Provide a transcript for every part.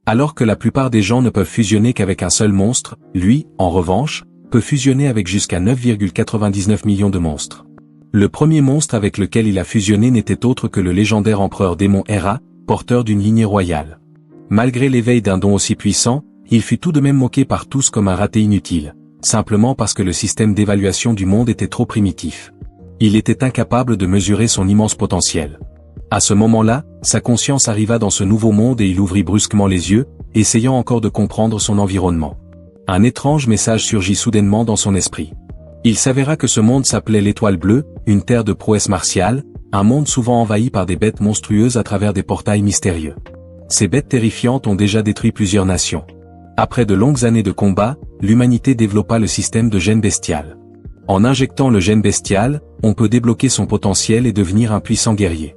Alors que la plupart des gens ne peuvent fusionner qu'avec un seul monstre, lui, en revanche, peut fusionner avec jusqu'à 9,99 millions de monstres. Le premier monstre avec lequel il a fusionné n'était autre que le légendaire empereur démon Hera, porteur d'une lignée royale. Malgré l'éveil d'un don aussi puissant, il fut tout de même moqué par tous comme un raté inutile, simplement parce que le système d'évaluation du monde était trop primitif. Il était incapable de mesurer son immense potentiel. À ce moment-là, sa conscience arriva dans ce nouveau monde et il ouvrit brusquement les yeux, essayant encore de comprendre son environnement. Un étrange message surgit soudainement dans son esprit. Il s'avéra que ce monde s'appelait l'Étoile Bleue, une terre de prouesse martiale, un monde souvent envahi par des bêtes monstrueuses à travers des portails mystérieux. Ces bêtes terrifiantes ont déjà détruit plusieurs nations. Après de longues années de combat, l'humanité développa le système de gène bestial. En injectant le gène bestial, on peut débloquer son potentiel et devenir un puissant guerrier.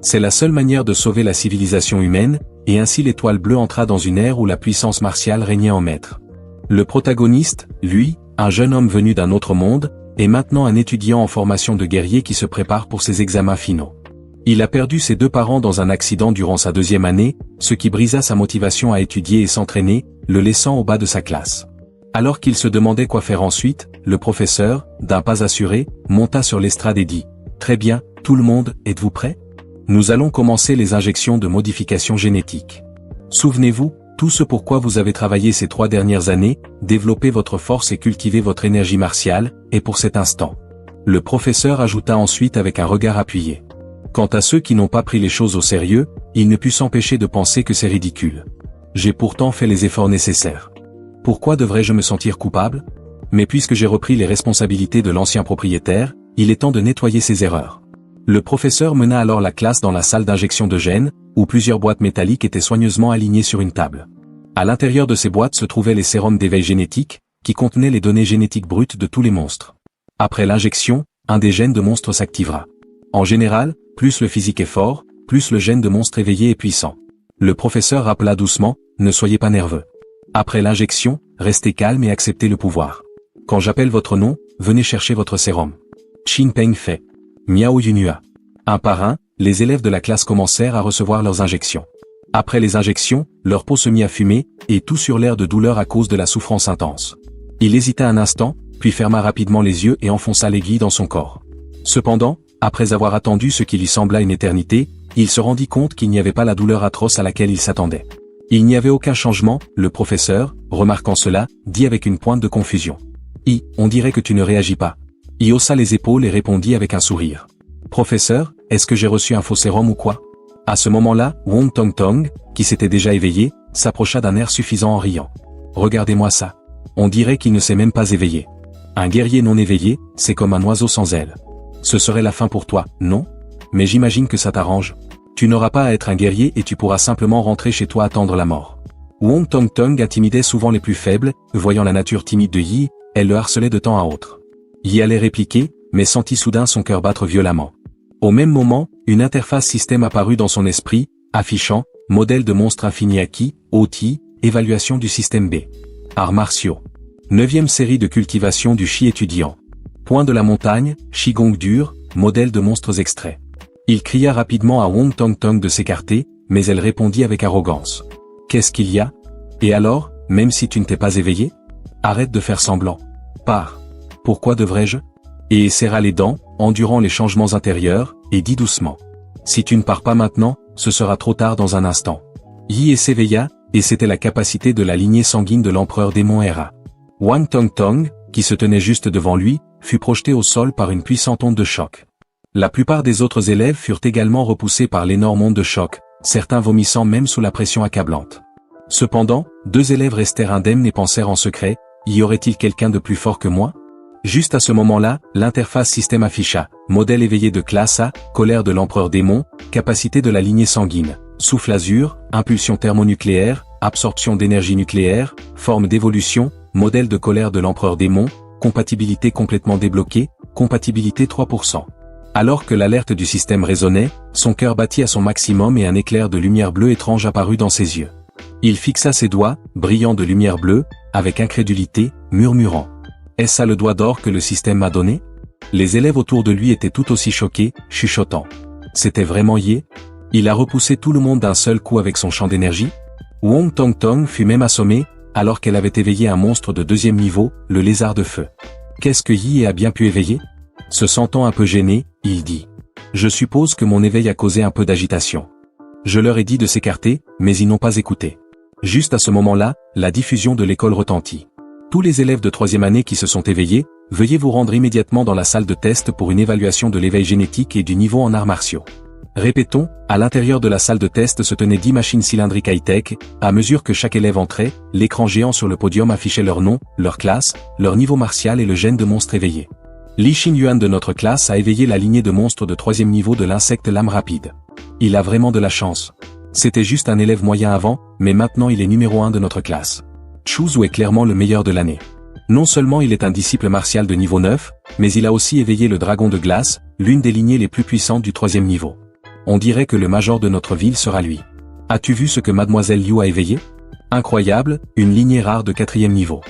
C'est la seule manière de sauver la civilisation humaine, et ainsi l'Étoile Bleue entra dans une ère où la puissance martiale régnait en maître. Le protagoniste, lui, un jeune homme venu d'un autre monde, est maintenant un étudiant en formation de guerrier qui se prépare pour ses examens finaux. Il a perdu ses deux parents dans un accident durant sa deuxième année, ce qui brisa sa motivation à étudier et s'entraîner, le laissant au bas de sa classe. Alors qu'il se demandait quoi faire ensuite, le professeur, d'un pas assuré, monta sur l'estrade et dit « Très bien, tout le monde, êtes-vous prêts ? Nous allons commencer les injections de modification génétique. Souvenez-vous, tout ce pourquoi vous avez travaillé ces 3 dernières années, développer votre force et cultiver votre énergie martiale, est pour cet instant. » Le professeur ajouta ensuite avec un regard appuyé. Quant à ceux qui n'ont pas pris les choses au sérieux, il ne put s'empêcher de penser que c'est ridicule. J'ai pourtant fait les efforts nécessaires. Pourquoi devrais-je me sentir coupable ? Mais puisque j'ai repris les responsabilités de l'ancien propriétaire, il est temps de nettoyer ses erreurs. Le professeur mena alors la classe dans la salle d'injection de gènes, où plusieurs boîtes métalliques étaient soigneusement alignées sur une table. À l'intérieur de ces boîtes se trouvaient les sérums d'éveil génétique, qui contenaient les données génétiques brutes de tous les monstres. Après l'injection, un des gènes de monstre s'activera. En général, plus le physique est fort, plus le gène de monstre éveillé est puissant. Le professeur rappela doucement, ne soyez pas nerveux. Après l'injection, restez calme et acceptez le pouvoir. Quand j'appelle votre nom, venez chercher votre sérum. Chin Peng fait. Miao Yunua. Un par un, les élèves de la classe commencèrent à recevoir leurs injections. Après les injections, leur peau se mit à fumer, et tous eurent l'air de douleur à cause de la souffrance intense. Il hésita un instant, puis ferma rapidement les yeux et enfonça l'aiguille dans son corps. Cependant, après avoir attendu ce qui lui sembla une éternité, il se rendit compte qu'il n'y avait pas la douleur atroce à laquelle il s'attendait. Il n'y avait aucun changement, le professeur, remarquant cela, dit avec une pointe de confusion. « On dirait que tu ne réagis pas. » Il haussa les épaules et répondit avec un sourire. « Professeur, est-ce que j'ai reçu un faux sérum ou quoi ?» À ce moment-là, Wong Tong Tong, qui s'était déjà éveillé, s'approcha d'un air suffisant en riant. « Regardez-moi ça. On dirait qu'il ne s'est même pas éveillé. Un guerrier non éveillé, c'est comme un oiseau sans ailes. Ce serait la fin pour toi, non ? Mais j'imagine que ça t'arrange. Tu n'auras pas à être un guerrier et tu pourras simplement rentrer chez toi attendre la mort. » Wong Tong Tong intimidait souvent les plus faibles, voyant la nature timide de Yi, elle le harcelait de temps à autre. Yi allait répliquer, mais sentit soudain son cœur battre violemment. Au même moment, une interface système apparut dans son esprit, affichant « Modèle de monstre infini acquis, OTI, évaluation du système B. Arts martiaux. 9e série de cultivation du Chi étudiant. Point de la montagne, Qigong dur, modèle de monstres extraits. » Il cria rapidement à Wong Tong Tong de s'écarter, mais elle répondit avec arrogance. « Qu'est-ce qu'il y a ? Et alors, même si tu ne t'es pas éveillé ? Arrête de faire semblant. Pars. Pourquoi devrais-je ? » Et serra les dents, endurant les changements intérieurs, et dit doucement. « Si tu ne pars pas maintenant, ce sera trop tard dans un instant. » Yi s'éveilla, et c'était la capacité de la lignée sanguine de l'empereur démon Hera. Wang Tong Tong, qui se tenait juste devant lui, fut projeté au sol par une puissante onde de choc. La plupart des autres élèves furent également repoussés par l'énorme onde de choc, certains vomissant même sous la pression accablante. Cependant, 2 élèves restèrent indemnes et pensèrent en secret, y aurait-il quelqu'un de plus fort que moi ? Juste à ce moment-là, l'interface système afficha, modèle éveillé de classe A, colère de l'empereur démon, capacité de la lignée sanguine, souffle azur, impulsion thermonucléaire, absorption d'énergie nucléaire, forme d'évolution, modèle de colère de l'empereur démon, compatibilité complètement débloquée, compatibilité 3%. Alors que l'alerte du système résonnait, son cœur battit à son maximum et un éclair de lumière bleue étrange apparut dans ses yeux. Il fixa ses doigts, brillants de lumière bleue, avec incrédulité, murmurant. « Est-ce ça le doigt d'or que le système m'a donné ?» Les élèves autour de lui étaient tout aussi choqués, chuchotant. C'était vraiment Yi ? Il a repoussé tout le monde d'un seul coup avec son champ d'énergie ? Wong Tong Tong fut même assommée, alors qu'elle avait éveillé un monstre de 2e niveau, le lézard de feu. Qu'est-ce que Yi a bien pu éveiller? Se sentant un peu gêné, il dit. Je suppose que mon éveil a causé un peu d'agitation. Je leur ai dit de s'écarter, mais ils n'ont pas écouté. Juste à ce moment-là, la diffusion de l'école retentit. Tous les élèves de 3e année qui se sont éveillés, veuillez vous rendre immédiatement dans la salle de test pour une évaluation de l'éveil génétique et du niveau en arts martiaux. Répétons, à l'intérieur de la salle de test se tenaient 10 machines cylindriques high-tech, à mesure que chaque élève entrait, l'écran géant sur le podium affichait leur nom, leur classe, leur niveau martial et le gène de monstre éveillé. Li Xingyuan de notre classe a éveillé la lignée de monstres de 3e niveau de l'insecte lame rapide. Il a vraiment de la chance. C'était juste un élève moyen avant, mais maintenant il est numéro 1 de notre classe. Chu Zhu est clairement le meilleur de l'année. Non seulement il est un disciple martial de niveau 9, mais il a aussi éveillé le dragon de glace, l'une des lignées les plus puissantes du 3e niveau. On dirait que le major de notre ville sera lui. As-tu vu ce que Mademoiselle Liu a éveillé? Incroyable, une lignée rare de 4e niveau.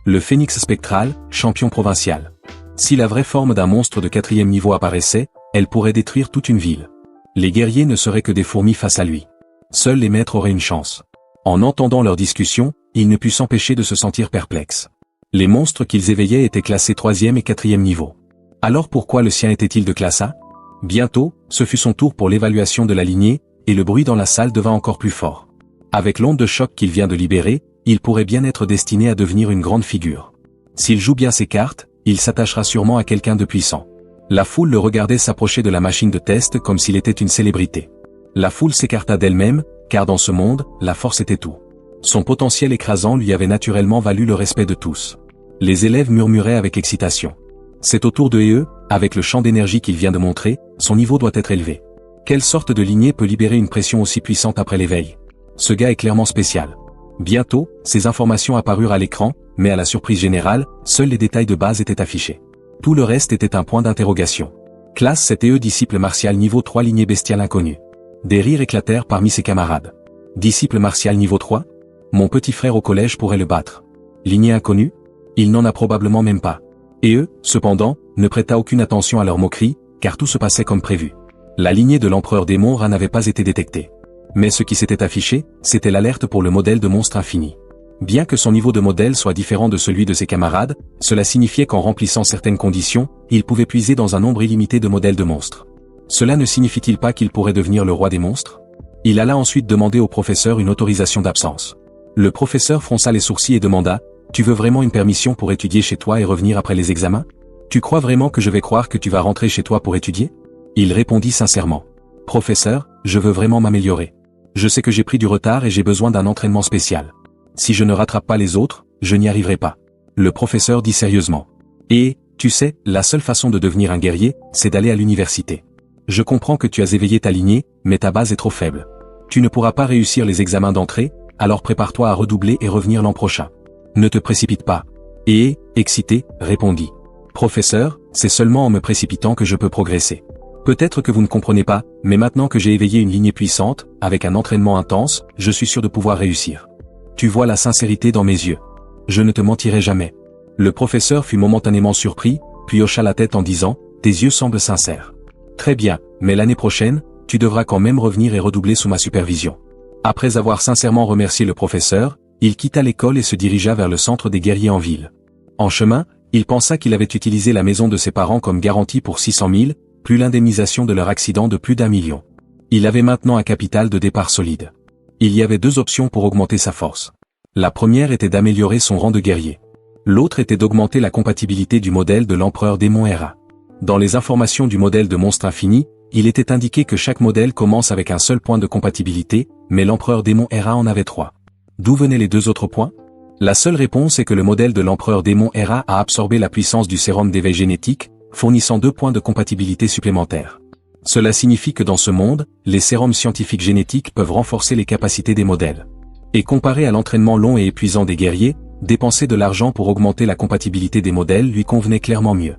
Le phénix spectral, champion provincial. Si la vraie forme d'un monstre de 4e niveau apparaissait, elle pourrait détruire toute une ville. Les guerriers ne seraient que des fourmis face à lui. Seuls les maîtres auraient une chance. En entendant leur discussion, il ne put s'empêcher de se sentir perplexe. Les monstres qu'ils éveillaient étaient classés 3e et 4e niveau. Alors pourquoi le sien était-il de classe A? Bientôt, ce fut son tour pour l'évaluation de la lignée, et le bruit dans la salle devint encore plus fort. Avec l'onde de choc qu'il vient de libérer, il pourrait bien être destiné à devenir une grande figure. S'il joue bien ses cartes, il s'attachera sûrement à quelqu'un de puissant. La foule le regardait s'approcher de la machine de test comme s'il était une célébrité. La foule s'écarta d'elle-même, car dans ce monde, la force était tout. Son potentiel écrasant lui avait naturellement valu le respect de tous. Les élèves murmuraient avec excitation. C'est au tour de Hee, avec le champ d'énergie qu'il vient de montrer, son niveau doit être élevé. Quelle sorte de lignée peut libérer une pression aussi puissante après l'éveil? Ce gars est clairement spécial. Bientôt, ces informations apparurent à l'écran, mais à la surprise générale, seuls les détails de base étaient affichés. Tout le reste était un point d'interrogation. Classe 7 Hee disciple martial niveau 3 lignée bestiale inconnue. Des rires éclatèrent parmi ses camarades. Disciple martial niveau 3? Mon petit frère au collège pourrait le battre. Lignée inconnue? Il n'en a probablement même pas. Et eux, cependant, ne prêta aucune attention à leurs moqueries, car tout se passait comme prévu. La lignée de l'empereur démon Ra n'avait pas été détectée. Mais ce qui s'était affiché, c'était l'alerte pour le modèle de monstre infini. Bien que son niveau de modèle soit différent de celui de ses camarades, cela signifiait qu'en remplissant certaines conditions, il pouvait puiser dans un nombre illimité de modèles de monstres. Cela ne signifie-t-il pas qu'il pourrait devenir le roi des monstres? Il alla ensuite demander au professeur une autorisation d'absence. Le professeur fronça les sourcils et demanda, « Tu veux vraiment une permission pour étudier chez toi et revenir après les examens? Tu crois vraiment que je vais croire que tu vas rentrer chez toi pour étudier ?» Il répondit sincèrement, « Professeur, je veux vraiment m'améliorer. Je sais que j'ai pris du retard et j'ai besoin d'un entraînement spécial. Si je ne rattrape pas les autres, je n'y arriverai pas. » Le professeur dit sérieusement, « Et, tu sais, la seule façon de devenir un guerrier, c'est d'aller à l'université. Je comprends que tu as éveillé ta lignée, mais ta base est trop faible. Tu ne pourras pas réussir les examens d'entrée, alors prépare-toi à redoubler et revenir l'an prochain. Ne te précipite pas. » Et, excité, répondit, « Professeur, c'est seulement en me précipitant que je peux progresser. Peut-être que vous ne comprenez pas, mais maintenant que j'ai éveillé une lignée puissante, avec un entraînement intense, je suis sûr de pouvoir réussir. Tu vois la sincérité dans mes yeux. Je ne te mentirai jamais. » Le professeur fut momentanément surpris, puis hocha la tête en disant, « Tes yeux semblent sincères. Très bien, mais l'année prochaine, tu devras quand même revenir et redoubler sous ma supervision. » Après avoir sincèrement remercié le professeur, il quitta l'école et se dirigea vers le centre des guerriers en ville. En chemin, il pensa qu'il avait utilisé la maison de ses parents comme garantie pour 600 000, plus l'indemnisation de leur accident de plus d'1 million. Il avait maintenant un capital de départ solide. Il y avait 2 options pour augmenter sa force. La première était d'améliorer son rang de guerrier. L'autre était d'augmenter la compatibilité du modèle de l'empereur démon Ra. Dans les informations du modèle de monstre infini, il était indiqué que chaque modèle commence avec un seul point de compatibilité, mais l'empereur démon Ra en avait 3. D'où venaient les 2 autres points? La seule réponse est que le modèle de l'empereur démon Ra a absorbé la puissance du sérum d'éveil génétique, fournissant 2 points de compatibilité supplémentaires. Cela signifie que dans ce monde, les sérums scientifiques génétiques peuvent renforcer les capacités des modèles. Et comparé à l'entraînement long et épuisant des guerriers, dépenser de l'argent pour augmenter la compatibilité des modèles lui convenait clairement mieux.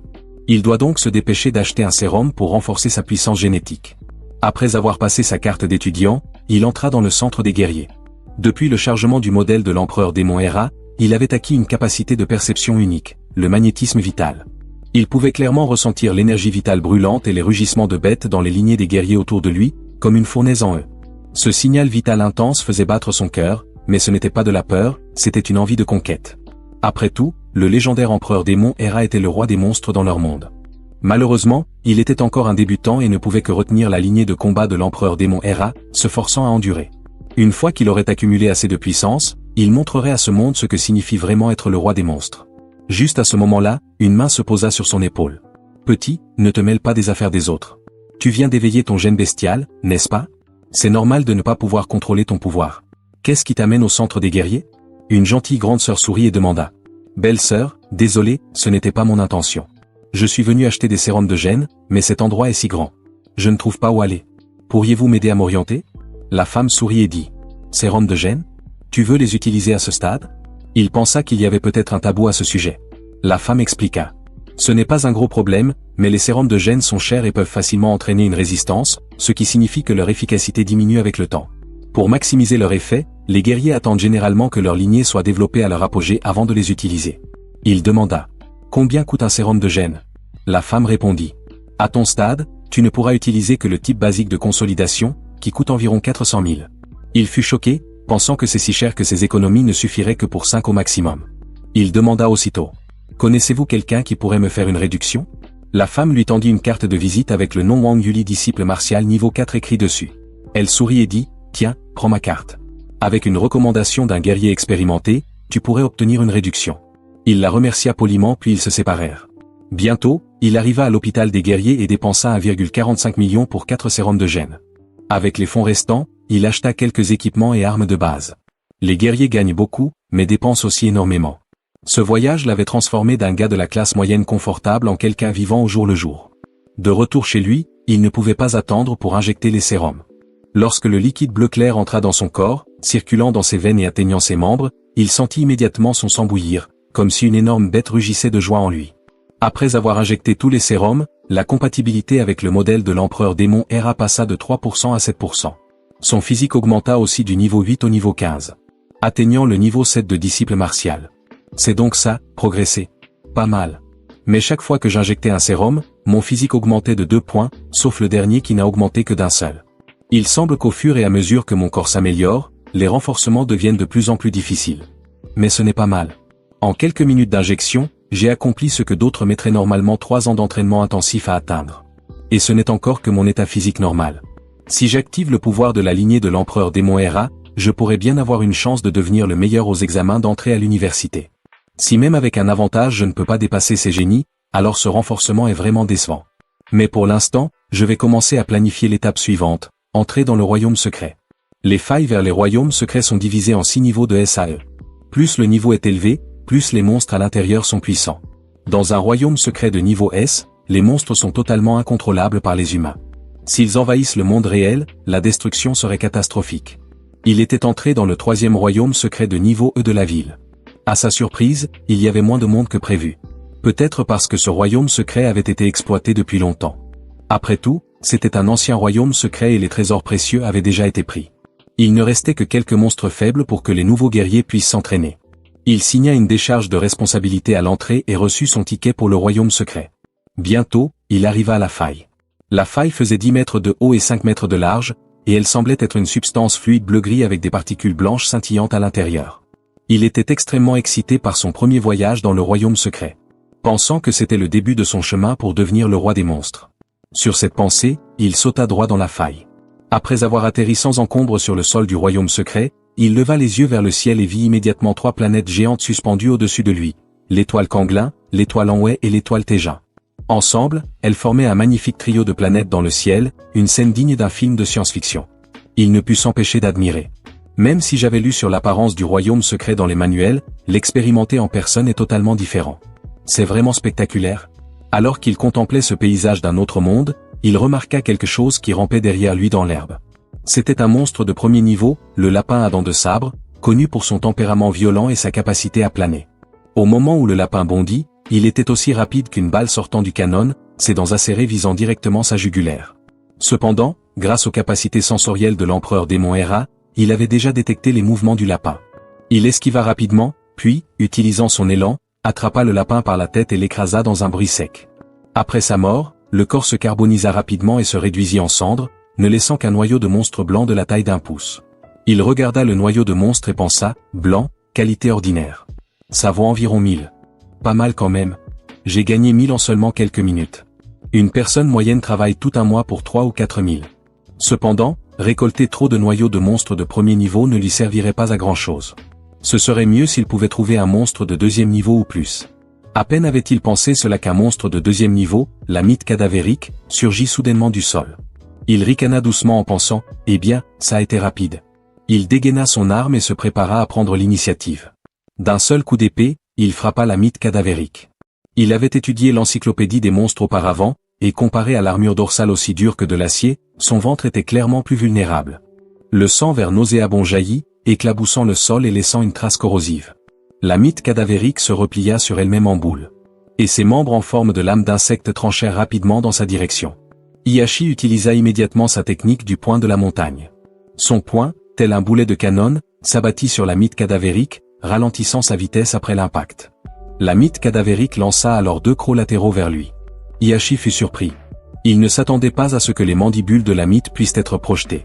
Il doit donc se dépêcher d'acheter un sérum pour renforcer sa puissance génétique. Après avoir passé sa carte d'étudiant, il entra dans le centre des guerriers. Depuis le chargement du modèle de l'empereur démon Ra, il avait acquis une capacité de perception unique, le magnétisme vital. Il pouvait clairement ressentir l'énergie vitale brûlante et les rugissements de bêtes dans les lignées des guerriers autour de lui, comme une fournaise en eux. Ce signal vital intense faisait battre son cœur, mais ce n'était pas de la peur, c'était une envie de conquête. Après tout, le légendaire empereur démon Hera était le roi des monstres dans leur monde. Malheureusement, il était encore un débutant et ne pouvait que retenir la lignée de combat de l'empereur démon Hera, se forçant à endurer. Une fois qu'il aurait accumulé assez de puissance, il montrerait à ce monde ce que signifie vraiment être le roi des monstres. Juste à ce moment-là, une main se posa sur son épaule. « Petit, ne te mêle pas des affaires des autres. Tu viens d'éveiller ton gène bestial, n'est-ce pas? C'est normal de ne pas pouvoir contrôler ton pouvoir. Qu'est-ce qui t'amène au centre des guerriers ?» Une gentille grande sœur sourit et demanda. « Belle sœur, désolé, ce n'était pas mon intention. Je suis venu acheter des sérums de gène, mais cet endroit est si grand. Je ne trouve pas où aller. Pourriez-vous m'aider à m'orienter ?» La femme sourit et dit. « Sérums de gène? Tu veux les utiliser à ce stade ?» Il pensa qu'il y avait peut-être un tabou à ce sujet. La femme expliqua. « Ce n'est pas un gros problème, mais les sérums de gène sont chers et peuvent facilement entraîner une résistance, ce qui signifie que leur efficacité diminue avec le temps. Pour maximiser leur effet, les guerriers attendent généralement que leur lignée soit développée à leur apogée avant de les utiliser. » Il demanda. « Combien coûte un sérum de gène ?» La femme répondit. « À ton stade, tu ne pourras utiliser que le type basique de consolidation, qui coûte environ 400 000. » Il fut choqué, pensant que c'est si cher que ses économies ne suffiraient que pour 5 au maximum. Il demanda aussitôt. « Connaissez-vous quelqu'un qui pourrait me faire une réduction ?» La femme lui tendit une carte de visite avec le nom Wang Yuli disciple martial niveau 4 écrit dessus. Elle sourit et dit, « Tiens, prends ma carte. Avec une recommandation d'un guerrier expérimenté, tu pourrais obtenir une réduction. » Il la remercia poliment puis ils se séparèrent. Bientôt, il arriva à l'hôpital des guerriers et dépensa 1,45 million pour 4 sérums de gène. Avec les fonds restants, il acheta quelques équipements et armes de base. Les guerriers gagnent beaucoup, mais dépensent aussi énormément. Ce voyage l'avait transformé d'un gars de la classe moyenne confortable en quelqu'un vivant au jour le jour. De retour chez lui, il ne pouvait pas attendre pour injecter les sérums. Lorsque le liquide bleu clair entra dans son corps, circulant dans ses veines et atteignant ses membres, il sentit immédiatement son sang bouillir, comme si une énorme bête rugissait de joie en lui. Après avoir injecté tous les sérums, la compatibilité avec le modèle de l'empereur démon Hera passa de 3% à 7%. Son physique augmenta aussi du niveau 8 au niveau 15. Atteignant le niveau 7 de disciple martial. C'est donc ça, progresser. Pas mal. Mais chaque fois que j'injectais un sérum, mon physique augmentait de 2 points, sauf le dernier qui n'a augmenté que d'un seul. Il semble qu'au fur et à mesure que mon corps s'améliore, les renforcements deviennent de plus en plus difficiles. Mais ce n'est pas mal. En quelques minutes d'injection, j'ai accompli ce que d'autres mettraient normalement 3 ans d'entraînement intensif à atteindre. Et ce n'est encore que mon état physique normal. Si j'active le pouvoir de la lignée de l'empereur démon Hera, je pourrais bien avoir une chance de devenir le meilleur aux examens d'entrée à l'université. Si même avec un avantage je ne peux pas dépasser ces génies, alors ce renforcement est vraiment décevant. Mais pour l'instant, je vais commencer à planifier l'étape suivante, entrer dans le royaume secret. Les failles vers les royaumes secrets sont divisées en 6 niveaux de SAE. Plus le niveau est élevé, plus les monstres à l'intérieur sont puissants. Dans un royaume secret de niveau S, les monstres sont totalement incontrôlables par les humains. S'ils envahissent le monde réel, la destruction serait catastrophique. Il était entré dans le 3e royaume secret de niveau E de la ville. À sa surprise, il y avait moins de monde que prévu. Peut-être parce que ce royaume secret avait été exploité depuis longtemps. Après tout, c'était un ancien royaume secret et les trésors précieux avaient déjà été pris. Il ne restait que quelques monstres faibles pour que les nouveaux guerriers puissent s'entraîner. Il signa une décharge de responsabilité à l'entrée et reçut son ticket pour le royaume secret. Bientôt, il arriva à la faille. La faille faisait 10 mètres de haut et 5 mètres de large, et elle semblait être une substance fluide bleu-gris avec des particules blanches scintillantes à l'intérieur. Il était extrêmement excité par son premier voyage dans le royaume secret. Pensant que c'était le début de son chemin pour devenir le roi des monstres. Sur cette pensée, il sauta droit dans la faille. Après avoir atterri sans encombre sur le sol du royaume secret, il leva les yeux vers le ciel et vit immédiatement 3 planètes géantes suspendues au-dessus de lui, l'étoile Canglin, l'étoile Anway et l'étoile Tégin. Ensemble, elles formaient un magnifique trio de planètes dans le ciel, une scène digne d'un film de science-fiction. Il ne put s'empêcher d'admirer. Même si j'avais lu sur l'apparence du royaume secret dans les manuels, l'expérimenter en personne est totalement différent. C'est vraiment spectaculaire. Alors qu'il contemplait ce paysage d'un autre monde, il remarqua quelque chose qui rampait derrière lui dans l'herbe. C'était un monstre de premier niveau, le lapin à dents de sabre, connu pour son tempérament violent et sa capacité à planer. Au moment où le lapin bondit, il était aussi rapide qu'une balle sortant du canon, ses dents acérées visant directement sa jugulaire. Cependant, grâce aux capacités sensorielles de l'empereur démon Hera, il avait déjà détecté les mouvements du lapin. Il esquiva rapidement, puis, utilisant son élan, attrapa le lapin par la tête et l'écrasa dans un bruit sec. Après sa mort, le corps se carbonisa rapidement et se réduisit en cendres, ne laissant qu'un noyau de monstre blanc de la taille d'1 pouce. Il regarda le noyau de monstre et pensa, blanc, qualité ordinaire. Ça vaut environ 1000. Pas mal quand même. J'ai gagné 1000 en seulement quelques minutes. Une personne moyenne travaille tout un mois pour 3 ou 4 000. Cependant, récolter trop de noyaux de monstres de premier niveau ne lui servirait pas à grand chose. Ce serait mieux s'il pouvait trouver un monstre de deuxième niveau ou plus. À peine avait-il pensé cela qu'un monstre de deuxième niveau, la mythe cadavérique, surgit soudainement du sol. Il ricana doucement en pensant, eh bien, ça a été rapide. Il dégaina son arme et se prépara à prendre l'initiative. D'un seul coup d'épée, il frappa la mythe cadavérique. Il avait étudié l'encyclopédie des monstres auparavant, et comparé à l'armure dorsale aussi dure que de l'acier, son ventre était clairement plus vulnérable. Le sang vert nauséabond jaillit, éclaboussant le sol et laissant une trace corrosive. La mythe cadavérique se replia sur elle-même en boule. Et ses membres en forme de lames d'insectes tranchèrent rapidement dans sa direction. Hiashi utilisa immédiatement sa technique du poing de la montagne. Son poing, tel un boulet de canon, s'abattit sur la mythe cadavérique, ralentissant sa vitesse après l'impact. La mythe cadavérique lança alors 2 crocs latéraux vers lui. Hiashi fut surpris. Il ne s'attendait pas à ce que les mandibules de la mythe puissent être projetées.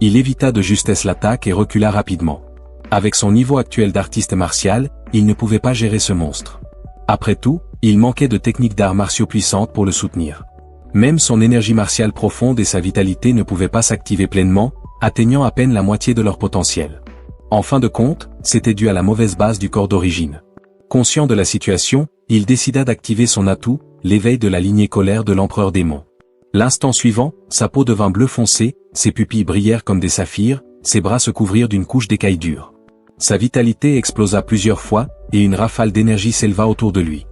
Il évita de justesse l'attaque et recula rapidement. Avec son niveau actuel d'artiste martial, il ne pouvait pas gérer ce monstre. Après tout, il manquait de techniques d'arts martiaux puissantes pour le soutenir. Même son énergie martiale profonde et sa vitalité ne pouvaient pas s'activer pleinement, atteignant à peine la moitié de leur potentiel. En fin de compte, c'était dû à la mauvaise base du corps d'origine. Conscient de la situation, il décida d'activer son atout, l'éveil de la lignée colère de l'empereur démon. L'instant suivant, sa peau devint bleu foncé, ses pupilles brillèrent comme des saphirs, ses bras se couvrirent d'une couche d'écailles dures. Sa vitalité explosa plusieurs fois, et une rafale d'énergie s'éleva autour de lui.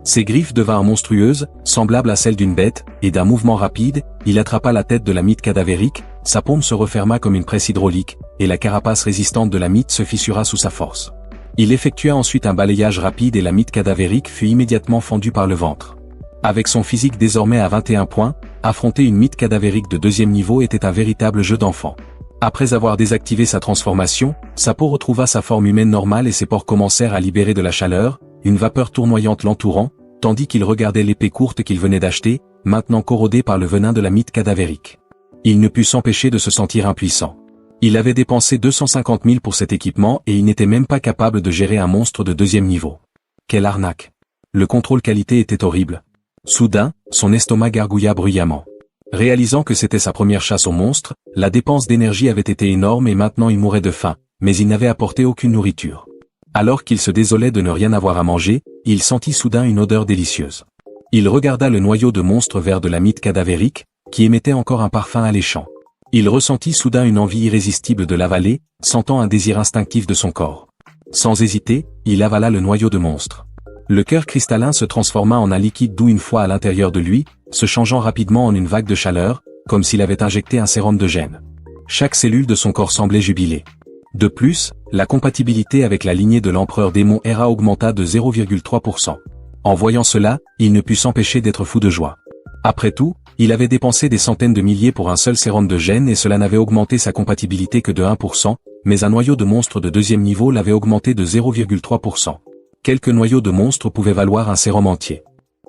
Ses griffes devinrent monstrueuses, semblables à celles d'une bête, et d'un mouvement rapide, il attrapa la tête de la mythe cadavérique, sa paume se referma comme une presse hydraulique, et la carapace résistante de la mythe se fissura sous sa force. Il effectua ensuite un balayage rapide et la mythe cadavérique fut immédiatement fendue par le ventre. Avec son physique désormais à 21 points, affronter une mythe cadavérique de deuxième niveau était un véritable jeu d'enfant. Après avoir désactivé sa transformation, sa peau retrouva sa forme humaine normale et ses pores commencèrent à libérer de la chaleur, une vapeur tournoyante l'entourant, tandis qu'il regardait l'épée courte qu'il venait d'acheter, maintenant corrodée par le venin de la mythe cadavérique. Il ne put s'empêcher de se sentir impuissant. Il avait dépensé 250 000 pour cet équipement et il n'était même pas capable de gérer un monstre de deuxième niveau. Quelle arnaque! Le contrôle qualité était horrible. Soudain, son estomac gargouilla bruyamment. Réalisant que c'était sa première chasse au monstre, la dépense d'énergie avait été énorme et maintenant il mourait de faim, mais il n'avait apporté aucune nourriture. Alors qu'il se désolait de ne rien avoir à manger, il sentit soudain une odeur délicieuse. Il regarda le noyau de monstre vert de la mythe cadavérique, qui émettait encore un parfum alléchant. Il ressentit soudain une envie irrésistible de l'avaler, sentant un désir instinctif de son corps. Sans hésiter, il avala le noyau de monstre. Le cœur cristallin se transforma en un liquide doux une fois à l'intérieur de lui, se changeant rapidement en une vague de chaleur, comme s'il avait injecté un sérum de gène. Chaque cellule de son corps semblait jubiler. De plus, la compatibilité avec la lignée de l'empereur démon Hera augmenta de 0,3%. En voyant cela, il ne put s'empêcher d'être fou de joie. Après tout, il avait dépensé des centaines de milliers pour un seul sérum de gène et cela n'avait augmenté sa compatibilité que de 1%, mais un noyau de monstre de deuxième niveau l'avait augmenté de 0,3%. Quelques noyaux de monstres pouvaient valoir un sérum entier.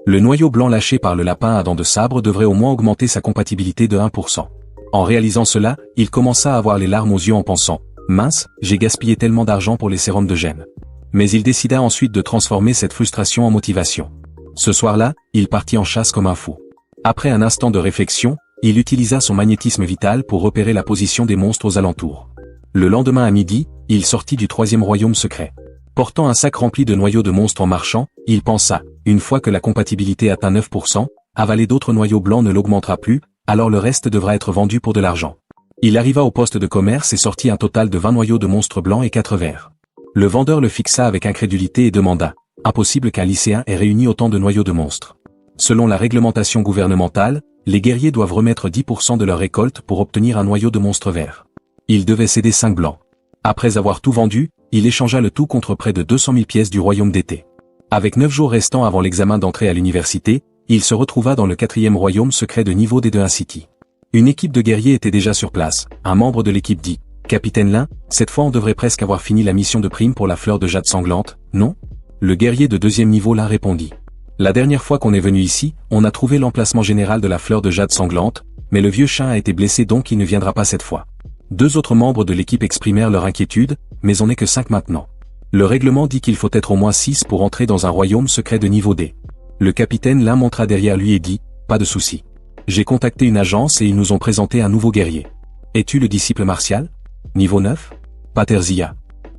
Le noyau blanc lâché par le lapin à dents de sabre devrait au moins augmenter sa compatibilité de 1%. En réalisant cela, il commença à avoir les larmes aux yeux en pensant « Mince, j'ai gaspillé tellement d'argent pour les sérums de gène. » Mais il décida ensuite de transformer cette frustration en motivation. Ce soir-là, il partit en chasse comme un fou. Après un instant de réflexion, il utilisa son magnétisme vital pour repérer la position des monstres aux alentours. Le lendemain à midi, il sortit du 3e royaume secret. Portant un sac rempli de noyaux de monstres en marchant, il pensa, une fois que la compatibilité atteint 9%, avaler d'autres noyaux blancs ne l'augmentera plus, alors le reste devra être vendu pour de l'argent. Il arriva au poste de commerce et sortit un total de 20 noyaux de monstres blancs et 4 verts. Le vendeur le fixa avec incrédulité et demanda, « Impossible qu'un lycéen ait réuni autant de noyaux de monstres. Selon la réglementation gouvernementale, les guerriers doivent remettre 10% de leur récolte pour obtenir un noyau de monstre vert. Il devait céder 5 blancs. Après avoir tout vendu, il échangea le tout contre près de 200 000 pièces du royaume d'été. Avec 9 jours restants avant l'examen d'entrée à l'université, il se retrouva dans le 4e royaume secret de niveau D2 City. Une équipe de guerriers était déjà sur place. Un membre de l'équipe dit, « Capitaine Lin, cette fois on devrait presque avoir fini la mission de prime pour la fleur de jade sanglante, non ?» Le guerrier de 2e niveau Lin répondit, « La dernière fois qu'on est venu ici, on a trouvé l'emplacement général de la fleur de jade sanglante, mais le vieux chien a été blessé donc il ne viendra pas cette fois. » 2 autres membres de l'équipe exprimèrent leur inquiétude, mais on n'est que 5 maintenant. Le règlement dit qu'il faut être au moins 6 pour entrer dans un royaume secret de niveau D. Le capitaine Lin montra derrière lui et dit, pas de souci. J'ai contacté une agence et ils nous ont présenté un nouveau guerrier. Es-tu le disciple martial? Niveau 9? Paterzia.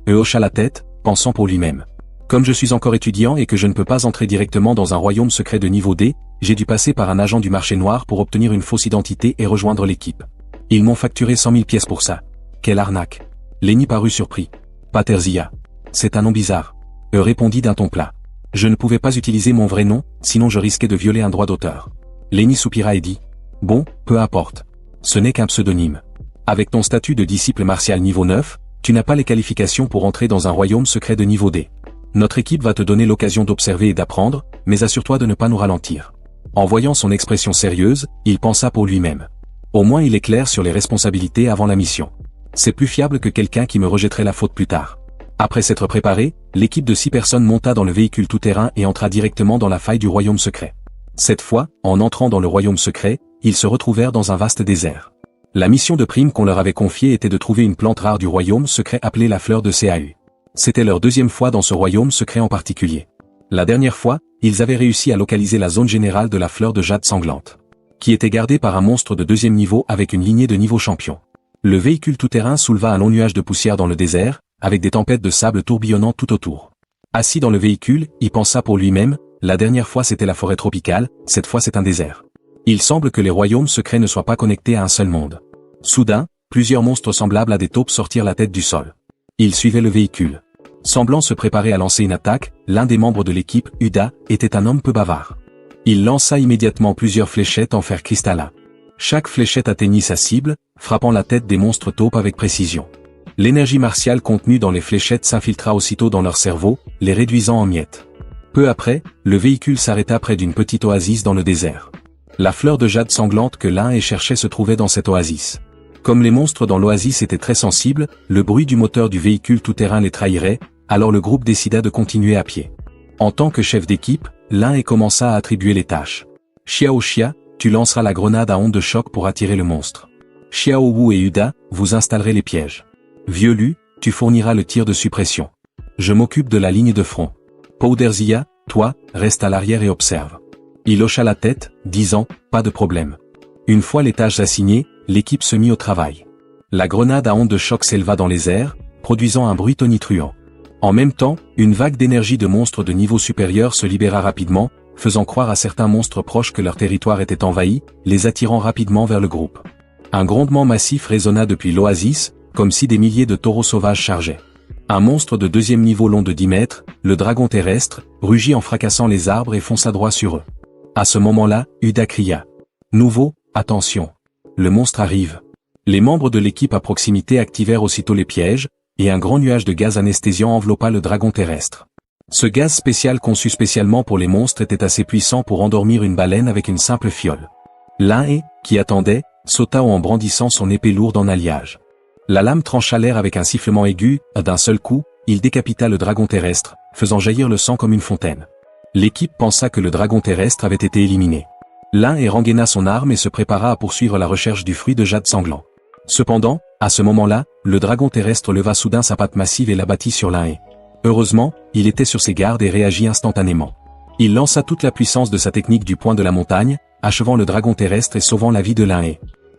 Hocha la tête, pensant pour lui-même. Comme je suis encore étudiant et que je ne peux pas entrer directement dans un royaume secret de niveau D, j'ai dû passer par un agent du marché noir pour obtenir une fausse identité et rejoindre l'équipe. Ils m'ont facturé 100 000 pièces pour ça. Quelle arnaque. Lenny parut surpris. Paterzia. C'est un nom bizarre. Répondit d'un ton plat. Je ne pouvais pas utiliser mon vrai nom, sinon je risquais de violer un droit d'auteur. Lenny soupira et dit. Bon, peu importe. Ce n'est qu'un pseudonyme. Avec ton statut de disciple martial niveau 9, tu n'as pas les qualifications pour entrer dans un royaume secret de niveau D. Notre équipe va te donner l'occasion d'observer et d'apprendre, mais assure-toi de ne pas nous ralentir. En voyant son expression sérieuse, il pensa pour lui-même. Au moins il est clair sur les responsabilités avant la mission. C'est plus fiable que quelqu'un qui me rejetterait la faute plus tard. Après s'être préparé, l'équipe de 6 personnes monta dans le véhicule tout-terrain et entra directement dans la faille du royaume secret. Cette fois, en entrant dans le royaume secret, ils se retrouvèrent dans un vaste désert. La mission de prime qu'on leur avait confiée était de trouver une plante rare du royaume secret appelée la fleur de CAU. C'était leur 2e fois dans ce royaume secret en particulier. La dernière fois, ils avaient réussi à localiser la zone générale de la fleur de jade sanglante, qui était gardée par un monstre de 2e niveau avec une lignée de niveau champion. Le véhicule tout-terrain souleva un long nuage de poussière dans le désert, avec des tempêtes de sable tourbillonnant tout autour. Assis dans le véhicule, il pensa pour lui-même, la dernière fois c'était la forêt tropicale, cette fois c'est un désert. Il semble que les royaumes secrets ne soient pas connectés à un seul monde. Soudain, plusieurs monstres semblables à des taupes sortirent la tête du sol. Ils suivaient le véhicule. Semblant se préparer à lancer une attaque, l'un des membres de l'équipe, Uda, était un homme peu bavard. Il lança immédiatement plusieurs fléchettes en fer cristallin. Chaque fléchette atteignit sa cible, frappant la tête des monstres taupes avec précision. L'énergie martiale contenue dans les fléchettes s'infiltra aussitôt dans leur cerveau, les réduisant en miettes. Peu après, le véhicule s'arrêta près d'une petite oasis dans le désert. La fleur de jade sanglante que Lin cherchait se trouvait dans cette oasis. Comme les monstres dans l'oasis étaient très sensibles, le bruit du moteur du véhicule tout-terrain les trahirait, alors le groupe décida de continuer à pied. En tant que chef d'équipe, Lin commença à attribuer les tâches. Xiao Xia, tu lanceras la grenade à onde de choc pour attirer le monstre. Xiao Wu et Uda, vous installerez les pièges. Vieux Lu, tu fourniras le tir de suppression. Je m'occupe de la ligne de front. Powderzia, toi, reste à l'arrière et observe. Il hocha la tête, disant, pas de problème. Une fois les tâches assignées, l'équipe se mit au travail. La grenade à onde de choc s'éleva dans les airs, produisant un bruit tonitruant. En même temps, une vague d'énergie de monstres de niveau supérieur se libéra rapidement, faisant croire à certains monstres proches que leur territoire était envahi, les attirant rapidement vers le groupe. Un grondement massif résonna depuis l'oasis, comme si des milliers de taureaux sauvages chargeaient. Un monstre de 2e niveau long de 10 mètres, le dragon terrestre, rugit en fracassant les arbres et fonça droit sur eux. À ce moment-là, Uda cria. Nouveau, attention. Le monstre arrive. Les membres de l'équipe à proximité activèrent aussitôt les pièges, et un grand nuage de gaz anesthésiant enveloppa le dragon terrestre. Ce gaz spécial conçu spécialement pour les monstres était assez puissant pour endormir une baleine avec une simple fiole. Lin, qui attendait, sauta en brandissant son épée lourde en alliage. La lame trancha l'air avec un sifflement aigu, d'un seul coup, il décapita le dragon terrestre, faisant jaillir le sang comme une fontaine. L'équipe pensa que le dragon terrestre avait été éliminé. Lin rengaina son arme et se prépara à poursuivre la recherche du fruit de jade sanglant. Cependant, à ce moment-là, le dragon terrestre leva soudain sa patte massive et l'abattit sur Lin. Heureusement, il était sur ses gardes et réagit instantanément. Il lança toute la puissance de sa technique du point de la montagne, achevant le dragon terrestre et sauvant la vie de Lin.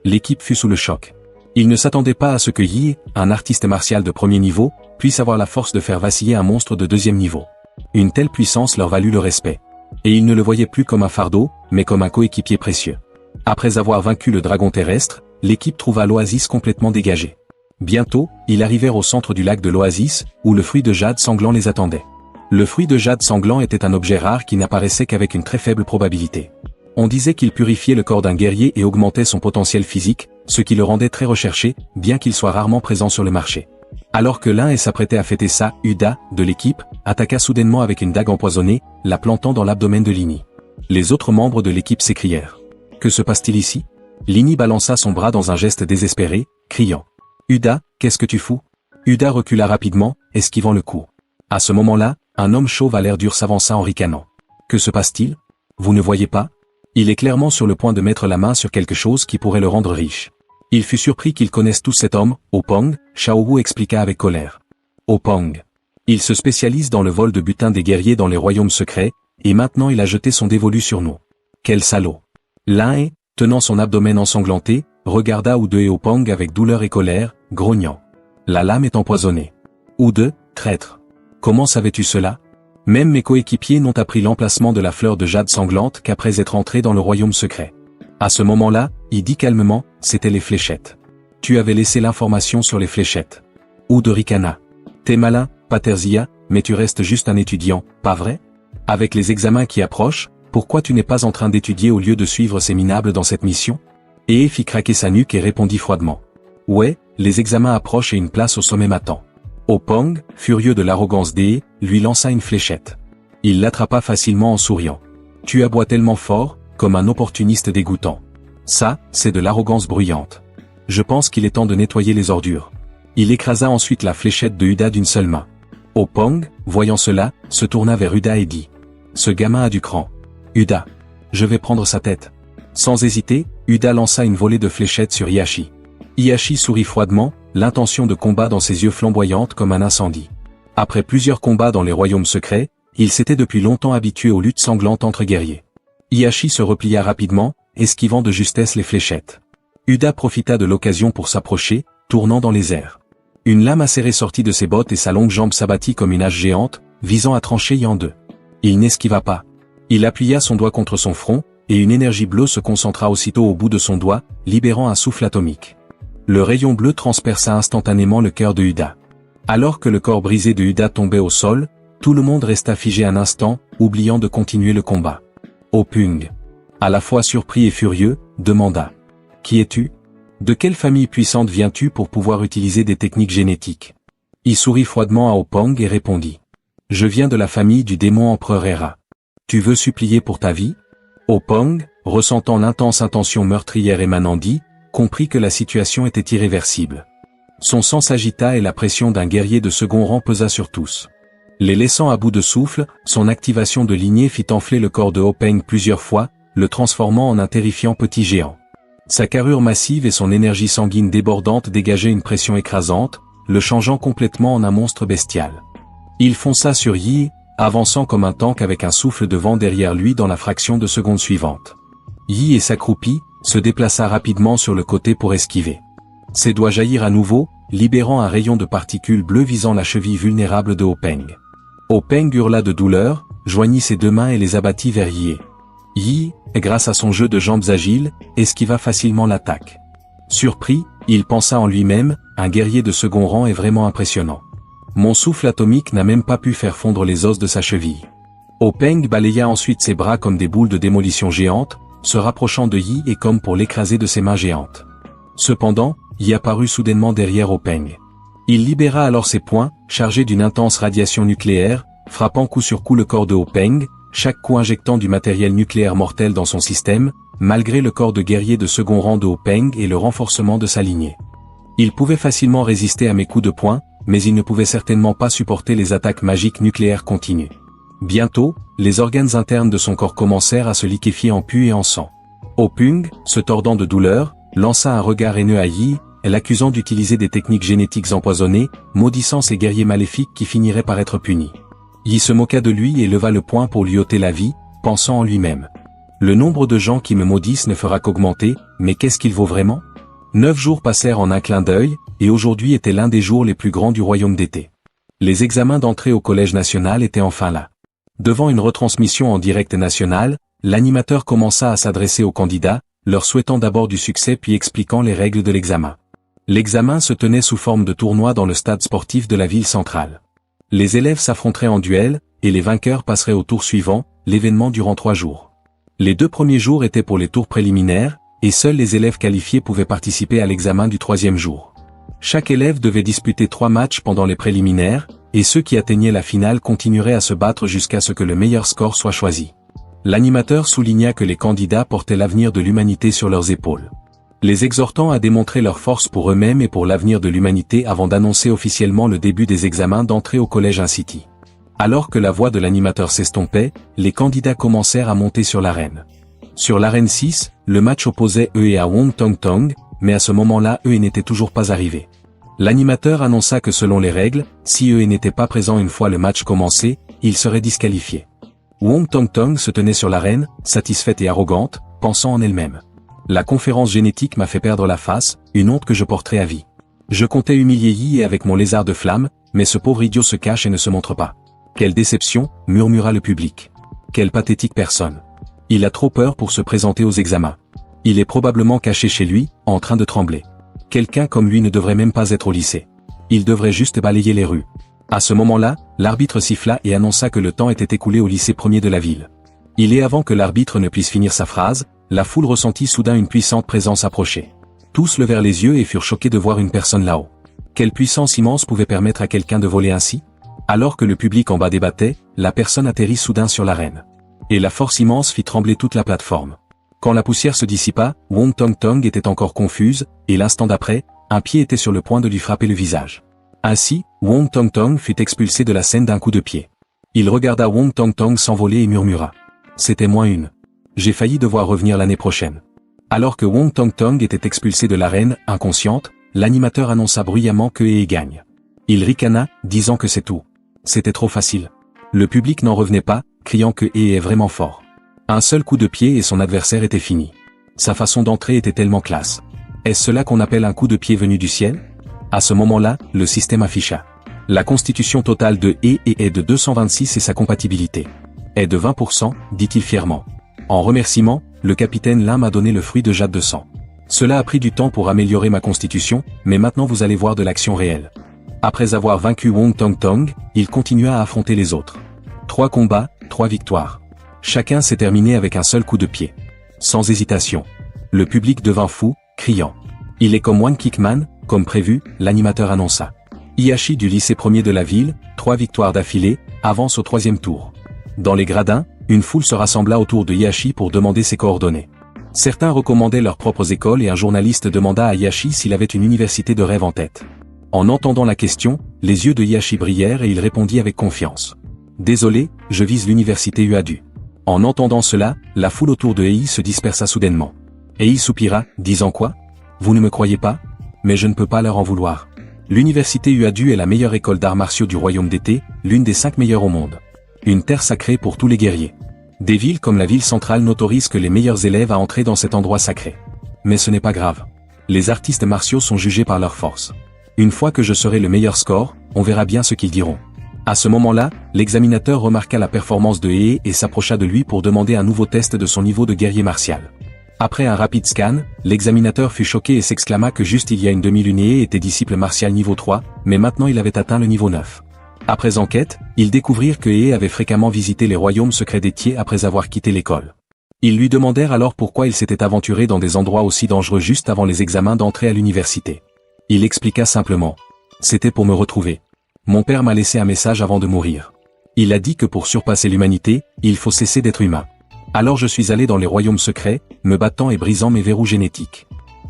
L'équipe fut sous le choc. Ils ne s'attendaient pas à ce que Yi, un artiste martial de 1er niveau, puisse avoir la force de faire vaciller un monstre de 2e niveau. Une telle puissance leur valut le respect. Et ils ne le voyaient plus comme un fardeau, mais comme un coéquipier précieux. Après avoir vaincu le dragon terrestre, l'équipe trouva l'oasis complètement dégagée. Bientôt, ils arrivèrent au centre du lac de l'oasis, où le fruit de jade sanglant les attendait. Le fruit de jade sanglant était un objet rare qui n'apparaissait qu'avec une très faible probabilité. On disait qu'il purifiait le corps d'un guerrier et augmentait son potentiel physique, ce qui le rendait très recherché, bien qu'il soit rarement présent sur le marché. Alors que l'un s'apprêtait à fêter ça, Uda, de l'équipe, attaqua soudainement avec une dague empoisonnée, la plantant dans l'abdomen de Lini. Les autres membres de l'équipe s'écrièrent. Que se passe-t-il ici? Lini balança son bras dans un geste désespéré, criant. Uda, qu'est-ce que tu fous? Uda recula rapidement, esquivant le coup. À ce moment-là, un homme chauve à l'air dur s'avança en ricanant. Que se passe-t-il? Vous ne voyez pas? Il est clairement sur le point de mettre la main sur quelque chose qui pourrait le rendre riche. Il fut surpris qu'ils connaissent tous cet homme, Opong, Xiaowu expliqua avec colère. Opong. Il se spécialise dans le vol de butin des guerriers dans les royaumes secrets, et maintenant il a jeté son dévolu sur nous. Quel salaud. L'un, tenant son abdomen ensanglanté, regarda Oude et Opong avec douleur et colère, grognant. La lame est empoisonnée. Oude, traître. Comment savais-tu cela? Même mes coéquipiers n'ont appris l'emplacement de la fleur de jade sanglante qu'après être entrés dans le royaume secret. À ce moment-là, il dit calmement, c'était les fléchettes. Tu avais laissé l'information sur les fléchettes. Oude ricana. T'es malin, Paterzia, mais tu restes juste un étudiant, pas vrai? Avec les examens qui approchent, pourquoi tu n'es pas en train d'étudier au lieu de suivre ces minables dans cette mission? Et fit craquer sa nuque et répondit froidement. Ouais, les examens approchent et une place au sommet m'attend. Opong, furieux de l'arrogance d'E, lui lança une fléchette. Il l'attrapa facilement en souriant. Tu aboies tellement fort, comme un opportuniste dégoûtant. Ça, c'est de l'arrogance bruyante. Je pense qu'il est temps de nettoyer les ordures. Il écrasa ensuite la fléchette de Uda d'une seule main. Opong, voyant cela, se tourna vers Uda et dit. Ce gamin a du cran. Uda. Je vais prendre sa tête. Sans hésiter, Uda lança une volée de fléchettes sur Hiashi. Hiashi sourit froidement, l'intention de combat dans ses yeux flamboyante comme un incendie. Après plusieurs combats dans les royaumes secrets, il s'était depuis longtemps habitué aux luttes sanglantes entre guerriers. Hiashi se replia rapidement, esquivant de justesse les fléchettes. Uda profita de l'occasion pour s'approcher, tournant dans les airs. Une lame acérée sortit de ses bottes et sa longue jambe s'abattit comme une hache géante, visant à trancher en deux. Il n'esquiva pas. Il appuya son doigt contre son front, et une énergie bleue se concentra aussitôt au bout de son doigt, libérant un souffle atomique. Le rayon bleu transperça instantanément le cœur de Uda. Alors que le corps brisé de Uda tombait au sol, tout le monde resta figé un instant, oubliant de continuer le combat. Opung, à la fois surpris et furieux, demanda. Qui es-tu? De quelle famille puissante viens-tu pour pouvoir utiliser des techniques génétiques? Il sourit froidement à Opong et répondit. Je viens de la famille du démon empereur Hera. Tu veux supplier pour ta vie? Opong, ressentant l'intense intention meurtrière émanant d'Yi, comprit que la situation était irréversible. Son sang s'agita et la pression d'un guerrier de second rang pesa sur tous. Les laissant à bout de souffle, son activation de lignée fit enfler le corps de Openg plusieurs fois, le transformant en un terrifiant petit géant. Sa carrure massive et son énergie sanguine débordante dégageaient une pression écrasante, le changeant complètement en un monstre bestial. Il fonça sur Yi, avançant comme un tank avec un souffle de vent derrière lui dans la fraction de seconde suivante. Yi et s'accroupit, se déplaça rapidement sur le côté pour esquiver. Ses doigts jaillirent à nouveau, libérant un rayon de particules bleues visant la cheville vulnérable de Openg. Openg hurla de douleur, joignit ses deux mains et les abattit vers Yi. Yi, grâce à son jeu de jambes agiles, esquiva facilement l'attaque. Surpris, il pensa en lui-même, un guerrier de second rang est vraiment impressionnant. Mon souffle atomique n'a même pas pu faire fondre les os de sa cheville. Openg balaya ensuite ses bras comme des boules de démolition géantes, se rapprochant de Yi et comme pour l'écraser de ses mains géantes. Cependant, Yi apparut soudainement derrière Openg. Il libéra alors ses poings, chargés d'une intense radiation nucléaire, frappant coup sur coup le corps de Openg, chaque coup injectant du matériel nucléaire mortel dans son système, malgré le corps de guerrier de second rang de Openg et le renforcement de sa lignée. Il pouvait facilement résister à mes coups de poing, mais il ne pouvait certainement pas supporter les attaques magiques nucléaires continues. Bientôt, les organes internes de son corps commencèrent à se liquéfier en pu et en sang. Opung, se tordant de douleur, lança un regard haineux à Yi, l'accusant d'utiliser des techniques génétiques empoisonnées, maudissant ces guerriers maléfiques qui finiraient par être punis. Yi se moqua de lui et leva le poing pour lui ôter la vie, pensant en lui-même. Le nombre de gens qui me maudissent ne fera qu'augmenter, mais qu'est-ce qu'il vaut vraiment? 9 jours passèrent en un clin d'œil, et aujourd'hui était l'un des jours les plus grands du royaume d'été. Les examens d'entrée au collège national étaient enfin là. Devant une retransmission en direct national, l'animateur commença à s'adresser aux candidats, leur souhaitant d'abord du succès puis expliquant les règles de l'examen. L'examen se tenait sous forme de tournoi dans le stade sportif de la ville centrale. Les élèves s'affronteraient en duel, et les vainqueurs passeraient au tour suivant, l'événement durant 3 jours. Les 2 premiers jours étaient pour les tours préliminaires, et seuls les élèves qualifiés pouvaient participer à l'examen du 3e jour. Chaque élève devait disputer 3 matchs pendant les préliminaires, et ceux qui atteignaient la finale continueraient à se battre jusqu'à ce que le meilleur score soit choisi. L'animateur souligna que les candidats portaient l'avenir de l'humanité sur leurs épaules. Les exhortant à démontrer leur force pour eux-mêmes et pour l'avenir de l'humanité avant d'annoncer officiellement le début des examens d'entrée au collège Incity. Alors que la voix de l'animateur s'estompait, les candidats commencèrent à monter sur l'arène. Sur l'arène 6, le match opposait Eux et à Wong Tong Tong, mais à ce moment-là E n'était toujours pas arrivé. L'animateur annonça que selon les règles, si E n'était pas présent une fois le match commencé, il serait disqualifié. Wong Tong Tong se tenait sur l'arène, satisfaite et arrogante, pensant en elle-même. La conférence génétique m'a fait perdre la face, une honte que je porterai à vie. Je comptais humilier Yi avec mon lézard de flamme, mais ce pauvre idiot se cache et ne se montre pas. Quelle déception, murmura le public. Quelle pathétique personne. Il a trop peur pour se présenter aux examens. Il est probablement caché chez lui, en train de trembler. Quelqu'un comme lui ne devrait même pas être au lycée. Il devrait juste balayer les rues. À ce moment-là, l'arbitre siffla et annonça que le temps était écoulé au lycée premier de la ville. Avant que l'arbitre ne puisse finir sa phrase, la foule ressentit soudain une puissante présence approcher. Tous levèrent les yeux et furent choqués de voir une personne là-haut. Quelle puissance immense pouvait permettre à quelqu'un de voler ainsi? Alors que le public en bas débattait, la personne atterrit soudain sur l'arène. Et la force immense fit trembler toute la plateforme. Quand la poussière se dissipa, Wong Tong Tong était encore confuse, et l'instant d'après, un pied était sur le point de lui frapper le visage. Ainsi, Wong Tong Tong fut expulsé de la scène d'un coup de pied. Il regarda Wong Tong Tong s'envoler et murmura. C'était moins une. J'ai failli devoir revenir l'année prochaine. Alors que Wong Tong Tong était expulsée de l'arène, inconsciente, l'animateur annonça bruyamment que Hee gagne. Il ricana, disant que c'est tout. C'était trop facile. Le public n'en revenait pas, criant que Hee est vraiment fort. Un seul coup de pied et son adversaire était fini. Sa façon d'entrer était tellement classe. Est-ce cela qu'on appelle un coup de pied venu du ciel? À ce moment-là, le système afficha. La constitution totale de Hee est de 226 et sa compatibilité est de 20%, dit-il fièrement. En remerciement, le capitaine Lin m'a donné le fruit de jade de sang. Cela a pris du temps pour améliorer ma constitution, mais maintenant vous allez voir de l'action réelle. Après avoir vaincu Wong Tong Tong, il continua à affronter les autres. 3 combats, 3 victoires. Chacun s'est terminé avec un seul coup de pied. Sans hésitation. Le public devint fou, criant. Il est comme One Kickman, comme prévu, l'animateur annonça. Hiashi du lycée premier de la ville, 3 victoires d'affilée, avance au 3e tour. Dans les gradins, une foule se rassembla autour de Hiashi pour demander ses coordonnées. Certains recommandaient leurs propres écoles et un journaliste demanda à Hiashi s'il avait une université de rêve en tête. En entendant la question, les yeux de Hiashi brillèrent et il répondit avec confiance. Désolé, je vise l'université Uadu. En entendant cela, la foule autour de Hei se dispersa soudainement. Hei soupira, disant quoi? Vous ne me croyez pas? Mais je ne peux pas leur en vouloir. L'université Uadu est la meilleure école d'arts martiaux du royaume d'été, l'une des 5 meilleures au monde. Une terre sacrée pour tous les guerriers. Des villes comme la ville centrale n'autorisent que les meilleurs élèves à entrer dans cet endroit sacré. Mais ce n'est pas grave. Les artistes martiaux sont jugés par leur force. Une fois que je serai le meilleur score, on verra bien ce qu'ils diront. À ce moment-là, l'examinateur remarqua la performance de Hee et s'approcha de lui pour demander un nouveau test de son niveau de guerrier martial. Après un rapide scan, l'examinateur fut choqué et s'exclama que juste il y a une demi-lune Hee était disciple martial niveau 3, mais maintenant il avait atteint le niveau 9. Après enquête, ils découvrirent que Hee avait fréquemment visité les royaumes secrets d'Etier après avoir quitté l'école. Ils lui demandèrent alors pourquoi il s'était aventuré dans des endroits aussi dangereux juste avant les examens d'entrée à l'université. Il expliqua simplement. C'était pour me retrouver. Mon père m'a laissé un message avant de mourir. Il a dit que pour surpasser l'humanité, il faut cesser d'être humain. Alors je suis allé dans les royaumes secrets, me battant et brisant mes verrous génétiques.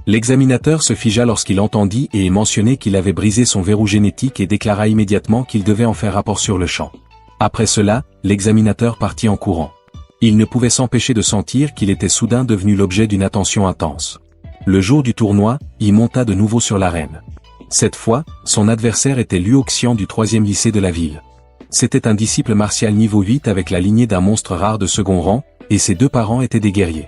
L'examinateur se figea lorsqu'il entendit et mentionné qu'il avait brisé son verrou génétique et déclara immédiatement qu'il devait en faire rapport sur le champ. Après cela, l'examinateur partit en courant. Il ne pouvait s'empêcher de sentir qu'il était soudain devenu l'objet d'une attention intense. Le jour du tournoi, il monta de nouveau sur l'arène. Cette fois, son adversaire était Luo Xian du 3e lycée de la ville. C'était un disciple martial niveau 8 avec la lignée d'un monstre rare de second rang, et ses 2 parents étaient des guerriers.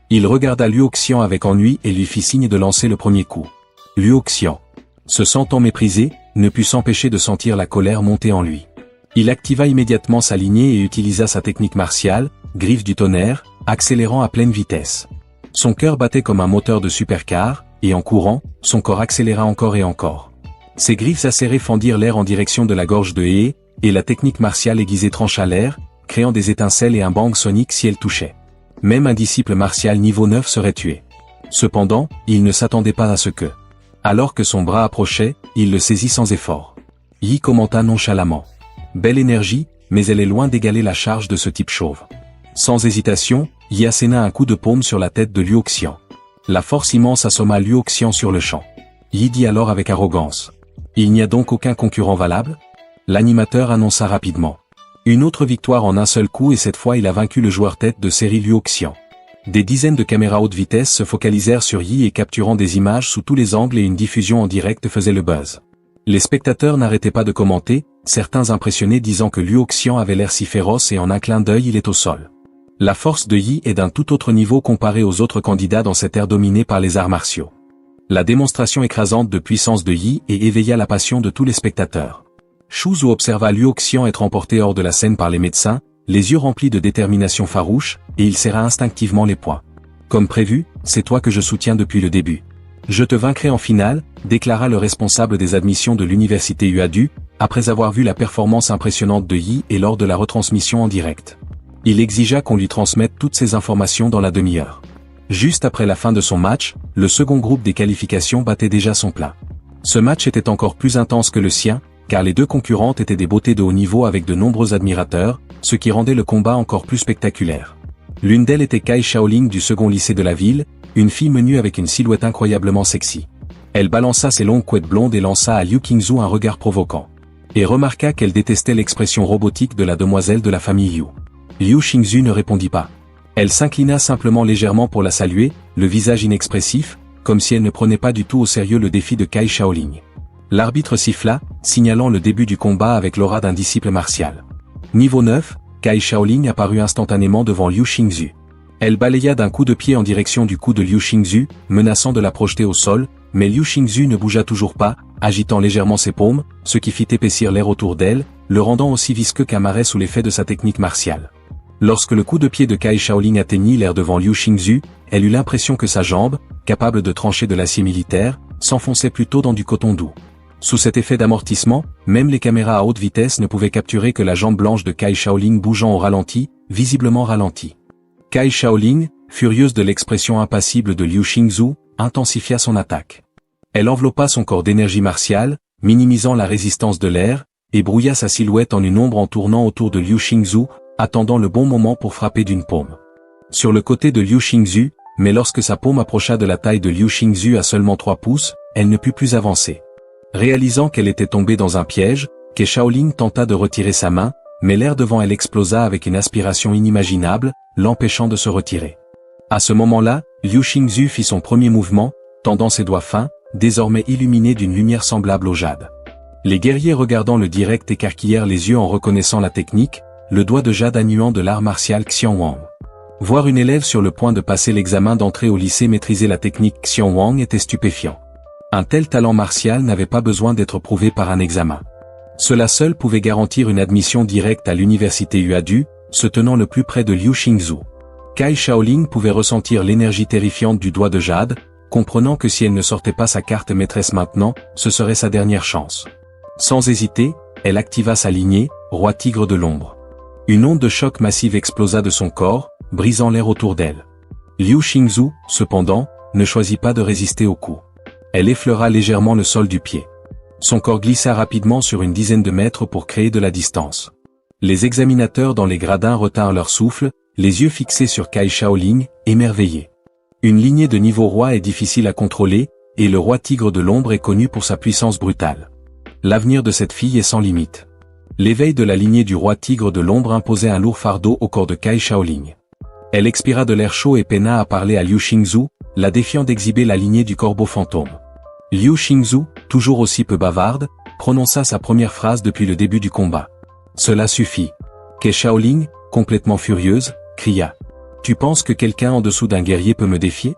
Il regarda Luo Xian avec ennui et lui fit signe de lancer le premier coup. Luo Xian, se sentant méprisé, ne put s'empêcher de sentir la colère monter en lui. Il activa immédiatement sa lignée et utilisa sa technique martiale, griffe du tonnerre, accélérant à pleine vitesse. Son cœur battait comme un moteur de supercar, et en courant, son corps accéléra encore et encore. Ses griffes acérées fendirent l'air en direction de la gorge de Hee, et la technique martiale aiguisée trancha l'air, créant des étincelles et un bang sonique si elle touchait. Même un disciple martial niveau 9 serait tué. Cependant, il ne s'attendait pas à ce que. Alors que son bras approchait, il le saisit sans effort. Yi commenta nonchalamment. Belle énergie, mais elle est loin d'égaler la charge de ce type chauve. Sans hésitation, Yi asséna un coup de paume sur la tête de Luo Xian. La force immense assomma Luo Xian sur le champ. Yi dit alors avec arrogance. Il n'y a donc aucun concurrent valable? L'animateur annonça rapidement. Une autre victoire en un seul coup et cette fois il a vaincu le joueur tête de série Luo Xian. Des dizaines de caméras haute vitesse se focalisèrent sur Yi et capturant des images sous tous les angles et une diffusion en direct faisait le buzz. Les spectateurs n'arrêtaient pas de commenter, certains impressionnés disant que Liu Xian avait l'air si féroce et en un clin d'œil il est au sol. La force de Yi est d'un tout autre niveau comparée aux autres candidats dans cette ère dominée par les arts martiaux. La démonstration écrasante de puissance de Yi éveilla la passion de tous les spectateurs. Shu Zu observa Liu Xian être emporté hors de la scène par les médecins, les yeux remplis de détermination farouche, et il serra instinctivement les poings. Comme prévu, c'est toi que je soutiens depuis le début. Je te vaincrai en finale, déclara le responsable des admissions de l'université UADU, après avoir vu la performance impressionnante de Yi et lors de la retransmission en direct. Il exigea qu'on lui transmette toutes ces informations dans la demi-heure. Juste après la fin de son match, le second groupe des qualifications battait déjà son plein. Ce match était encore plus intense que le sien, car les deux concurrentes étaient des beautés de haut niveau avec de nombreux admirateurs, ce qui rendait le combat encore plus spectaculaire. L'une d'elles était Kai Shaoling du second lycée de la ville, une fille menue avec une silhouette incroyablement sexy. Elle balança ses longues couettes blondes et lança à Liu Qingzu un regard provoquant. Et remarqua qu'elle détestait l'expression robotique de la demoiselle de la famille Liu. Liu Qingzu ne répondit pas. Elle s'inclina simplement légèrement pour la saluer, le visage inexpressif, comme si elle ne prenait pas du tout au sérieux le défi de Kai Shaoling. L'arbitre siffla, signalant le début du combat avec l'aura d'un disciple martial. Niveau 9, Kai Shaoling apparut instantanément devant Liu Qingzu. Elle balaya d'un coup de pied en direction du cou de Liu Qingzu, menaçant de la projeter au sol, mais Liu Qingzu ne bougea toujours pas, agitant légèrement ses paumes, ce qui fit épaissir l'air autour d'elle, le rendant aussi visqueux qu'un marais sous l'effet de sa technique martiale. Lorsque le coup de pied de Kai Shaoling atteignit l'air devant Liu Qingzu, elle eut l'impression que sa jambe, capable de trancher de l'acier militaire, s'enfonçait plutôt dans du coton doux. Sous cet effet d'amortissement, même les caméras à haute vitesse ne pouvaient capturer que la jambe blanche de Kai Shaoling bougeant au ralenti, visiblement ralenti. Kai Shaoling, furieuse de l'expression impassible de Liu Qingzu, intensifia son attaque. Elle enveloppa son corps d'énergie martiale, minimisant la résistance de l'air, et brouilla sa silhouette en une ombre en tournant autour de Liu Qingzu, attendant le bon moment pour frapper d'une paume. Sur le côté de Liu Qingzu, mais lorsque sa paume approcha de la taille de Liu Qingzu à seulement 3 pouces, elle ne put plus avancer. Réalisant qu'elle était tombée dans un piège, Kai Shaoling tenta de retirer sa main, mais l'air devant elle explosa avec une aspiration inimaginable, l'empêchant de se retirer. À ce moment-là, Liu Qingzu fit son premier mouvement, tendant ses doigts fins, désormais illuminés d'une lumière semblable au jade. Les guerriers regardant le direct écarquillèrent les yeux en reconnaissant la technique, le doigt de jade annuant de l'art martial Xianwang. Voir une élève sur le point de passer l'examen d'entrée au lycée maîtriser la technique Xianwang était stupéfiant. Un tel talent martial n'avait pas besoin d'être prouvé par un examen. Cela seul pouvait garantir une admission directe à l'université UADU, se tenant le plus près de Liu Qingzu. Kai Shaoling pouvait ressentir l'énergie terrifiante du doigt de jade, comprenant que si elle ne sortait pas sa carte maîtresse maintenant, ce serait sa dernière chance. Sans hésiter, elle activa sa lignée, roi tigre de l'ombre. Une onde de choc massive explosa de son corps, brisant l'air autour d'elle. Liu Qingzu, cependant, ne choisit pas de résister au coup. Elle effleura légèrement le sol du pied. Son corps glissa rapidement sur une dizaine de mètres pour créer de la distance. Les examinateurs dans les gradins retinrent leur souffle, les yeux fixés sur Kai Shaoling, émerveillés. Une lignée de niveau roi est difficile à contrôler, et le roi tigre de l'ombre est connu pour sa puissance brutale. L'avenir de cette fille est sans limite. L'éveil de la lignée du roi tigre de l'ombre imposait un lourd fardeau au corps de Kai Shaoling. Elle expira de l'air chaud et peina à parler à Liu Qingzu, la défiant d'exhiber la lignée du corbeau fantôme. Liu Qingzu, toujours aussi peu bavarde, prononça sa première phrase depuis le début du combat. Cela suffit. Kai Shaoling, complètement furieuse, cria. Tu penses que quelqu'un en dessous d'un guerrier peut me défier?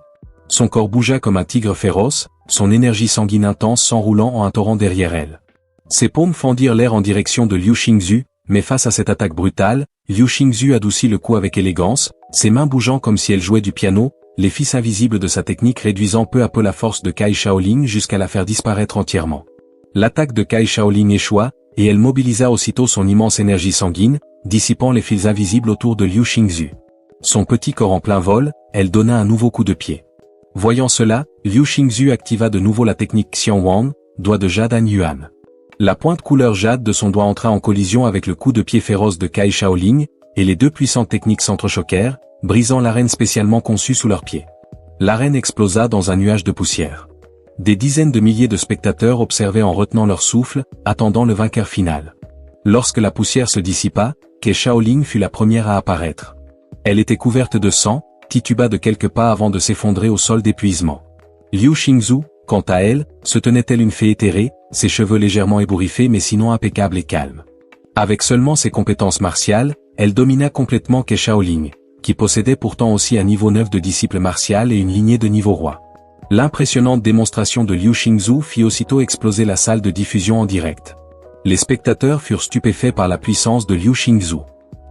Son corps bougea comme un tigre féroce, son énergie sanguine intense s'enroulant en un torrent derrière elle. Ses paumes fendirent l'air en direction de Liu Qingzu, mais face à cette attaque brutale, Liu Qingzu adoucit le coup avec élégance, ses mains bougeant comme si elle jouait du piano, les fils invisibles de sa technique réduisant peu à peu la force de Kai Shaoling jusqu'à la faire disparaître entièrement. L'attaque de Kai Shaoling échoua, et elle mobilisa aussitôt son immense énergie sanguine, dissipant les fils invisibles autour de Liu Qingzu. Son petit corps en plein vol, elle donna un nouveau coup de pied. Voyant cela, Liu Qingzu activa de nouveau la technique Xianwang, doigt de jade Han Yuan. La pointe couleur jade de son doigt entra en collision avec le coup de pied féroce de Kai Shaoling, et les deux puissantes techniques s'entrechoquèrent, brisant l'arène spécialement conçue sous leurs pieds. L'arène explosa dans un nuage de poussière. Des dizaines de milliers de spectateurs observaient en retenant leur souffle, attendant le vainqueur final. Lorsque la poussière se dissipa, Kai Shaoling fut la première à apparaître. Elle était couverte de sang, tituba de quelques pas avant de s'effondrer au sol d'épuisement. Liu Xingzhu, quant à elle, se tenait telle une fée éthérée, ses cheveux légèrement ébouriffés mais sinon impeccables et calmes. Avec seulement ses compétences martiales, elle domina complètement Ke Shaolin, qui possédait pourtant aussi un niveau 9 de disciple martial et une lignée de niveau roi. L'impressionnante démonstration de Liu Xingzhu fit aussitôt exploser la salle de diffusion en direct. Les spectateurs furent stupéfaits par la puissance de Liu Xingzhu.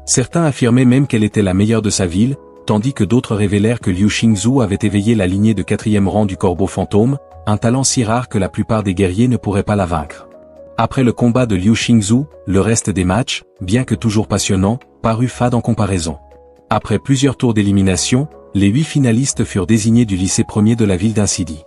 Certains affirmaient même qu'elle était la meilleure de sa ville, tandis que d'autres révélèrent que Liu Xingzhu avait éveillé la lignée de 4e rang du corbeau fantôme, un talent si rare que la plupart des guerriers ne pourraient pas la vaincre. Après le combat de Liu Xingzhu, le reste des matchs, bien que toujours passionnant, parut fade en comparaison. Après plusieurs tours d'élimination, les 8 finalistes furent désignés du lycée premier de la ville d'Incidi.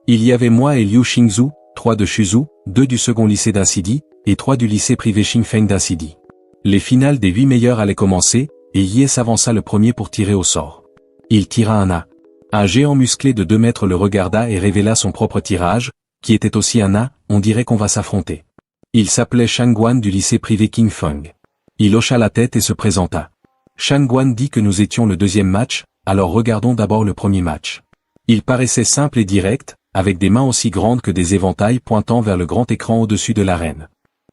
Il y avait moi et Liu Xingzhu, 3 de Shuzhou, 2 du second lycée d'Incidi, et 3 du lycée privé Xingfeng d'Incidi. Les finales des 8 meilleurs allaient commencer, et Ye s'avança le premier pour tirer au sort. Il tira un A. Un géant musclé de 2 mètres le regarda et révéla son propre tirage, qui était aussi un A, on dirait qu'on va s'affronter. Il s'appelait Shangguan du lycée privé Qingfeng. Il hocha la tête et se présenta. Shangguan dit que nous étions le 2e match, alors regardons d'abord le premier match. Il paraissait simple et direct, avec des mains aussi grandes que des éventails pointant vers le grand écran au-dessus de l'arène.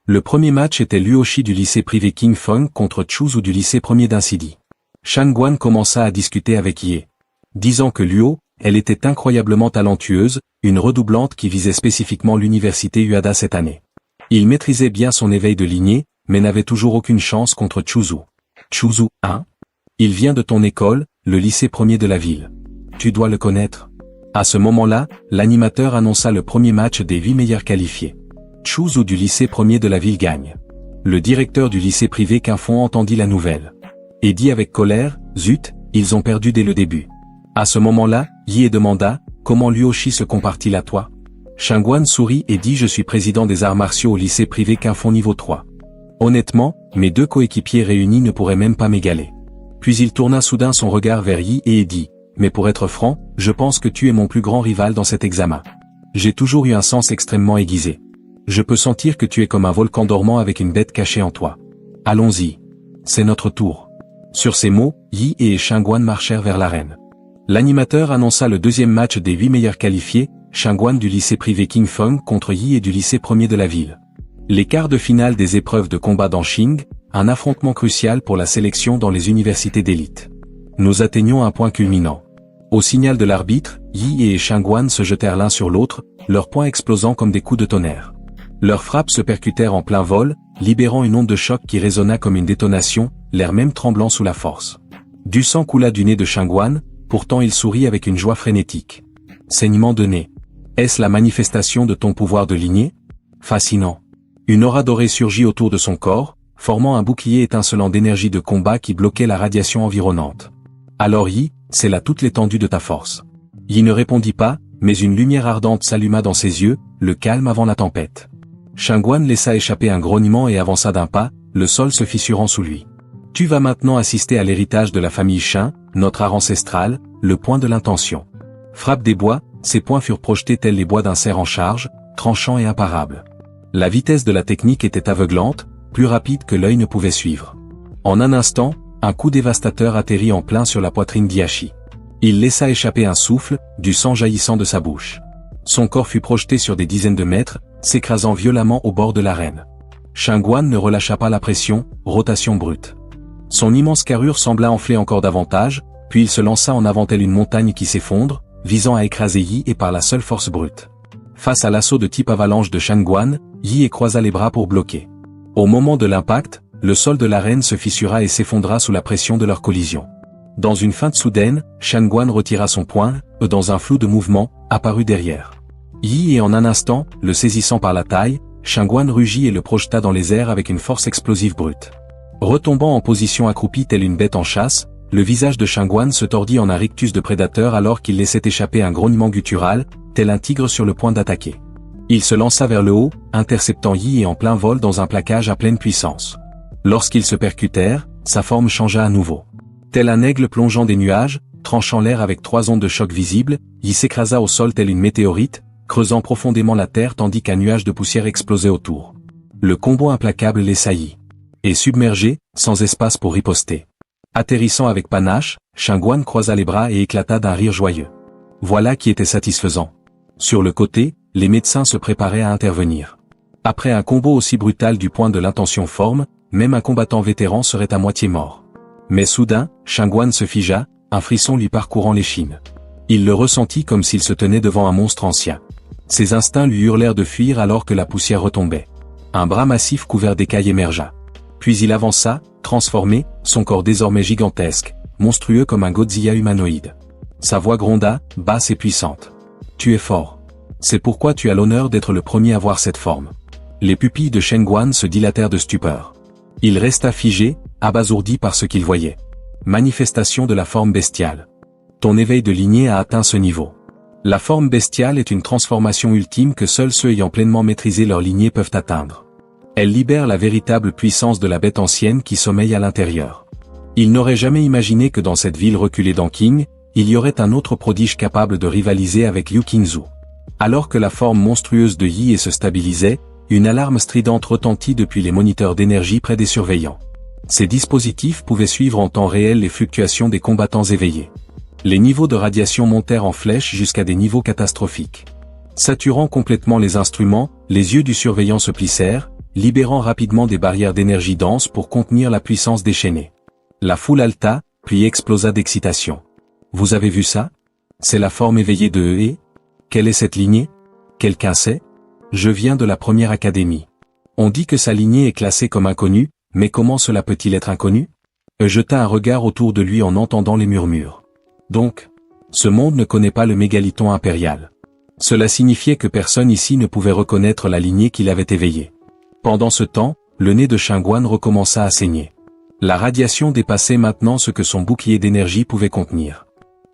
Le premier match était Luoshi du lycée privé Qingfeng contre Chuzhou du lycée premier d'Incidi. Shangguan commença à discuter avec Ye, disant que Luo, elle était incroyablement talentueuse, une redoublante qui visait spécifiquement l'université Uada cette année. Il maîtrisait bien son éveil de lignée, mais n'avait toujours aucune chance contre Chuzhou. Chuzhou, hein? Il vient de ton école, le lycée premier de la ville. Tu dois le connaître. À ce moment-là, l'animateur annonça le premier match des 8 meilleurs qualifiés. Chuzhou du lycée premier de la ville gagne. Le directeur du lycée privé Qingfeng entendit la nouvelle. Et dit avec colère, zut, ils ont perdu dès le début. À ce moment-là, Ye demanda, comment Luoshi se compare-t-il à toi? Shangguan sourit et dit je suis président des arts martiaux au lycée privé Qingfeng niveau 3. Honnêtement, mes 2 coéquipiers réunis ne pourraient même pas m'égaler. Puis il tourna soudain son regard vers Yi et dit, mais pour être franc, je pense que tu es mon plus grand rival dans cet examen. J'ai toujours eu un sens extrêmement aiguisé. Je peux sentir que tu es comme un volcan dormant avec une bête cachée en toi. Allons-y. C'est notre tour. Sur ces mots, Yi et Shangguan marchèrent vers l'arène. L'animateur annonça le 2e match des 8 meilleurs qualifiés, Shangguan du lycée privé Qingfeng contre Yi et du lycée premier de la ville. Les quarts de finale des épreuves de combat d'Anqing, un affrontement crucial pour la sélection dans les universités d'élite. Nous atteignons un point culminant. Au signal de l'arbitre, Yi et Shangguan se jetèrent l'un sur l'autre, leurs poings explosant comme des coups de tonnerre. Leurs frappes se percutèrent en plein vol, libérant une onde de choc qui résonna comme une détonation, l'air même tremblant sous la force. Du sang coula du nez de Shangguan, pourtant il sourit avec une joie frénétique. Saignement de nez. Est-ce la manifestation de ton pouvoir de lignée? Fascinant. Une aura dorée surgit autour de son corps, formant un bouclier étincelant d'énergie de combat qui bloquait la radiation environnante. Alors Yi, c'est là toute l'étendue de ta force. Yi ne répondit pas, mais une lumière ardente s'alluma dans ses yeux, le calme avant la tempête. Shangguan laissa échapper un grognement et avança d'un pas, le sol se fissurant sous lui. Tu vas maintenant assister à l'héritage de la famille Shin, notre art ancestral, le point de l'intention. Frappe des bois, ces points furent projetés tels les bois d'un cerf en charge, tranchants et imparables. La vitesse de la technique était aveuglante, plus rapide que l'œil ne pouvait suivre. En un instant, un coup dévastateur atterrit en plein sur la poitrine d'Ihashi. Il laissa échapper un souffle, du sang jaillissant de sa bouche. Son corps fut projeté sur des dizaines de mètres, s'écrasant violemment au bord de l'arène. Shangguan ne relâcha pas la pression, rotation brute. Son immense carrure sembla enfler encore davantage, puis il se lança en avant telle une montagne qui s'effondre, visant à écraser Yi et par la seule force brute. Face à l'assaut de type avalanche de Shangguan, Yi croisa les bras pour bloquer. Au moment de l'impact, le sol de l'arène se fissura et s'effondra sous la pression de leur collision. Dans une feinte soudaine, Shangguan retira son poing, dans un flou de mouvement, apparut derrière. Yi et en un instant, le saisissant par la taille, Shangguan rugit et le projeta dans les airs avec une force explosive brute. Retombant en position accroupie telle une bête en chasse, le visage de Shangguan se tordit en un rictus de prédateur alors qu'il laissait échapper un grognement guttural, tel un tigre sur le point d'attaquer. Il se lança vers le haut, interceptant Yi et en plein vol dans un plaquage à pleine puissance. Lorsqu'ils se percutèrent, sa forme changea à nouveau. Tel un aigle plongeant des nuages, tranchant l'air avec 3 ondes de choc visibles, Yi s'écrasa au sol tel une météorite, creusant profondément la terre tandis qu'un nuage de poussière explosait autour. Le combo implacable l'essaillit. Et submergé, sans espace pour riposter. Atterrissant avec panache, Shengguan croisa les bras et éclata d'un rire joyeux. Voilà qui était satisfaisant. Sur le côté, les médecins se préparaient à intervenir. Après un combo aussi brutal du point de l'intention forme, même un combattant vétéran serait à moitié mort. Mais soudain, Shengguan se figea, un frisson lui parcourant l'échine. Il le ressentit comme s'il se tenait devant un monstre ancien. Ses instincts lui hurlèrent de fuir alors que la poussière retombait. Un bras massif couvert d'écailles émergea. Puis il avança, transformé, son corps désormais gigantesque, monstrueux comme un Godzilla humanoïde. Sa voix gronda, basse et puissante. « Tu es fort. C'est pourquoi tu as l'honneur d'être le premier à voir cette forme. » Les pupilles de Shengguan se dilatèrent de stupeur. Il resta figé, abasourdi par ce qu'il voyait. Manifestation de la forme bestiale. Ton éveil de lignée a atteint ce niveau. La forme bestiale est une transformation ultime que seuls ceux ayant pleinement maîtrisé leur lignée peuvent atteindre. Elle libère la véritable puissance de la bête ancienne qui sommeille à l'intérieur. Il n'aurait jamais imaginé que dans cette ville reculée d'Anqing, il y aurait un autre prodige capable de rivaliser avec Liu Qingzu. Alors que la forme monstrueuse de Yi se stabilisait, une alarme stridente retentit depuis les moniteurs d'énergie près des surveillants. Ces dispositifs pouvaient suivre en temps réel les fluctuations des combattants éveillés. Les niveaux de radiation montèrent en flèche jusqu'à des niveaux catastrophiques. Saturant complètement les instruments, les yeux du surveillant se plissèrent, libérant rapidement des barrières d'énergie dense pour contenir la puissance déchaînée. La foule haleta, puis explosa d'excitation. Vous avez vu ça? C'est la forme éveillée de He. Quelle est cette lignée? Quelqu'un sait? Je viens de la première académie. On dit que sa lignée est classée comme inconnue, mais comment cela peut-il être inconnu? Jeta un regard autour de lui en entendant les murmures. Donc, ce monde ne connaît pas le mégaliton impérial. Cela signifiait que personne ici ne pouvait reconnaître la lignée qu'il avait éveillée. Pendant ce temps, le nez de Shengguan recommença à saigner. La radiation dépassait maintenant ce que son bouclier d'énergie pouvait contenir.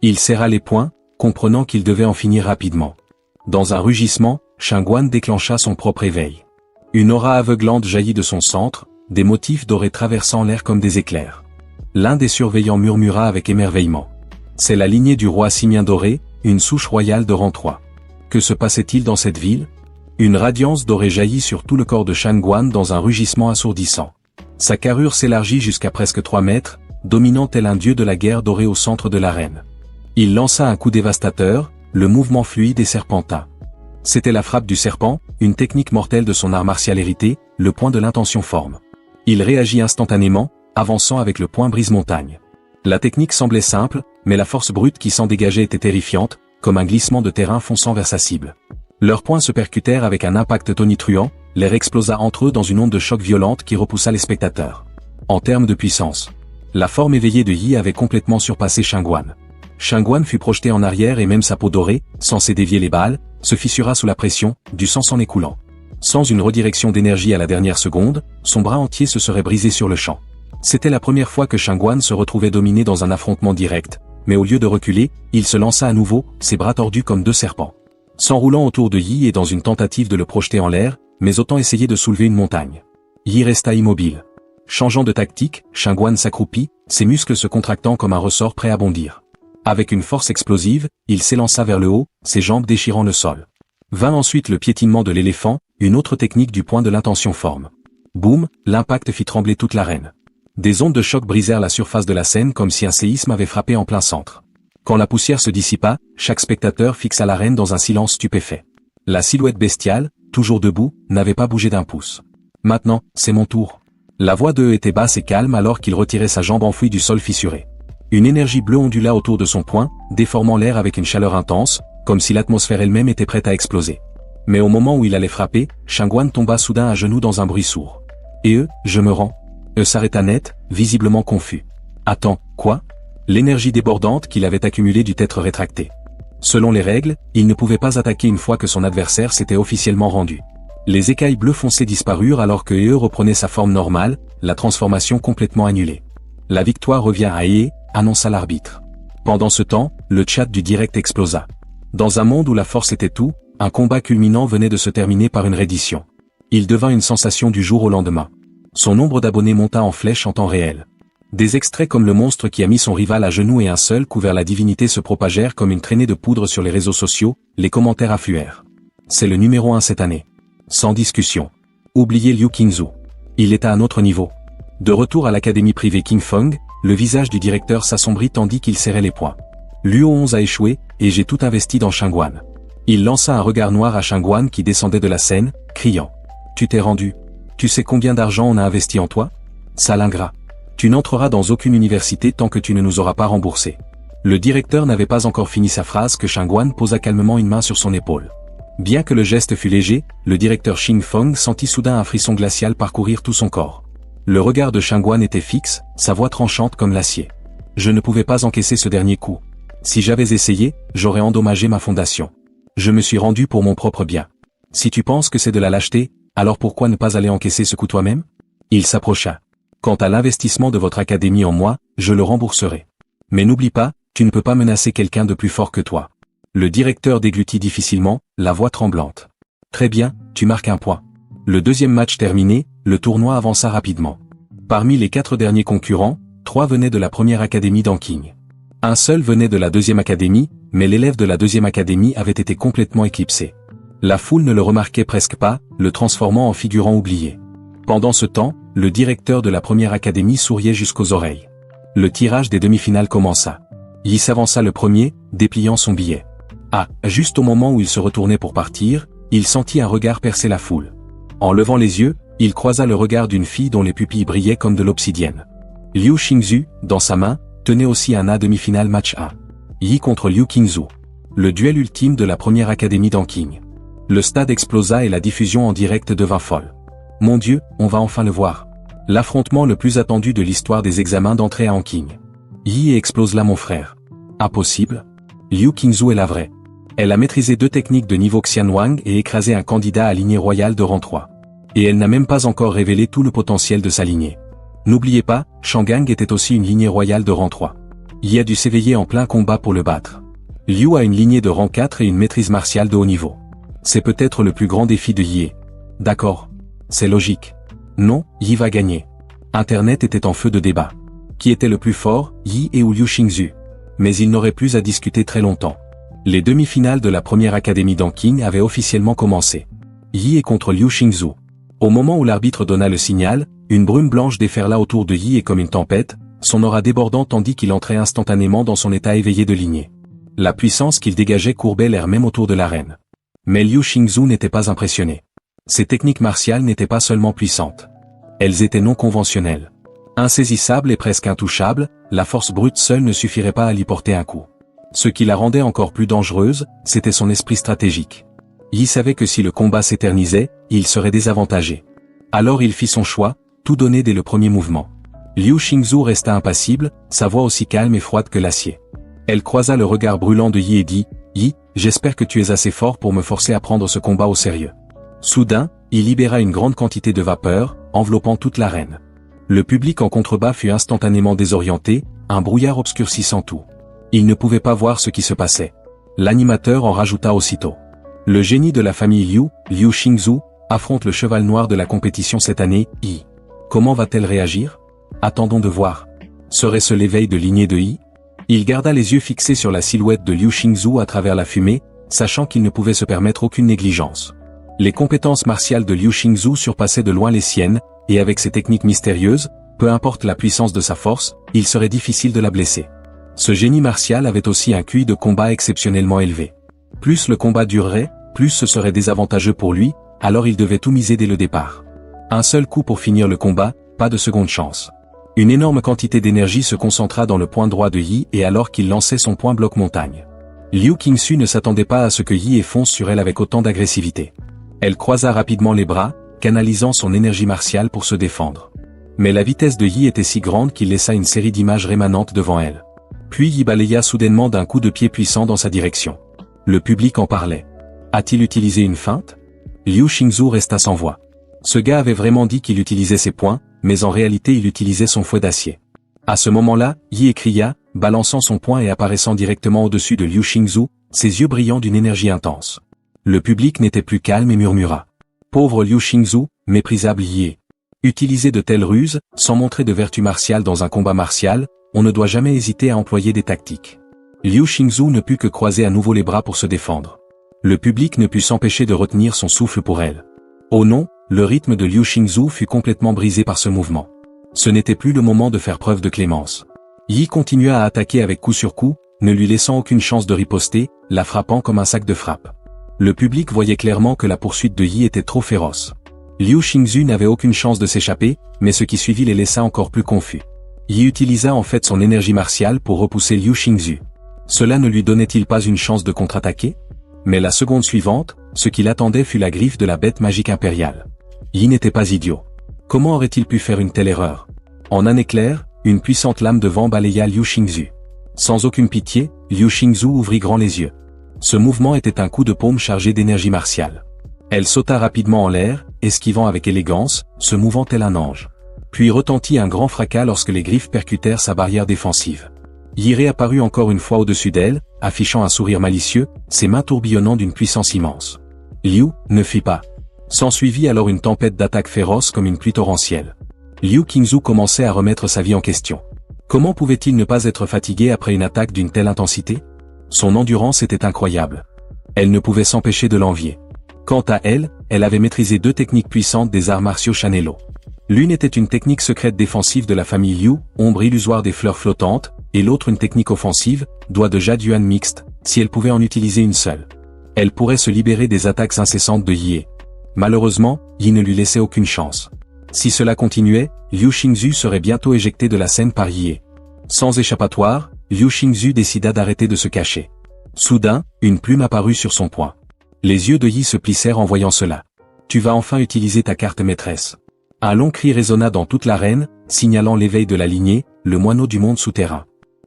Il serra les poings, comprenant qu'il devait en finir rapidement. Dans un rugissement, Shengguan déclencha son propre éveil. Une aura aveuglante jaillit de son centre, des motifs dorés traversant l'air comme des éclairs. L'un des surveillants murmura avec émerveillement. C'est la lignée du roi simien doré, une souche royale de rang 3. Que se passait-il dans cette ville? Une radiance dorée jaillit sur tout le corps de Shengguan dans un rugissement assourdissant. Sa carrure s'élargit jusqu'à presque 3 mètres, dominant tel un dieu de la guerre doré au centre de l'arène. Il lança un coup dévastateur, le mouvement fluide et serpentin. C'était la frappe du serpent, une technique mortelle de son art martial hérité, le point de l'intention forme. Il réagit instantanément, avançant avec le point brise-montagne. La technique semblait simple, mais la force brute qui s'en dégageait était terrifiante, comme un glissement de terrain fonçant vers sa cible. Leurs poings se percutèrent avec un impact tonitruant, l'air explosa entre eux dans une onde de choc violente qui repoussa les spectateurs. En termes de puissance, la forme éveillée de Yi avait complètement surpassé Shengguan. Shengguan fut projeté en arrière et même sa peau dorée, censée dévier les balles, se fissura sous la pression, du sang s'en écoulant. Sans une redirection d'énergie à la dernière seconde, son bras entier se serait brisé sur le champ. C'était la première fois que Shengguan se retrouvait dominé dans un affrontement direct, mais au lieu de reculer, il se lança à nouveau, ses bras tordus comme 2 serpents. S'enroulant autour de Yi et dans une tentative de le projeter en l'air, mais autant essayer de soulever une montagne. Yi resta immobile. Changeant de tactique, Shengguan s'accroupit, ses muscles se contractant comme un ressort prêt à bondir. Avec une force explosive, il s'élança vers le haut, ses jambes déchirant le sol. Vint ensuite le piétinement de l'éléphant, une autre technique du point de l'intention forme. Boum, l'impact fit trembler toute l'arène. Des ondes de choc brisèrent la surface de la scène comme si un séisme avait frappé en plein centre. Quand la poussière se dissipa, chaque spectateur fixa l'arène dans un silence stupéfait. La silhouette bestiale, toujours debout, n'avait pas bougé d'un pouce. Maintenant, c'est mon tour. La voix de était basse et calme alors qu'il retirait sa jambe enfouie du sol fissuré. Une énergie bleue ondula autour de son poing, déformant l'air avec une chaleur intense, comme si l'atmosphère elle-même était prête à exploser. Mais au moment où il allait frapper, Shengguan tomba soudain à genoux dans un bruit sourd. Et je me rends. S'arrêta net, visiblement confus. Attends, quoi? L'énergie débordante qu'il avait accumulée dut être rétractée. Selon les règles, il ne pouvait pas attaquer une fois que son adversaire s'était officiellement rendu. Les écailles bleues foncées disparurent alors que He reprenait sa forme normale, la transformation complètement annulée. La victoire revient à He, annonça l'arbitre. Pendant ce temps, le chat du direct explosa. Dans un monde où la force était tout, un combat culminant venait de se terminer par une reddition. Il devint une sensation du jour au lendemain. Son nombre d'abonnés monta en flèche en temps réel. Des extraits comme le monstre qui a mis son rival à genoux et un seul coup vers la divinité se propagèrent comme une traînée de poudre sur les réseaux sociaux, les commentaires affluèrent. C'est le numéro 1 cette année. Sans discussion. Oubliez Liu Qingzu. Il est à un autre niveau. De retour à l'académie privée Qingfeng, Le visage du directeur s'assombrit tandis qu'il serrait les poings. Luo 11 a échoué, et j'ai tout investi dans Shangguan. Il lança un regard noir à Shangguan qui descendait de la scène, criant. Tu t'es rendu. Tu sais combien d'argent on a investi en toi? Sale ingrat. Tu n'entreras dans aucune université tant que tu ne nous auras pas remboursé. Le directeur n'avait pas encore fini sa phrase que Shangguan posa calmement une main sur son épaule. Bien que le geste fût léger, le directeur Xing Feng sentit soudain un frisson glacial parcourir tout son corps. Le regard de Shangguan était fixe, sa voix tranchante comme l'acier. Je ne pouvais pas encaisser ce dernier coup. Si j'avais essayé, j'aurais endommagé ma fondation. Je me suis rendu pour mon propre bien. Si tu penses que c'est de la lâcheté, alors pourquoi ne pas aller encaisser ce coup toi-même? Il s'approcha. Quant à l'investissement de votre académie en moi, je le rembourserai. Mais n'oublie pas, tu ne peux pas menacer quelqu'un de plus fort que toi. Le directeur déglutit difficilement, la voix tremblante. Très bien, tu marques un point. Le deuxième match terminé, le tournoi avança rapidement. Parmi les 4 derniers concurrents, 3 venaient de la première académie d'Anqing. Un seul venait de la deuxième académie, mais l'élève de la deuxième académie avait été complètement éclipsé. La foule ne le remarquait presque pas, le transformant en figurant oublié. Pendant ce temps, le directeur de la première académie souriait jusqu'aux oreilles. Le tirage des demi-finales commença. Yi s'avança le premier, dépliant son billet. Juste au moment où il se retournait pour partir, il sentit un regard percer la foule. En levant les yeux, il croisa le regard d'une fille dont les pupilles brillaient comme de l'obsidienne. Liu Xingzhu, dans sa main, tenait aussi un A demi-finale match 1. Yi contre Liu Qingzhu. Le duel ultime de la première académie d'Anqing. Le stade explosa et la diffusion en direct devint folle. Mon Dieu, on va enfin le voir. L'affrontement le plus attendu de l'histoire des examens d'entrée à Anqing. Yi explose là mon frère. Impossible. Liu Qingzhu est la vraie. Elle a maîtrisé 2 techniques de niveau Xianwang et écrasé un candidat à lignée royale de rang 3. Et elle n'a même pas encore révélé tout le potentiel de sa lignée. N'oubliez pas, Shangang était aussi une lignée royale de rang 3. Yi a dû s'éveiller en plein combat pour le battre. Liu a une lignée de rang 4 et une maîtrise martiale de haut niveau. C'est peut-être le plus grand défi de Yi. D'accord. C'est logique. Non, Yi va gagner. Internet était en feu de débat. Qui était le plus fort, Yi ou Liu Xingzhu? Mais il n'aurait plus à discuter très longtemps. Les demi-finales de la première académie d'Anqing avaient officiellement commencé. Yi est contre Liu Xingzhu. Au moment où l'arbitre donna le signal, une brume blanche déferla autour de Yi et comme une tempête, son aura débordant tandis qu'il entrait instantanément dans son état éveillé de lignée. La puissance qu'il dégageait courbait l'air même autour de l'arène. Mais Liu Xingzhu n'était pas impressionné. Ses techniques martiales n'étaient pas seulement puissantes. Elles étaient non conventionnelles. Insaisissable et presque intouchable, la force brute seule ne suffirait pas à l'y porter un coup. Ce qui la rendait encore plus dangereuse, c'était son esprit stratégique. Yi savait que si le combat s'éternisait, il serait désavantagé. Alors il fit son choix, tout donner dès le premier mouvement. Liu Xingzhu resta impassible, sa voix aussi calme et froide que l'acier. Elle croisa le regard brûlant de Yi et dit, « Yi, j'espère que tu es assez fort pour me forcer à prendre ce combat au sérieux. » Soudain, il libéra une grande quantité de vapeur, enveloppant toute l'arène. Le public en contrebas fut instantanément désorienté, un brouillard obscurcissant tout. Il ne pouvait pas voir ce qui se passait. L'animateur en rajouta aussitôt. Le génie de la famille Liu, Liu Xingzhu, affronte le cheval noir de la compétition cette année, Yi. Comment va-t-elle réagir? Attendons de voir. Serait-ce l'éveil de lignée de Yi? Il garda les yeux fixés sur la silhouette de Liu Xingzhu à travers la fumée, sachant qu'il ne pouvait se permettre aucune négligence. Les compétences martiales de Liu Xingzhu surpassaient de loin les siennes, et avec ses techniques mystérieuses, peu importe la puissance de sa force, il serait difficile de la blesser. Ce génie martial avait aussi un QI de combat exceptionnellement élevé. Plus le combat durerait, plus ce serait désavantageux pour lui, alors il devait tout miser dès le départ. Un seul coup pour finir le combat, pas de seconde chance. Une énorme quantité d'énergie se concentra dans le point droit de Yi et alors qu'il lançait son point bloc montagne. Liu Qingzhu ne s'attendait pas à ce que Yi fonce sur elle avec autant d'agressivité. Elle croisa rapidement les bras, canalisant son énergie martiale pour se défendre. Mais la vitesse de Yi était si grande qu'il laissa une série d'images rémanentes devant elle. Puis Yi balaya soudainement d'un coup de pied puissant dans sa direction. Le public en parlait. A-t-il utilisé une feinte? Liu Xingzhu resta sans voix. Ce gars avait vraiment dit qu'il utilisait ses poings, mais en réalité il utilisait son fouet d'acier. À ce moment-là, Yi cria, balançant son poing et apparaissant directement au-dessus de Liu Xingzhu, ses yeux brillant d'une énergie intense. Le public n'était plus calme et murmura. Pauvre Liu Xingzhu, méprisable Yi. Utiliser de telles ruses, sans montrer de vertu martiale dans un combat martial, on ne doit jamais hésiter à employer des tactiques. Liu Xingzhu ne put que croiser à nouveau les bras pour se défendre. Le public ne put s'empêcher de retenir son souffle pour elle. Oh non, le rythme de Liu Xingzhu fut complètement brisé par ce mouvement. Ce n'était plus le moment de faire preuve de clémence. Yi continua à attaquer avec coup sur coup, ne lui laissant aucune chance de riposter, la frappant comme un sac de frappe. Le public voyait clairement que la poursuite de Yi était trop féroce. Liu Xingzhu n'avait aucune chance de s'échapper, mais ce qui suivit les laissa encore plus confus. Yi utilisa en fait son énergie martiale pour repousser Liu Xingzhu. Cela ne lui donnait-il pas une chance de contre-attaquer? Mais la seconde suivante, ce qu'il attendait fut la griffe de la bête magique impériale. Yi n'était pas idiot. Comment aurait-il pu faire une telle erreur? En un éclair, une puissante lame de vent balaya Liu Xingzhu. Sans aucune pitié, Liu Xingzhu ouvrit grand les yeux. Ce mouvement était un coup de paume chargé d'énergie martiale. Elle sauta rapidement en l'air, esquivant avec élégance, se mouvant tel un ange. Puis retentit un grand fracas lorsque les griffes percutèrent sa barrière défensive. Yi réapparut encore une fois au-dessus d'elle, affichant un sourire malicieux, ses mains tourbillonnant d'une puissance immense. Liu ne fit pas. S'ensuivit alors une tempête d'attaques féroces comme une pluie torrentielle. Liu Xingzhu commençait à remettre sa vie en question. Comment pouvait-il ne pas être fatigué après une attaque d'une telle intensité? Son endurance était incroyable. Elle ne pouvait s'empêcher de l'envier. Quant à elle, elle avait maîtrisé 2 techniques puissantes des arts martiaux Shanelo. L'une était une technique secrète défensive de la famille Liu, ombre illusoire des fleurs flottantes, et l'autre une technique offensive, doigt de jade yuan mixte, si elle pouvait en utiliser une seule. Elle pourrait se libérer des attaques incessantes de Yi. Malheureusement, Yi ne lui laissait aucune chance. Si cela continuait, Liu Xingzhu serait bientôt éjecté de la scène par Yi. Sans échappatoire, Liu Xingzhu décida d'arrêter de se cacher. Soudain, une plume apparut sur son poing. Les yeux de Yi se plissèrent en voyant cela. « Tu vas enfin utiliser ta carte maîtresse. » Un long cri résonna dans toute l'arène, signalant l'éveil de la lignée, le moineau du monde souterrain.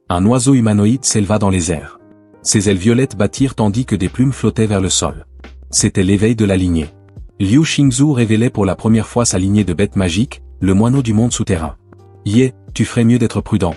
Un oiseau humanoïde s'éleva dans les airs. Ses ailes violettes battirent tandis que des plumes flottaient vers le sol. C'était l'éveil de la lignée. Liu Xingzhu révélait pour la première fois sa lignée de bêtes magiques, le moineau du monde souterrain. Yi, tu ferais mieux d'être prudent.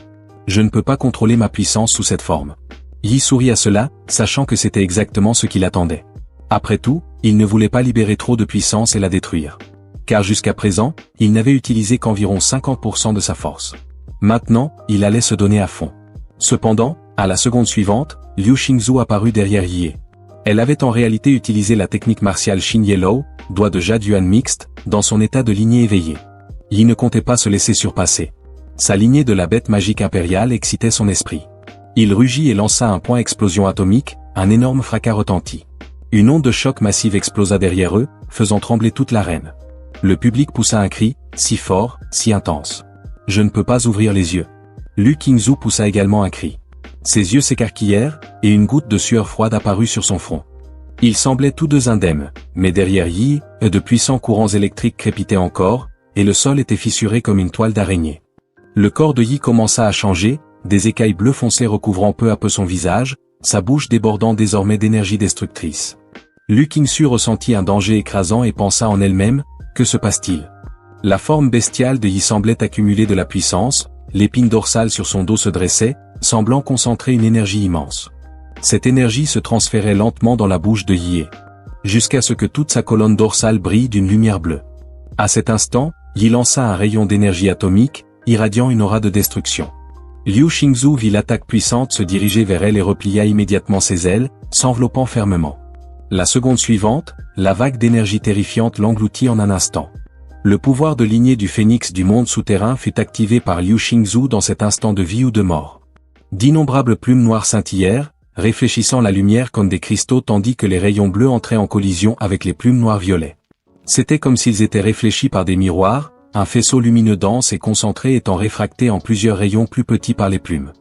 Je ne peux pas contrôler ma puissance sous cette forme. Yi sourit à cela, sachant que c'était exactement ce qu'il attendait. Après tout, il ne voulait pas libérer trop de puissance et la détruire. Car jusqu'à présent, il n'avait utilisé qu'environ 50% de sa force. Maintenant, il allait se donner à fond. Cependant, à la seconde suivante, Liu Xingzhu apparut derrière Yi. Elle avait en réalité utilisé la technique martiale Shin Yellow, doigt de jade yuan mixte, dans son état de lignée éveillée. Yi ne comptait pas se laisser surpasser. Sa lignée de la bête magique impériale excitait son esprit. Il rugit et lança un point explosion atomique, un énorme fracas retentit. Une onde de choc massive explosa derrière eux, faisant trembler toute l'arène. Le public poussa un cri, si fort, si intense. Je ne peux pas ouvrir les yeux. Liu Xingzhu poussa également un cri. Ses yeux s'écarquillèrent, et une goutte de sueur froide apparut sur son front. Ils semblaient tous deux indemnes, mais derrière Yi, de puissants courants électriques crépitaient encore, et le sol était fissuré comme une toile d'araignée. Le corps de Yi commença à changer, des écailles bleues foncées recouvrant peu à peu son visage, sa bouche débordant désormais d'énergie destructrice. Liu Xingzhu ressentit un danger écrasant et pensa en elle-même, que se passe-t-il? La forme bestiale de Yi semblait accumuler de la puissance, l'épine dorsale sur son dos se dressait, semblant concentrer une énergie immense. Cette énergie se transférait lentement dans la bouche de Yi, jusqu'à ce que toute sa colonne dorsale brille d'une lumière bleue. À cet instant, Yi lança un rayon d'énergie atomique, irradiant une aura de destruction. Liu Xingzhu vit l'attaque puissante se diriger vers elle et replia immédiatement ses ailes, s'enveloppant fermement. La seconde suivante, la vague d'énergie terrifiante l'engloutit en un instant. Le pouvoir de lignée du phénix du monde souterrain fut activé par Liu Xingzhu dans cet instant de vie ou de mort. D'innombrables plumes noires scintillèrent, réfléchissant la lumière comme des cristaux tandis que les rayons bleus entraient en collision avec les plumes noires violets. C'était comme s'ils étaient réfléchis par des miroirs, un faisceau lumineux dense et concentré étant réfracté en plusieurs rayons plus petits par les plumes.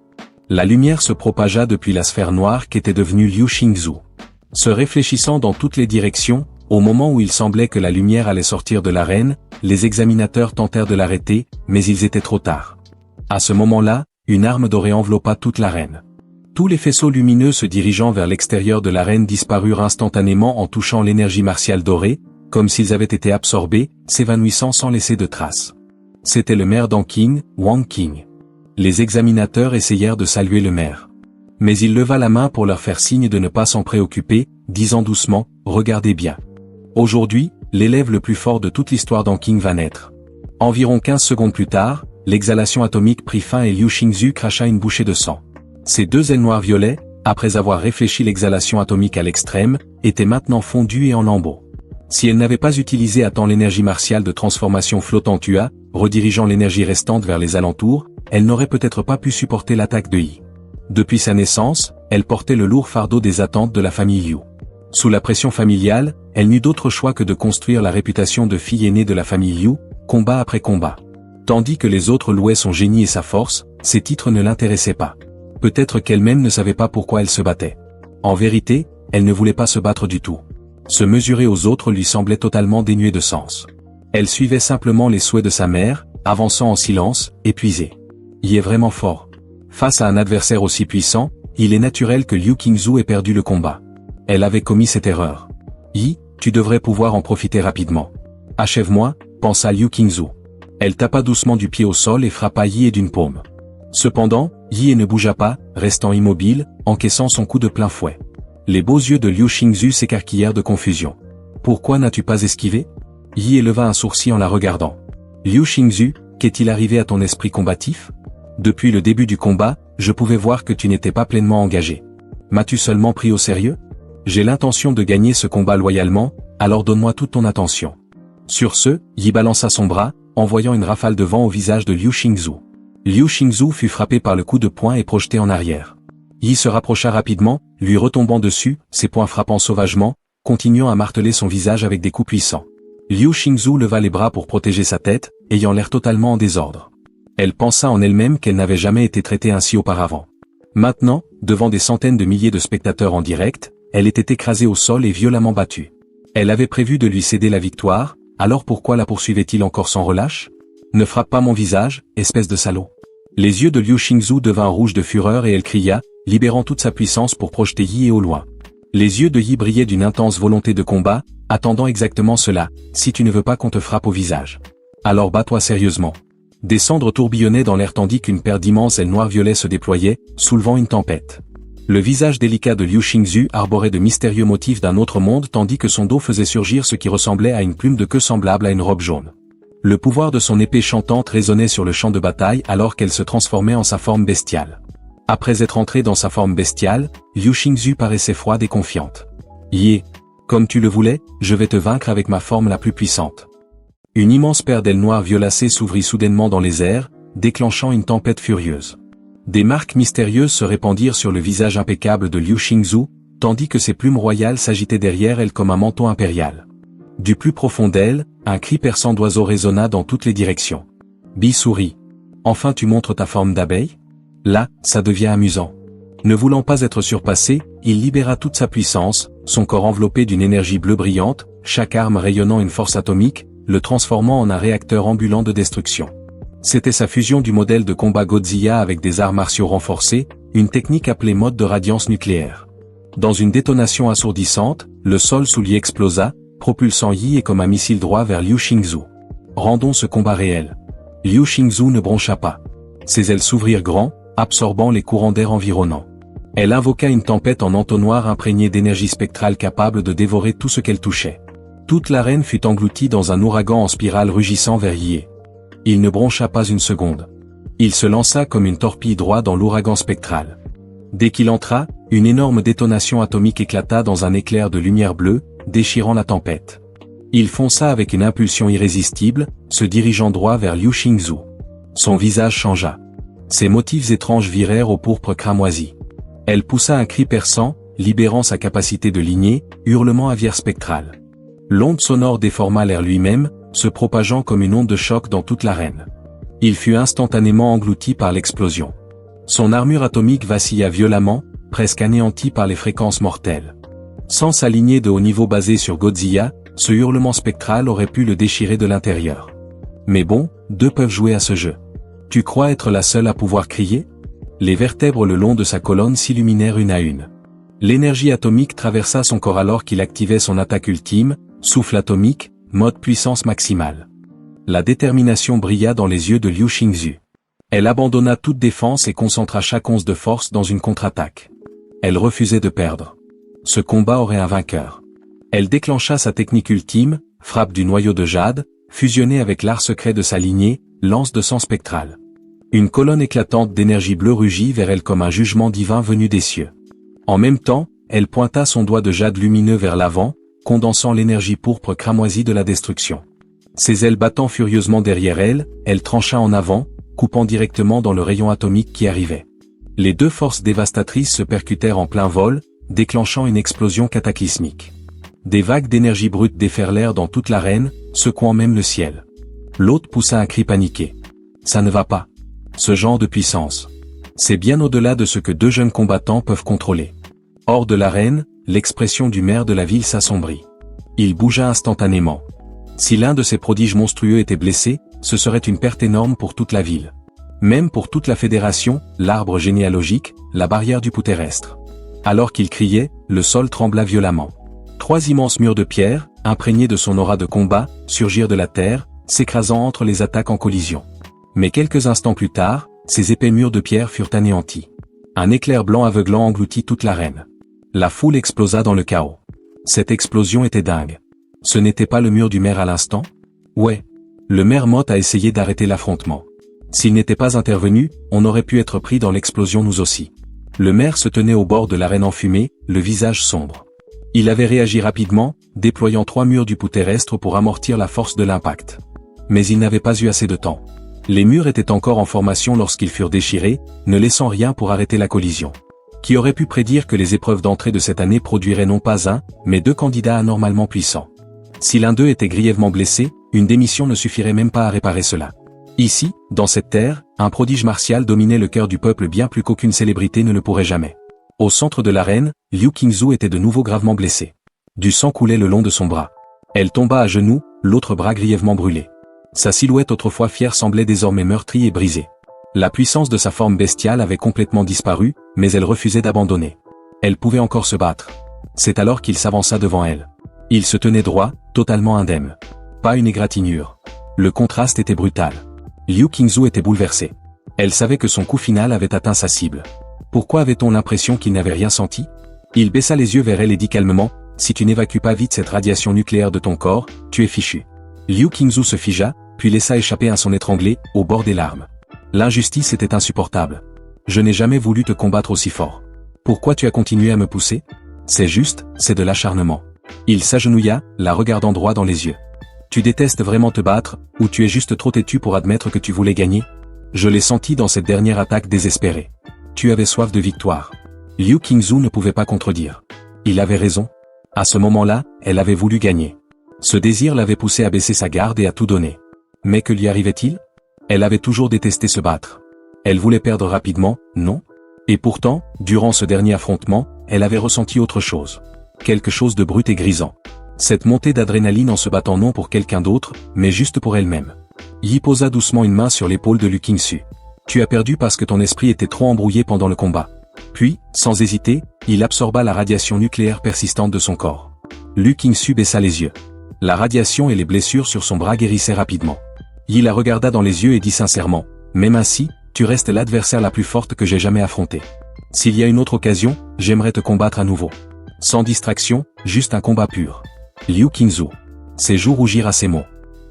La lumière se propagea depuis la sphère noire qu'était devenue Liu Xingzhu. Se réfléchissant dans toutes les directions, au moment où il semblait que la lumière allait sortir de l'arène, les examinateurs tentèrent de l'arrêter, mais ils étaient trop tard. À ce moment-là, une arme dorée enveloppa toute l'arène. Tous les faisceaux lumineux se dirigeant vers l'extérieur de l'arène disparurent instantanément en touchant l'énergie martiale dorée, comme s'ils avaient été absorbés, s'évanouissant sans laisser de traces. C'était le maire d'Anqing, Wang Qing. Les examinateurs essayèrent de saluer le maire. Mais il leva la main pour leur faire signe de ne pas s'en préoccuper, disant doucement, « Regardez bien. Aujourd'hui, l'élève le plus fort de toute l'histoire d'Anqing va naître. » Environ 15 secondes plus tard, l'exhalation atomique prit fin et Liu Xingzhu cracha une bouchée de sang. Ses deux ailes noires violets, après avoir réfléchi l'exhalation atomique à l'extrême, étaient maintenant fondues et en lambeaux. Si elle n'avait pas utilisé à temps l'énergie martiale de transformation flottante UA, redirigeant l'énergie restante vers les alentours, elle n'aurait peut-être pas pu supporter l'attaque de Yi. Depuis sa naissance, elle portait le lourd fardeau des attentes de la famille Yu. Sous la pression familiale, elle n'eut d'autre choix que de construire la réputation de fille aînée de la famille Yu, combat après combat. Tandis que les autres louaient son génie et sa force, ces titres ne l'intéressaient pas. Peut-être qu'elle-même ne savait pas pourquoi elle se battait. En vérité, elle ne voulait pas se battre du tout. Se mesurer aux autres lui semblait totalement dénué de sens. Elle suivait simplement les souhaits de sa mère, avançant en silence, épuisée. Yi est vraiment fort. Face à un adversaire aussi puissant, il est naturel que Liu Qingzu ait perdu le combat. Elle avait commis cette erreur. Yi, tu devrais pouvoir en profiter rapidement. Achève-moi, pensa Liu Qingzu. Elle tapa doucement du pied au sol et frappa Yi d'une paume. Cependant, Yi ne bougea pas, restant immobile, encaissant son coup de plein fouet. Les beaux yeux de Liu Qingzu s'écarquillèrent de confusion. Pourquoi n'as-tu pas esquivé? Yi éleva un sourcil en la regardant. Liu Qingzu, qu'est-il arrivé à ton esprit combatif? Depuis le début du combat, je pouvais voir que tu n'étais pas pleinement engagé. M'as-tu seulement pris au sérieux? J'ai l'intention de gagner ce combat loyalement, alors donne-moi toute ton attention. Sur ce, Yi balança son bras, envoyant une rafale de vent au visage de Liu Qingzu. Liu Qingzu fut frappé par le coup de poing et projeté en arrière. Yi se rapprocha rapidement, lui retombant dessus, ses poings frappant sauvagement, continuant à marteler son visage avec des coups puissants. Liu Qingzu leva les bras pour protéger sa tête, ayant l'air totalement en désordre. Elle pensa en elle-même qu'elle n'avait jamais été traitée ainsi auparavant. Maintenant, devant des centaines de milliers de spectateurs en direct, elle était écrasée au sol et violemment battue. Elle avait prévu de lui céder la victoire, alors pourquoi la poursuivait-il encore sans relâche? Ne frappe pas mon visage, espèce de salaud. Les yeux de Liu Qingzu devinrent rouges de fureur et elle cria, libérant toute sa puissance pour projeter Yi au loin. Les yeux de Yi brillaient d'une intense volonté de combat, attendant exactement cela, si tu ne veux pas qu'on te frappe au visage. Alors bats-toi sérieusement. Des cendres tourbillonnaient dans l'air tandis qu'une paire d'immenses ailes noir-violet se déployait, soulevant une tempête. Le visage délicat de Liu Qingzu arborait de mystérieux motifs d'un autre monde tandis que son dos faisait surgir ce qui ressemblait à une plume de queue semblable à une robe jaune. Le pouvoir de son épée chantante résonnait sur le champ de bataille alors qu'elle se transformait en sa forme bestiale. Après être entrée dans sa forme bestiale, Liu Qingzu paraissait froide et confiante. Yi, comme tu le voulais, je vais te vaincre avec ma forme la plus puissante. Une immense paire d'ailes noires violacées s'ouvrit soudainement dans les airs, déclenchant une tempête furieuse. Des marques mystérieuses se répandirent sur le visage impeccable de Liu Qingzu, tandis que ses plumes royales s'agitaient derrière elle comme un manteau impérial. Du plus profond d'elle, un cri perçant d'oiseau résonna dans toutes les directions. Bi sourit. Enfin tu montres ta forme d'abeille? Là, ça devient amusant. Ne voulant pas être surpassé, il libéra toute sa puissance, son corps enveloppé d'une énergie bleue brillante, chaque arme rayonnant une force atomique, le transformant en un réacteur ambulant de destruction. C'était sa fusion du modèle de combat Godzilla avec des arts martiaux renforcés, une technique appelée mode de radiance nucléaire. Dans une détonation assourdissante, le sol sous lui explosa, propulsant Yi et comme un missile droit vers Liu Qingzu. Rendons ce combat réel. Liu Qingzu ne broncha pas. Ses ailes s'ouvrirent grand, absorbant les courants d'air environnants. Elle invoqua une tempête en entonnoir imprégnée d'énergie spectrale capable de dévorer tout ce qu'elle touchait. Toute l'arène fut engloutie dans un ouragan en spirale rugissant vers Yi. Il ne broncha pas une seconde. Il se lança comme une torpille droit dans l'ouragan spectral. Dès qu'il entra, une énorme détonation atomique éclata dans un éclair de lumière bleue, déchirant la tempête. Il fonça avec une impulsion irrésistible, se dirigeant droit vers Liu Qingzu. Son visage changea. Ses motifs étranges virèrent au pourpre cramoisi. Elle poussa un cri perçant, libérant sa capacité de ligner, hurlement aviaire spectral. L'onde sonore déforma l'air lui-même, se propageant comme une onde de choc dans toute l'arène. Il fut instantanément englouti par l'explosion. Son armure atomique vacilla violemment, presque anéantie par les fréquences mortelles. Sans sa lignée de haut niveau basée sur Godzilla, ce hurlement spectral aurait pu le déchirer de l'intérieur. Mais bon, deux peuvent jouer à ce jeu. Tu crois être la seule à pouvoir crier? Les vertèbres le long de sa colonne s'illuminèrent une à une. L'énergie atomique traversa son corps alors qu'il activait son attaque ultime, souffle atomique, mode puissance maximale. La détermination brilla dans les yeux de Liu Qingzu. Elle abandonna toute défense et concentra chaque once de force dans une contre-attaque. Elle refusait de perdre. Ce combat aurait un vainqueur. Elle déclencha sa technique ultime, frappe du noyau de jade, fusionnée avec l'art secret de sa lignée, lance de sang spectral. Une colonne éclatante d'énergie bleue rugit vers elle comme un jugement divin venu des cieux. En même temps, elle pointa son doigt de jade lumineux vers l'avant, condensant l'énergie pourpre cramoisie de la destruction. Ses ailes battant furieusement derrière elle, elle trancha en avant, coupant directement dans le rayon atomique qui arrivait. Les deux forces dévastatrices se percutèrent en plein vol, déclenchant une explosion cataclysmique. Des vagues d'énergie brute déferlèrent dans toute l'arène, secouant même le ciel. L'autre poussa un cri paniqué. Ça ne va pas. Ce genre de puissance. C'est bien au-delà de ce que deux jeunes combattants peuvent contrôler. Hors de l'arène, l'expression du maire de la ville s'assombrit. Il bougea instantanément. Si l'un de ces prodiges monstrueux était blessé, ce serait une perte énorme pour toute la ville. Même pour toute la fédération, l'arbre généalogique, la barrière du pouls terrestre. Alors qu'il criait, le sol trembla violemment. 3 immenses murs de pierre, imprégnés de son aura de combat, surgirent de la terre, s'écrasant entre les attaques en collision. Mais quelques instants plus tard, ces épais murs de pierre furent anéantis. Un éclair blanc aveuglant engloutit toute l'arène. La foule explosa dans le chaos. Cette explosion était dingue. Ce n'était pas le mur du maire à l'instant? Ouais. Le maire Mott a essayé d'arrêter l'affrontement. S'il n'était pas intervenu, on aurait pu être pris dans l'explosion nous aussi. Le maire se tenait au bord de l'arène enfumée, le visage sombre. Il avait réagi rapidement, déployant 3 murs du pouls terrestre pour amortir la force de l'impact. Mais il n'avait pas eu assez de temps. Les murs étaient encore en formation lorsqu'ils furent déchirés, ne laissant rien pour arrêter la collision. Qui aurait pu prédire que les épreuves d'entrée de cette année produiraient non pas un, mais 2 candidats anormalement puissants. Si l'un d'eux était grièvement blessé, une démission ne suffirait même pas à réparer cela. Ici, dans cette terre, un prodige martial dominait le cœur du peuple bien plus qu'aucune célébrité ne le pourrait jamais. Au centre de l'arène, Liu Qingzu était de nouveau gravement blessée. Du sang coulait le long de son bras. Elle tomba à genoux, l'autre bras grièvement brûlé. Sa silhouette autrefois fière semblait désormais meurtrie et brisée. La puissance de sa forme bestiale avait complètement disparu, mais elle refusait d'abandonner. Elle pouvait encore se battre. C'est alors qu'il s'avança devant elle. Il se tenait droit, totalement indemne. Pas une égratignure. Le contraste était brutal. Liu Qingzu était bouleversée. Elle savait que son coup final avait atteint sa cible. Pourquoi avait-on l'impression qu'il n'avait rien senti? Il baissa les yeux vers elle et dit calmement, « Si tu n'évacues pas vite cette radiation nucléaire de ton corps, tu es fichu. » Liu Qingzu se figea, puis laissa échapper un son étranglé, au bord des larmes. L'injustice était insupportable. Je n'ai jamais voulu te combattre aussi fort. Pourquoi tu as continué à me pousser? C'est juste, c'est de l'acharnement. Il s'agenouilla, la regardant droit dans les yeux. Tu détestes vraiment te battre, ou tu es juste trop têtu pour admettre que tu voulais gagner? Je l'ai senti dans cette dernière attaque désespérée. Tu avais soif de victoire. Liu Qingzu ne pouvait pas contredire. Il avait raison. À ce moment-là, elle avait voulu gagner. Ce désir l'avait poussé à baisser sa garde et à tout donner. Mais que lui arrivait-il? Elle avait toujours détesté se battre. Elle voulait perdre rapidement, non? Et pourtant, durant ce dernier affrontement, elle avait ressenti autre chose. Quelque chose de brut et grisant. Cette montée d'adrénaline en se battant non pour quelqu'un d'autre, mais juste pour elle-même. Yi posa doucement une main sur l'épaule de Liu Qingzu. Tu as perdu parce que ton esprit était trop embrouillé pendant le combat. Puis, sans hésiter, il absorba la radiation nucléaire persistante de son corps. Liu Qingzu baissa les yeux. La radiation et les blessures sur son bras guérissaient rapidement. Yi la regarda dans les yeux et dit sincèrement, « Même ainsi, tu restes l'adversaire la plus forte que j'ai jamais affrontée. S'il y a une autre occasion, j'aimerais te combattre à nouveau. Sans distraction, juste un combat pur. » Liu Qingzu. Ses joues rougirent à ces mots.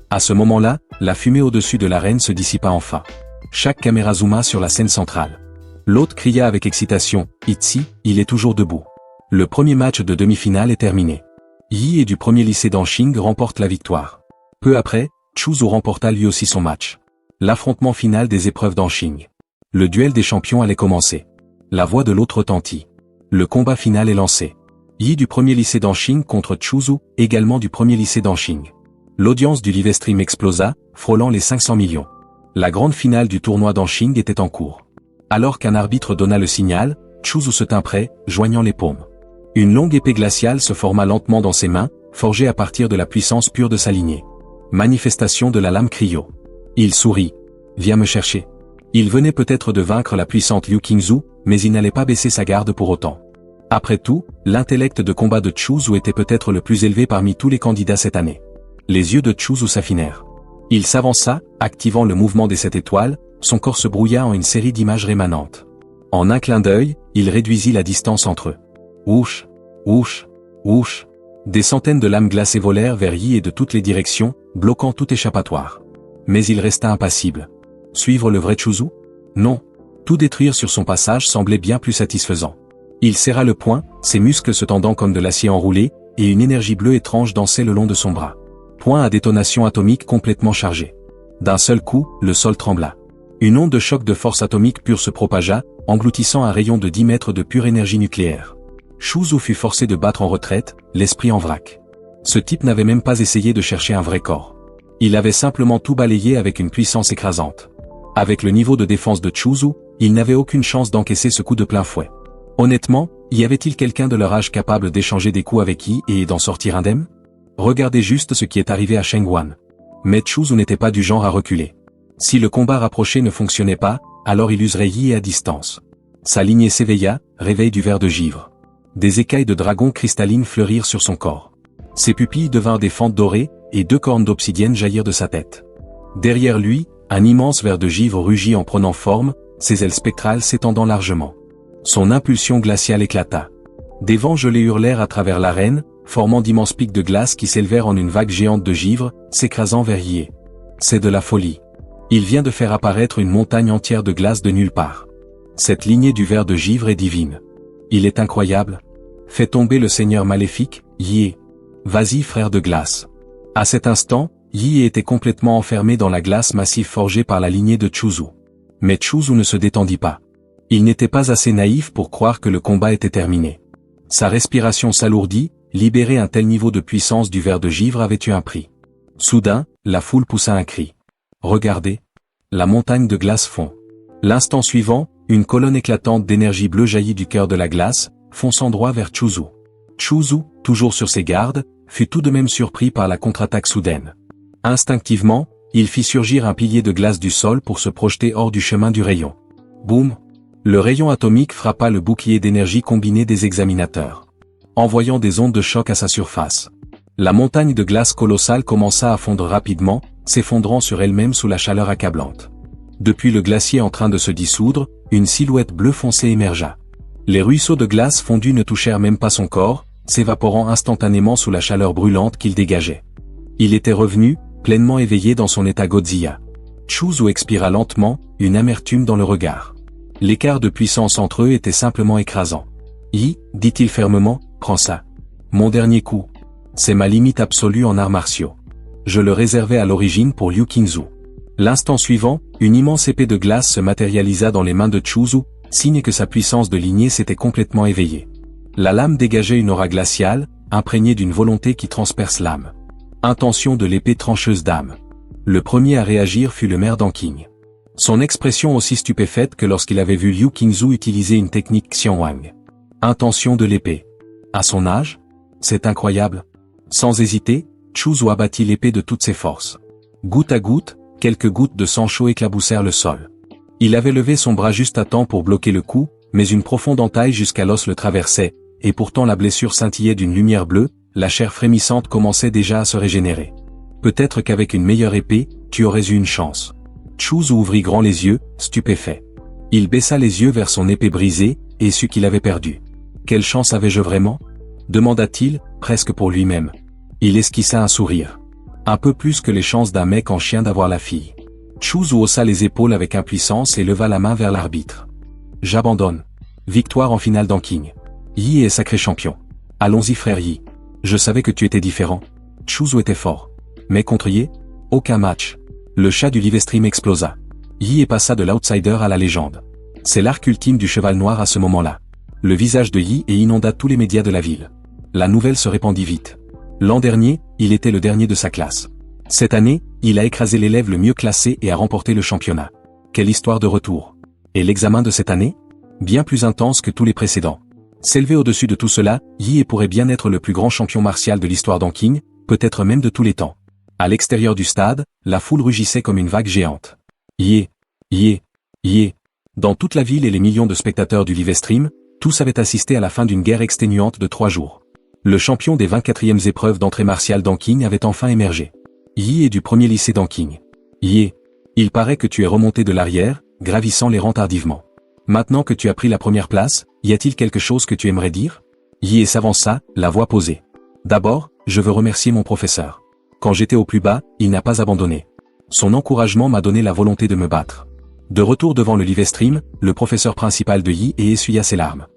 À ce moment-là, la fumée au-dessus de l'arène se dissipa enfin. Chaque caméra zooma sur la scène centrale. L'autre cria avec excitation, « Itzy, il est toujours debout. » Le premier match de demi-finale est terminé. Yi et du premier lycée d'Anqing remportent la victoire. Peu après, Chuzu remporta lui aussi son match. L'affrontement final des épreuves d'Anqing. Le duel des champions allait commencer. La voix de l'autre retentit. Le combat final est lancé. Yi du premier lycée d'Anqing contre Chuzu, également du premier lycée d'Anqing. L'audience du live stream explosa, frôlant les 500 millions. La grande finale du tournoi d'Anqing était en cours. Alors qu'un arbitre donna le signal, Chuzu se tint prêt, joignant les paumes. Une longue épée glaciale se forma lentement dans ses mains, forgée à partir de la puissance pure de sa lignée. Manifestation de la lame cryo. Il sourit. Viens me chercher. Il venait peut-être de vaincre la puissante Liu Qingzu, mais il n'allait pas baisser sa garde pour autant. Après tout, l'intellect de combat de Chuzu était peut-être le plus élevé parmi tous les candidats cette année. Les yeux de Chuzu s'affinèrent. Il s'avança, activant le mouvement des 7 étoiles, son corps se brouilla en une série d'images rémanentes. En un clin d'œil, il réduisit la distance entre eux. Ouch, ouch, ouch. Des centaines de lames glacées volèrent vers Yi et de toutes les directions, bloquant tout échappatoire. Mais il resta impassible. Suivre le vrai Chuzu? Non. Tout détruire sur son passage semblait bien plus satisfaisant. Il serra le poing, ses muscles se tendant comme de l'acier enroulé, et une énergie bleue étrange dansait le long de son bras. Point à détonation atomique complètement chargée. D'un seul coup, le sol trembla. Une onde de choc de force atomique pure se propagea, engloutissant un rayon de 10 mètres de pure énergie nucléaire. Shuzu fut forcé de battre en retraite, l'esprit en vrac. Ce type n'avait même pas essayé de chercher un vrai corps. Il avait simplement tout balayé avec une puissance écrasante. Avec le niveau de défense de Shuzu, il n'avait aucune chance d'encaisser ce coup de plein fouet. Honnêtement, y avait-il quelqu'un de leur âge capable d'échanger des coups avec Yi et d'en sortir indemne? Regardez juste ce qui est arrivé à Sheng Wan. Mais Shuzu n'était pas du genre à reculer. Si le combat rapproché ne fonctionnait pas, alors il userait Yi à distance. Sa lignée s'éveilla, réveil du ver de givre. Des écailles de dragon cristalline fleurirent sur son corps. Ses pupilles devinrent des fentes dorées, et 2 cornes d'obsidienne jaillirent de sa tête. Derrière lui, un immense ver de givre rugit en prenant forme, ses ailes spectrales s'étendant largement. Son impulsion glaciale éclata. Des vents gelés hurlèrent à travers l'arène, formant d'immenses pics de glace qui s'élevèrent en une vague géante de givre, s'écrasant vers Yi. C'est de la folie. Il vient de faire apparaître une montagne entière de glace de nulle part. Cette lignée du ver de givre est divine. Il est incroyable. Fais tomber le seigneur maléfique, Yi. Vas-y frère de glace. À cet instant, Yi était complètement enfermé dans la glace massive forgée par la lignée de Shuzu. Mais Shuzu ne se détendit pas. Il n'était pas assez naïf pour croire que le combat était terminé. Sa respiration s'alourdit, libérer un tel niveau de puissance du ver de givre avait eu un prix. Soudain, la foule poussa un cri. Regardez. La montagne de glace fond. L'instant suivant, une colonne éclatante d'énergie bleue jaillit du cœur de la glace, fonçant droit vers Shuzu. Shuzu, toujours sur ses gardes, fut tout de même surpris par la contre-attaque soudaine. Instinctivement, il fit surgir un pilier de glace du sol pour se projeter hors du chemin du rayon. Boum! Le rayon atomique frappa le bouclier d'énergie combiné des examinateurs, envoyant des ondes de choc à sa surface. La montagne de glace colossale commença à fondre rapidement, s'effondrant sur elle-même sous la chaleur accablante. Depuis le glacier en train de se dissoudre, une silhouette bleue foncée émergea. Les ruisseaux de glace fondue ne touchèrent même pas son corps, s'évaporant instantanément sous la chaleur brûlante qu'il dégageait. Il était revenu, pleinement éveillé dans son état Godzilla. Shuzu expira lentement, une amertume dans le regard. L'écart de puissance entre eux était simplement écrasant. Yi, dit-il fermement, prends ça. Mon dernier coup. C'est ma limite absolue en arts martiaux. Je le réservais à l'origine pour Liu Qingzu. L'instant suivant, une immense épée de glace se matérialisa dans les mains de Shuzu, signe que sa puissance de lignée s'était complètement éveillée. La lame dégageait une aura glaciale, imprégnée d'une volonté qui transperce l'âme. Intention de l'épée trancheuse d'âme. Le premier à réagir fut le maire d'Anqing. Son expression aussi stupéfaite que lorsqu'il avait vu Liu Qingzu utiliser une technique Xianwang. Intention de l'épée. À son âge? C'est incroyable. Sans hésiter, Shuzu abattit l'épée de toutes ses forces. Goutte à goutte, quelques gouttes de sang chaud éclaboussèrent le sol. Il avait levé son bras juste à temps pour bloquer le coup, mais une profonde entaille jusqu'à l'os le traversait, et pourtant la blessure scintillait d'une lumière bleue, la chair frémissante commençait déjà à se régénérer. Peut-être qu'avec une meilleure épée, tu aurais eu une chance. Shuzu ouvrit grand les yeux, stupéfait. Il baissa les yeux vers son épée brisée, et sut qu'il avait perdu. Quelle chance avais-je vraiment? Demanda-t-il, presque pour lui-même. Il esquissa un sourire. Un peu plus que les chances d'un mec en chien d'avoir la fille. Shuzu haussa les épaules avec impuissance et leva la main vers l'arbitre. J'abandonne. Victoire en finale d'Anqing. Yi est sacré champion. Allons-y frère Yi. Je savais que tu étais différent. Shuzu était fort. Mais contre Yi, aucun match. Le chat du Livestream explosa. Yi passa de l'outsider à la légende. C'est l'arc ultime du cheval noir à ce moment-là. Le visage de Yi inonda tous les médias de la ville. La nouvelle se répandit vite. L'an dernier, il était le dernier de sa classe. Cette année, il a écrasé l'élève le mieux classé et a remporté le championnat. Quelle histoire de retour. Et l'examen de cette année? Bien plus intense que tous les précédents. S'élever au-dessus de tout cela, Yi pourrait bien être le plus grand champion martial de l'histoire d'Anqing, peut-être même de tous les temps. À l'extérieur du stade, la foule rugissait comme une vague géante. Yi. Dans toute la ville et les millions de spectateurs du Livestream, tous avaient assisté à la fin d'une guerre exténuante de 3 jours. Le champion des 24e épreuves d'entrée martiale d'Anqing avait enfin émergé. Yi est du premier lycée d'Anqing. Yi. Il paraît que tu es remonté de l'arrière, gravissant les rangs tardivement. Maintenant que tu as pris la première place, y a-t-il quelque chose que tu aimerais dire? Yi s'avança, la voix posée. D'abord, je veux remercier mon professeur. Quand j'étais au plus bas, il n'a pas abandonné. Son encouragement m'a donné la volonté de me battre. De retour devant le Livestream, le professeur principal de Yi essuya ses larmes.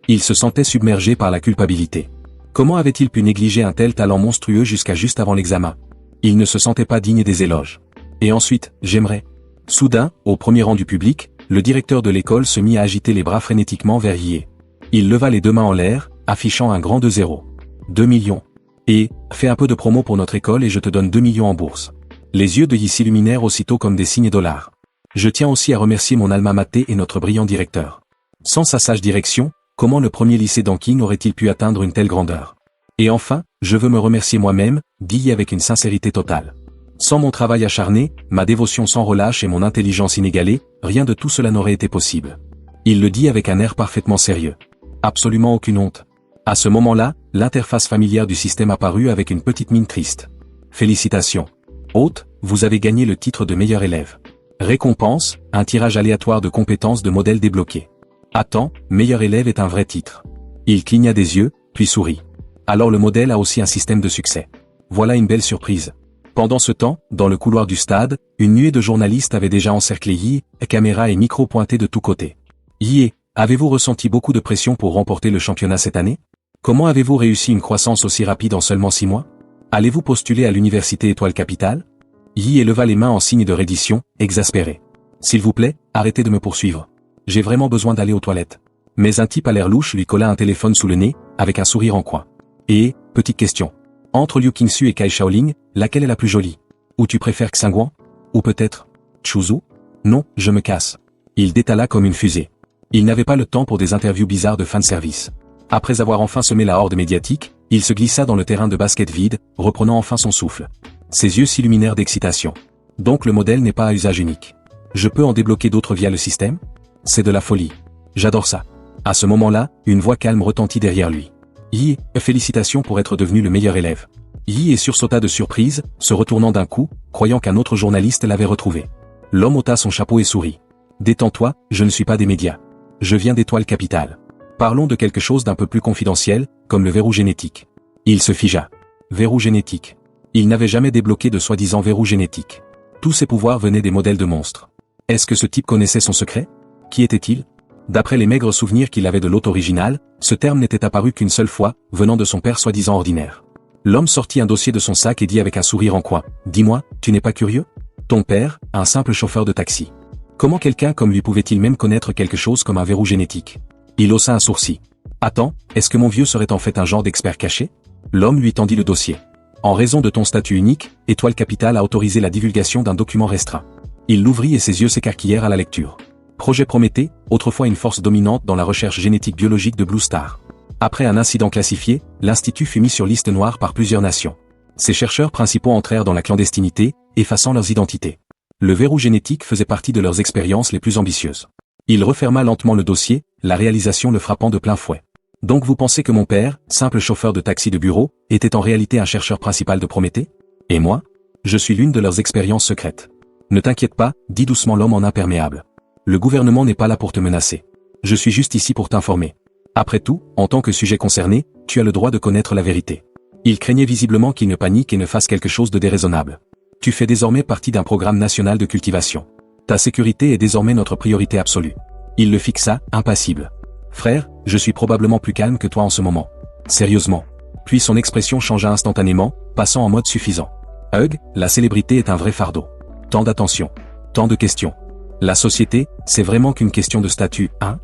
Il se sentait submergé par la culpabilité. Comment avait-il pu négliger un tel talent monstrueux jusqu'à juste avant l'examen? Il ne se sentait pas digne des éloges. Et ensuite, j'aimerais. Soudain, au premier rang du public, le directeur de l'école se mit à agiter les bras frénétiquement vers Yi. Il leva les deux mains en l'air, affichant un grand 2-0. 2 millions. Et, fais un peu de promo pour notre école et je te donne 2 millions en bourse. Les yeux de Yi s'illuminèrent aussitôt comme des signes dollars. Je tiens aussi à remercier mon alma mater et notre brillant directeur. Sans sa sage direction, comment le premier lycée d'Anqing aurait-il pu atteindre une telle grandeur? Et enfin, je veux me remercier moi-même, dit Yi avec une sincérité totale. Sans mon travail acharné, ma dévotion sans relâche et mon intelligence inégalée, rien de tout cela n'aurait été possible. Il le dit avec un air parfaitement sérieux. Absolument aucune honte. À ce moment-là, l'interface familière du système apparut avec une petite mine triste. Félicitations. Hôte, vous avez gagné le titre de meilleur élève. Récompense, un tirage aléatoire de compétences de modèles débloqués. Attends, meilleur élève est un vrai titre. Il cligna des yeux, puis sourit. Alors le modèle a aussi un système de succès. Voilà une belle surprise. Pendant ce temps, dans le couloir du stade, une nuée de journalistes avait déjà encerclé Yi, caméras et micros pointés de tous côtés. Yi, avez-vous ressenti beaucoup de pression pour remporter le championnat cette année? Comment avez-vous réussi une croissance aussi rapide en seulement 6 mois? Allez-vous postuler à l'université Étoile Capitale? Yi éleva les mains en signe de reddition, exaspéré. S'il vous plaît, arrêtez de me poursuivre. J'ai vraiment besoin d'aller aux toilettes. Mais un type à l'air louche lui colla un téléphone sous le nez, avec un sourire en coin. Et, petite question. Entre Liu Qingxu et Kai Shaoling, laquelle est la plus jolie? Ou tu préfères Xinguang? Ou peut-être Chuzu? Non, je me casse. Il détala comme une fusée. Il n'avait pas le temps pour des interviews bizarres de fanservice. Après avoir enfin semé la horde médiatique, il se glissa dans le terrain de basket vide, reprenant enfin son souffle. Ses yeux s'illuminèrent d'excitation. Donc le modèle n'est pas à usage unique. Je peux en débloquer d'autres via le système? C'est de la folie. J'adore ça. À ce moment-là, une voix calme retentit derrière lui. Yi, félicitations pour être devenu le meilleur élève. Yi sursauta de surprise, se retournant d'un coup, croyant qu'un autre journaliste l'avait retrouvé. L'homme ôta son chapeau et sourit. Détends-toi, je ne suis pas des médias. Je viens d'Étoile Capitale. Parlons de quelque chose d'un peu plus confidentiel, comme le verrou génétique. Il se figea. Verrou génétique. Il n'avait jamais débloqué de soi-disant verrou génétique. Tous ses pouvoirs venaient des modèles de monstres. Est-ce que ce type connaissait son secret? Qui était-il? D'après les maigres souvenirs qu'il avait de l'hôte original, ce terme n'était apparu qu'une seule fois, venant de son père soi-disant ordinaire. L'homme sortit un dossier de son sac et dit avec un sourire en coin, « Dis-moi, tu n'es pas curieux? Ton père, un simple chauffeur de taxi. Comment quelqu'un comme lui pouvait-il même connaître quelque chose comme un verrou génétique? » Il haussa un sourcil. « Attends, est-ce que mon vieux serait en fait un genre d'expert caché ?» L'homme lui tendit le dossier. « En raison de ton statut unique, Étoile Capitale a autorisé la divulgation d'un document restreint. » Il l'ouvrit et ses yeux s'écarquillèrent à la lecture. Projet Prométhée, autrefois une force dominante dans la recherche génétique biologique de Blue Star. Après un incident classifié, l'institut fut mis sur liste noire par plusieurs nations. Ses chercheurs principaux entrèrent dans la clandestinité, effaçant leurs identités. Le verrou génétique faisait partie de leurs expériences les plus ambitieuses. Il referma lentement le dossier, la réalisation le frappant de plein fouet. Donc vous pensez que mon père, simple chauffeur de taxi de bureau, était en réalité un chercheur principal de Prométhée? Et moi? Je suis l'une de leurs expériences secrètes. Ne t'inquiète pas, dit doucement l'homme en imperméable. Le gouvernement n'est pas là pour te menacer. Je suis juste ici pour t'informer. Après tout, en tant que sujet concerné, tu as le droit de connaître la vérité. Il craignait visiblement qu'il ne panique et ne fasse quelque chose de déraisonnable. Tu fais désormais partie d'un programme national de cultivation. Ta sécurité est désormais notre priorité absolue. Il le fixa, impassible. Frère, je suis probablement plus calme que toi en ce moment. Sérieusement. Puis son expression changea instantanément, passant en mode suffisant. Hug, la célébrité est un vrai fardeau. Tant d'attention. Tant de questions. La société, c'est vraiment qu'une question de statut, hein?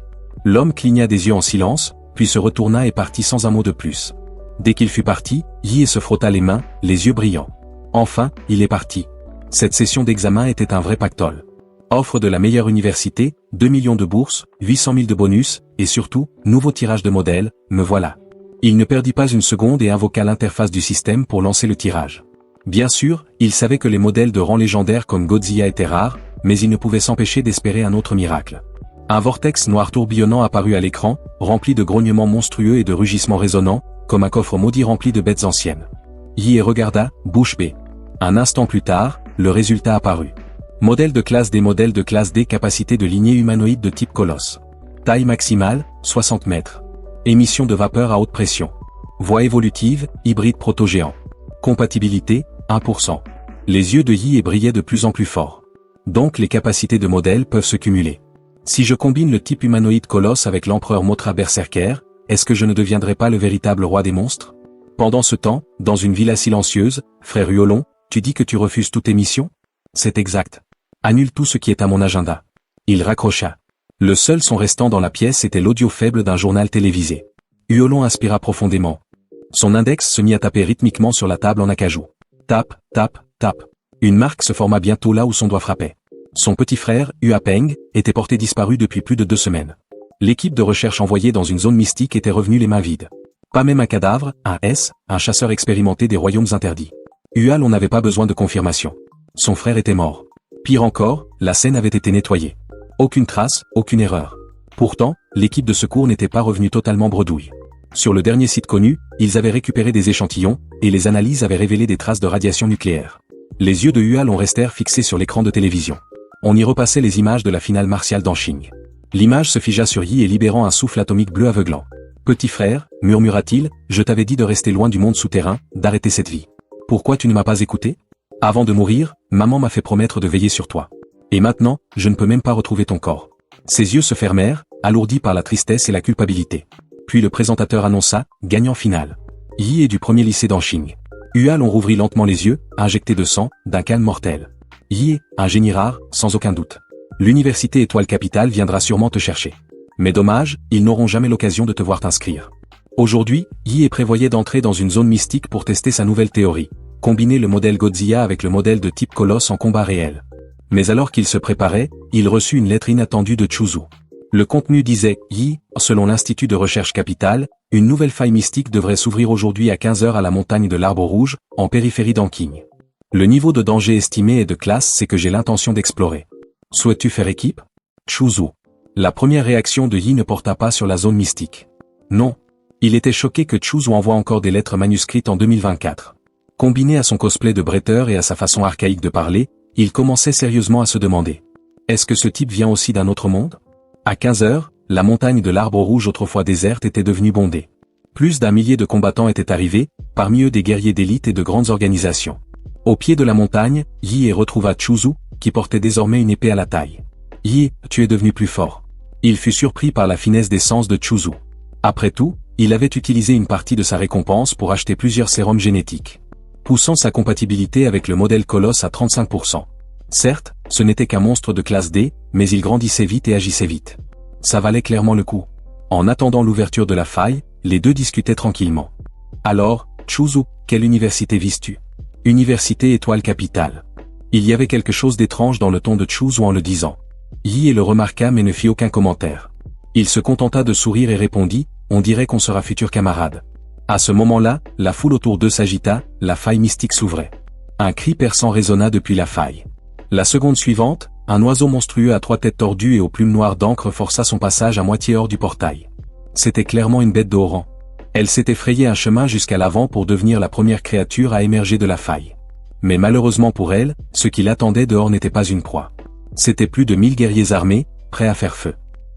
L'homme cligna des yeux en silence, puis se retourna et partit sans un mot de plus. Dès qu'il fut parti, Yi se frotta les mains, les yeux brillants. Enfin, il est parti. Cette session d'examen était un vrai pactole. Offre de la meilleure université, 2 millions de bourses, 800 000 de bonus, et surtout, nouveau tirage de modèles, me voilà. Il ne perdit pas une seconde et invoqua l'interface du système pour lancer le tirage. Bien sûr, il savait que les modèles de rang légendaire comme Godzilla étaient rares, mais il ne pouvait s'empêcher d'espérer un autre miracle. Un vortex noir tourbillonnant apparut à l'écran, rempli de grognements monstrueux et de rugissements résonnants, comme un coffre maudit rempli de bêtes anciennes. Yi regarda, bouche bée. Un instant plus tard, le résultat apparut. Modèle de classe D, modèle de classe D, capacité de lignée humanoïde de type colosse. Taille maximale, 60 mètres. Émission de vapeur à haute pression. Voie évolutive, hybride proto-géant. Compatibilité, 1%. Les yeux de Yi brillaient de plus en plus fort. Donc les capacités de modèle peuvent se cumuler. Si je combine le type humanoïde colosse avec l'empereur Mothra Berserker, est-ce que je ne deviendrai pas le véritable roi des monstres? Pendant ce temps, dans une villa silencieuse, frère Huolon, Tu dis que tu refuses toute émission? C'est exact. Annule tout ce qui est à mon agenda. Il raccrocha. Le seul son restant dans la pièce était l'audio faible d'un journal télévisé. Huolon inspira profondément. Son index se mit à taper rythmiquement sur la table en acajou. Tape, tape, tape. Une marque se forma bientôt là où son doigt frappait. Son petit frère, Hua Peng, était porté disparu depuis plus de 2 semaines. L'équipe de recherche envoyée dans une zone mystique était revenue les mains vides. Pas même un cadavre, un chasseur expérimenté des royaumes interdits. Hual n'avait pas besoin de confirmation. Son frère était mort. Pire encore, la scène avait été nettoyée. Aucune trace, aucune erreur. Pourtant, l'équipe de secours n'était pas revenue totalement bredouille. Sur le dernier site connu, ils avaient récupéré des échantillons, et les analyses avaient révélé des traces de radiation nucléaire. Les yeux de Hual restèrent fixés sur l'écran de télévision. On y repassait les images de la finale martiale d'Anqing. L'image se figea sur Yi et libérant un souffle atomique bleu aveuglant. « Petit frère, murmura-t-il, je t'avais dit de rester loin du monde souterrain, d'arrêter cette vie. Pourquoi tu ne m'as pas écouté? Avant de mourir, maman m'a fait promettre de veiller sur toi. Et maintenant, je ne peux même pas retrouver ton corps. » Ses yeux se fermèrent, alourdis par la tristesse et la culpabilité. Puis le présentateur annonça, gagnant final. Yi est du premier lycée d'Anqing. Hual rouvrit lentement les yeux, injecté de sang, d'un calme mortel. Yi, un génie rare, sans aucun doute. L'université Étoile Capitale viendra sûrement te chercher. Mais dommage, ils n'auront jamais l'occasion de te voir t'inscrire. Aujourd'hui, Yi prévoyait d'entrer dans une zone mystique pour tester sa nouvelle théorie, combiner le modèle Godzilla avec le modèle de type Colosse en combat réel. Mais alors qu'il se préparait, il reçut une lettre inattendue de Chuzu. Le contenu disait, Yi, selon l'Institut de Recherche Capitale, une nouvelle faille mystique devrait s'ouvrir aujourd'hui à 15h à la montagne de l'Arbre Rouge, en périphérie d'Anqing. Le niveau de danger estimé et de classe c'est que j'ai l'intention d'explorer. Souhaites-tu faire équipe? Chuzu. La première réaction de Yi ne porta pas sur la zone mystique. Non. Il était choqué que Chuzu envoie encore des lettres manuscrites en 2024. Combiné à son cosplay de bretteur et à sa façon archaïque de parler, il commençait sérieusement à se demander. Est-ce que ce type vient aussi d'un autre monde? À 15h, la montagne de l'Arbre Rouge autrefois déserte était devenue bondée. Plus d'1 millier de combattants étaient arrivés, parmi eux des guerriers d'élite et de grandes organisations. Au pied de la montagne, Yi retrouva Chuzu, qui portait désormais une épée à la taille. Yi, tu es devenu plus fort. Il fut surpris par la finesse des sens de Chuzu. Après tout, il avait utilisé une partie de sa récompense pour acheter plusieurs sérums génétiques, poussant sa compatibilité avec le modèle Colosse à 35%. Certes, ce n'était qu'un monstre de classe D, mais il grandissait vite et agissait vite. Ça valait clairement le coup. En attendant l'ouverture de la faille, les deux discutaient tranquillement. Alors, Chuzu, quelle université vises-tu? Université Étoile Capitale. Il y avait quelque chose d'étrange dans le ton de Chuzu en le disant. Yi le remarqua mais ne fit aucun commentaire. Il se contenta de sourire et répondit, on dirait qu'on sera futurs camarades. À ce moment-là, la foule autour d'eux s'agita, la faille mystique s'ouvrait. Un cri perçant résonna depuis la faille. La seconde suivante, un oiseau monstrueux à 3 têtes tordues et aux plumes noires d'encre força son passage à moitié hors du portail. C'était clairement une bête de haut rang. Elle s'était frayé un chemin jusqu'à l'avant pour devenir la première créature à émerger de la faille. Mais malheureusement pour elle, ce qui l'attendait dehors n'était pas une proie. C'était plus de 1000 guerriers armés, prêts à faire feu.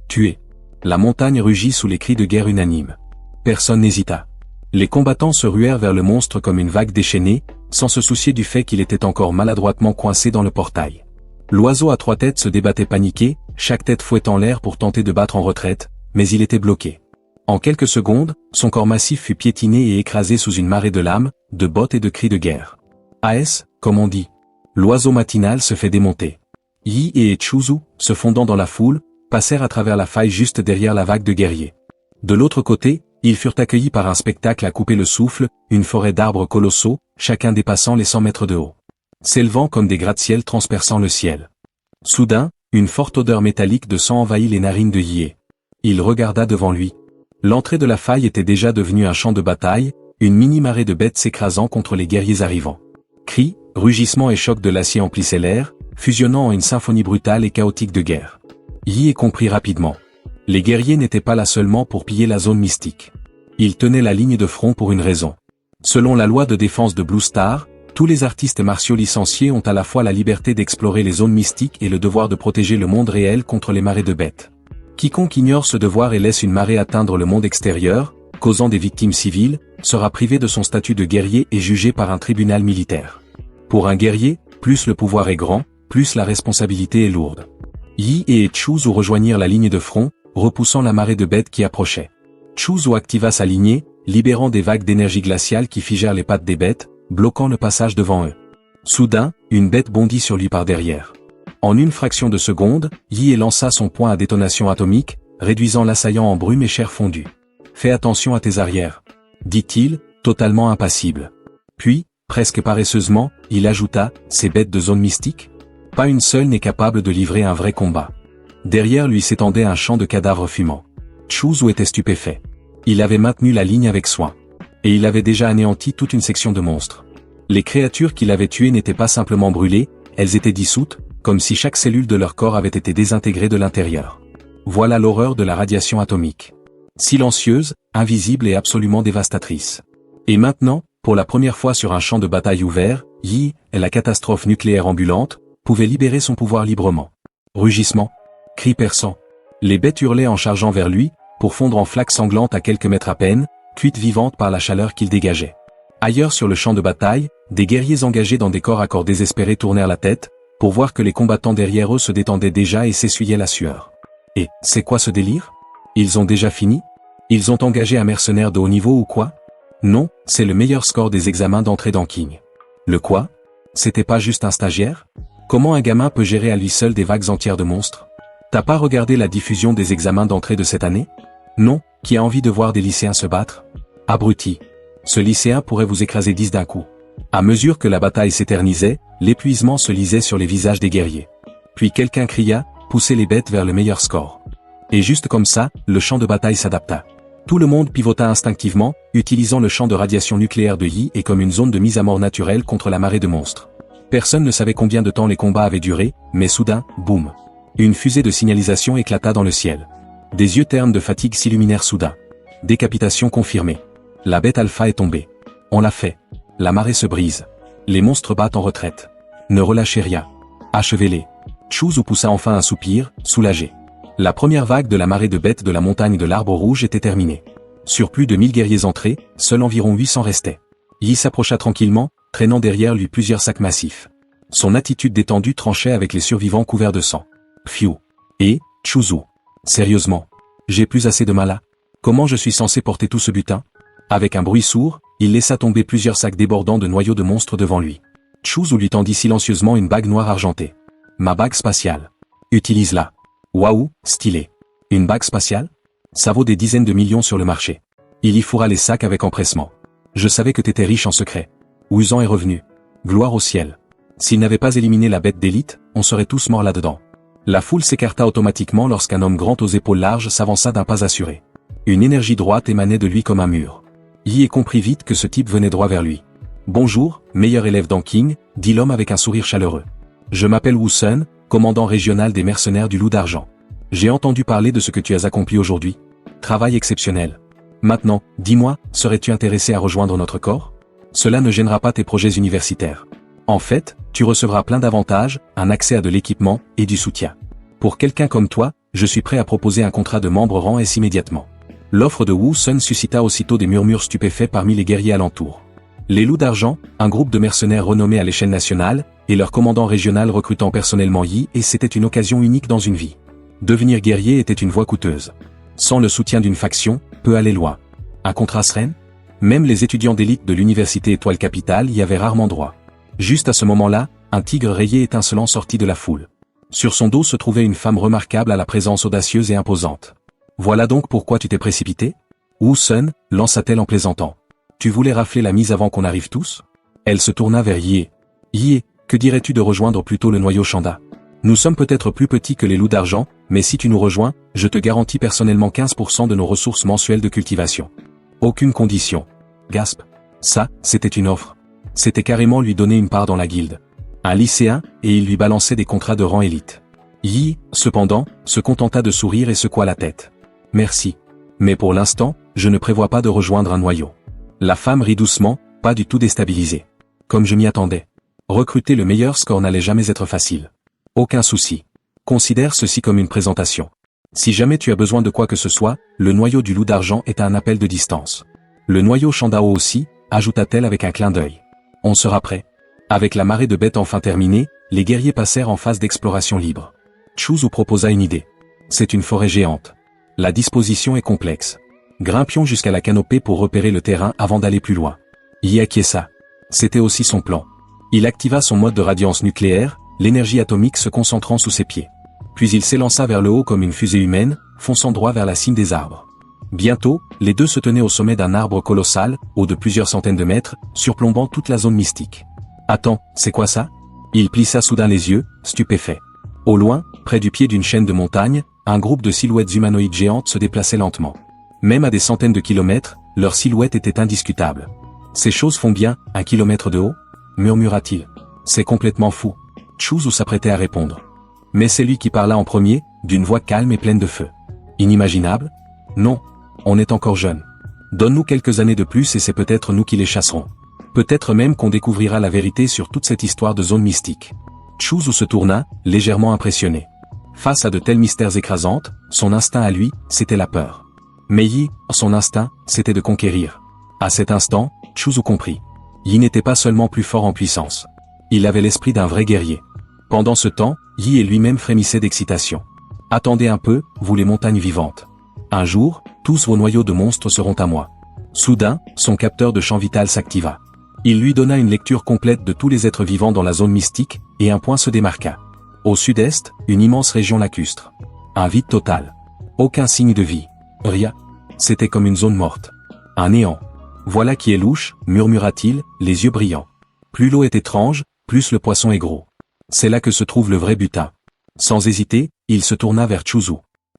Tués. La montagne rugit sous les cris de guerre unanimes. Personne n'hésita. Les combattants se ruèrent vers le monstre comme une vague déchaînée, sans se soucier du fait qu'il était encore maladroitement coincé dans le portail. L'oiseau à 3 têtes se débattait paniqué, chaque tête fouettant l'air pour tenter de battre en retraite, mais il était bloqué. En quelques secondes, son corps massif fut piétiné et écrasé sous une marée de lames, de bottes et de cris de guerre. AS, comme on dit. L'oiseau matinal se fait démonter. Yi et Chuzu, se fondant dans la foule, passèrent à travers la faille juste derrière la vague de guerriers. De l'autre côté, ils furent accueillis par un spectacle à couper le souffle, une forêt d'arbres colossaux, chacun dépassant les 100 mètres de haut, s'élevant comme des gratte-ciel transperçant le ciel. Soudain, une forte odeur métallique de sang envahit les narines de Yi. Il regarda devant lui. L'entrée de la faille était déjà devenue un champ de bataille, une mini-marée de bêtes s'écrasant contre les guerriers arrivants. Cris, rugissements et chocs de l'acier emplissaient l'air, fusionnant en une symphonie brutale et chaotique de guerre. Yi comprit rapidement. Les guerriers n'étaient pas là seulement pour piller la zone mystique. Ils tenaient la ligne de front pour une raison. Selon la loi de défense de Blue Star, tous les artistes martiaux licenciés ont à la fois la liberté d'explorer les zones mystiques et le devoir de protéger le monde réel contre les marées de bêtes. Quiconque ignore ce devoir et laisse une marée atteindre le monde extérieur, causant des victimes civiles, sera privé de son statut de guerrier et jugé par un tribunal militaire. Pour un guerrier, plus le pouvoir est grand, plus la responsabilité est lourde. Yi et Chuzu rejoignirent la ligne de front, repoussant la marée de bêtes qui approchait. Chuzu activa sa lignée, libérant des vagues d'énergie glaciale qui figèrent les pattes des bêtes, bloquant le passage devant eux. Soudain, une bête bondit sur lui par derrière. En une fraction de seconde, Yi lança son poing à détonation atomique, réduisant l'assaillant en brume et chair fondue. « Fais attention à tes arrières », dit-il, totalement impassible. Puis, presque paresseusement, il ajouta, « Ces bêtes de zone mystique ? Pas une seule n'est capable de livrer un vrai combat. » Derrière lui s'étendait un champ de cadavres fumants. Chu était stupéfait. Il avait maintenu la ligne avec soin. Et il avait déjà anéanti toute une section de monstres. Les créatures qu'il avait tuées n'étaient pas simplement brûlées, elles étaient dissoutes, comme si chaque cellule de leur corps avait été désintégrée de l'intérieur. Voilà l'horreur de la radiation atomique. Silencieuse, invisible et absolument dévastatrice. Et maintenant, pour la première fois sur un champ de bataille ouvert, Yi, la catastrophe nucléaire ambulante, pouvait libérer son pouvoir librement. Rugissements, cris perçants. Les bêtes hurlaient en chargeant vers lui, pour fondre en flaques sanglantes à quelques mètres à peine, cuites vivantes par la chaleur qu'il dégageait. Ailleurs sur le champ de bataille, des guerriers engagés dans des corps à corps désespérés tournèrent la tête, pour voir que les combattants derrière eux se détendaient déjà et s'essuyaient la sueur. Et, c'est quoi ce délire? Ils ont déjà fini? Ils ont engagé un mercenaire de haut niveau ou quoi? Non, c'est le meilleur score des examens d'entrée dans King. Le quoi? C'était pas juste un stagiaire? Comment un gamin peut gérer à lui seul des vagues entières de monstres? T'as pas regardé la diffusion des examens d'entrée de cette année? Non, qui a envie de voir des lycéens se battre? Abruti. Ce lycéen pourrait vous écraser 10 d'un coup. À mesure que la bataille s'éternisait, l'épuisement se lisait sur les visages des guerriers. Puis quelqu'un cria, poussez les bêtes vers le meilleur score. Et juste comme ça, le champ de bataille s'adapta. Tout le monde pivota instinctivement, utilisant le champ de radiation nucléaire de Yi et comme une zone de mise à mort naturelle contre la marée de monstres. Personne ne savait combien de temps les combats avaient duré, mais soudain, boum. Une fusée de signalisation éclata dans le ciel. Des yeux ternes de fatigue s'illuminèrent soudain. Décapitation confirmée. La bête alpha est tombée. On l'a fait. La marée se brise. Les monstres battent en retraite. Ne relâchez rien. Achevez-les. Chu poussa enfin un soupir, soulagé. La première vague de la marée de bêtes de la montagne de l'Arbre Rouge était terminée. Sur plus de 1000 guerriers entrés, seuls environ 800 restaient. Yi s'approcha tranquillement, traînant derrière lui plusieurs sacs massifs. Son attitude détendue tranchait avec les survivants couverts de sang. Pfiou. Et, Chu. Sérieusement. J'ai plus assez de mal. Comment je suis censé porter tout ce butin? Avec un bruit sourd, il laissa tomber plusieurs sacs débordants de noyaux de monstres devant lui. Chu lui tendit silencieusement une bague noire argentée. Ma bague spatiale. Utilise-la. Waouh, stylé. Une bague spatiale? Ça vaut des dizaines de millions sur le marché. Il y fourra les sacs avec empressement. Je savais que t'étais riche en secret. Wuzan est revenu. Gloire au ciel. S'il n'avait pas éliminé la bête d'élite, on serait tous morts là-dedans. La foule s'écarta automatiquement lorsqu'un homme grand aux épaules larges s'avança d'un pas assuré. Une énergie droite émanait de lui comme un mur. Yi comprit vite que ce type venait droit vers lui. Bonjour, meilleur élève d'Anking, dit l'homme avec un sourire chaleureux. Je m'appelle Wu Sun, commandant régional des mercenaires du Loup d'Argent. J'ai entendu parler de ce que tu as accompli aujourd'hui. Travail exceptionnel. Maintenant, dis-moi, serais-tu intéressé à rejoindre notre corps? Cela ne gênera pas tes projets universitaires. En fait, tu recevras plein d'avantages, un accès à de l'équipement et du soutien. Pour quelqu'un comme toi, je suis prêt à proposer un contrat de membre rang S immédiatement. L'offre de Wu Sun suscita aussitôt des murmures stupéfaits parmi les guerriers alentours. Les Loups d'Argent, un groupe de mercenaires renommés à l'échelle nationale, et leur commandant régional recrutant personnellement Yi, et c'était une occasion unique dans une vie. Devenir guerrier était une voie coûteuse. Sans le soutien d'une faction, peut aller loin. Un contrat serein? Même les étudiants d'élite de l'université Étoile Capitale y avaient rarement droit. Juste à ce moment-là, un tigre rayé étincelant sortit de la foule. Sur son dos se trouvait une femme remarquable à la présence audacieuse et imposante. Voilà donc pourquoi tu t'es précipité? Wu Sun, lança-t-elle en plaisantant. Tu voulais rafler la mise avant qu'on arrive tous? Elle se tourna vers Yi. Yi, que dirais-tu de rejoindre plutôt le noyau Shanda? Nous sommes peut-être plus petits que les Loups d'Argent, mais si tu nous rejoins, je te garantis personnellement 15% de nos ressources mensuelles de cultivation. Aucune condition. Gasp. Ça, c'était une offre. C'était carrément lui donner une part dans la guilde. Un lycéen, et il lui balançait des contrats de rang élite. Yi, cependant, se contenta de sourire et secoua la tête. Merci. Mais pour l'instant, je ne prévois pas de rejoindre un noyau. La femme rit doucement, pas du tout déstabilisée. Comme je m'y attendais. Recruter le meilleur score n'allait jamais être facile. Aucun souci. Considère ceci comme une présentation. Si jamais tu as besoin de quoi que ce soit, le noyau du Loup d'Argent est à un appel de distance. Le noyau Shandao aussi, ajouta-t-elle avec un clin d'œil. On sera prêt. Avec la marée de bêtes enfin terminée, les guerriers passèrent en phase d'exploration libre. Chu proposa une idée. C'est une forêt géante. La disposition est complexe. Grimpions jusqu'à la canopée pour repérer le terrain avant d'aller plus loin. Yi acquiesça. C'était aussi son plan. Il activa son mode de radiance nucléaire, l'énergie atomique se concentrant sous ses pieds. Puis il s'élança vers le haut comme une fusée humaine, fonçant droit vers la cime des arbres. Bientôt, les deux se tenaient au sommet d'un arbre colossal, haut de plusieurs centaines de mètres, surplombant toute la zone mystique. « Attends, c'est quoi ça ?» Il plissa soudain les yeux, stupéfait. Au loin, près du pied d'une chaîne de montagnes, un groupe de silhouettes humanoïdes géantes se déplaçait lentement. Même à des centaines de kilomètres, leur silhouette était indiscutable. « Ces choses font bien 1 kilomètre de haut ?» murmura-t-il. « C'est complètement fou. » Chuzu s'apprêtait à répondre. Mais c'est lui qui parla en premier, d'une voix calme et pleine de feu. « Inimaginable ? Non. On est encore jeune. Donne-nous quelques années de plus et c'est peut-être nous qui les chasserons. Peut-être même qu'on découvrira la vérité sur toute cette histoire de zone mystique. » Chuzu se tourna, légèrement impressionné. Face à de tels mystères écrasantes, son instinct à lui, c'était la peur. Mais Yi, son instinct, c'était de conquérir. À cet instant, Chuzu comprit. Yi n'était pas seulement plus fort en puissance. Il avait l'esprit d'un vrai guerrier. Pendant ce temps, Yi et lui-même frémissaient d'excitation. Attendez un peu, vous les montagnes vivantes. Un jour, tous vos noyaux de monstres seront à moi. Soudain, son capteur de champ vital s'activa. Il lui donna une lecture complète de tous les êtres vivants dans la zone mystique, et un point se démarqua. Au sud-est, une immense région lacustre. Un vide total. Aucun signe de vie. Rien. C'était comme une zone morte. Un néant. Voilà qui est louche, murmura-t-il, les yeux brillants. Plus l'eau est étrange, plus le poisson est gros. C'est là que se trouve le vrai butin. Sans hésiter, il se tourna vers Chuzu.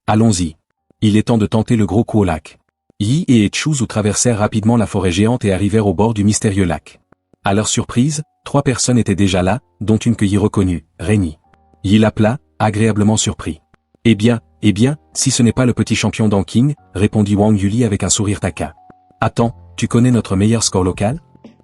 Allons-y. Il est temps de tenter le gros coup au lac. Yi et Chuzu traversèrent rapidement la forêt géante et arrivèrent au bord du mystérieux lac. À leur surprise, 3 personnes étaient déjà là, dont une que Yi reconnut, Rennie. Yi l'appela, agréablement surpris. Eh bien, si ce n'est pas le petit champion d'Anqing, répondit Wang Yuli avec un sourire taquin. Attends, tu connais notre meilleur score local ?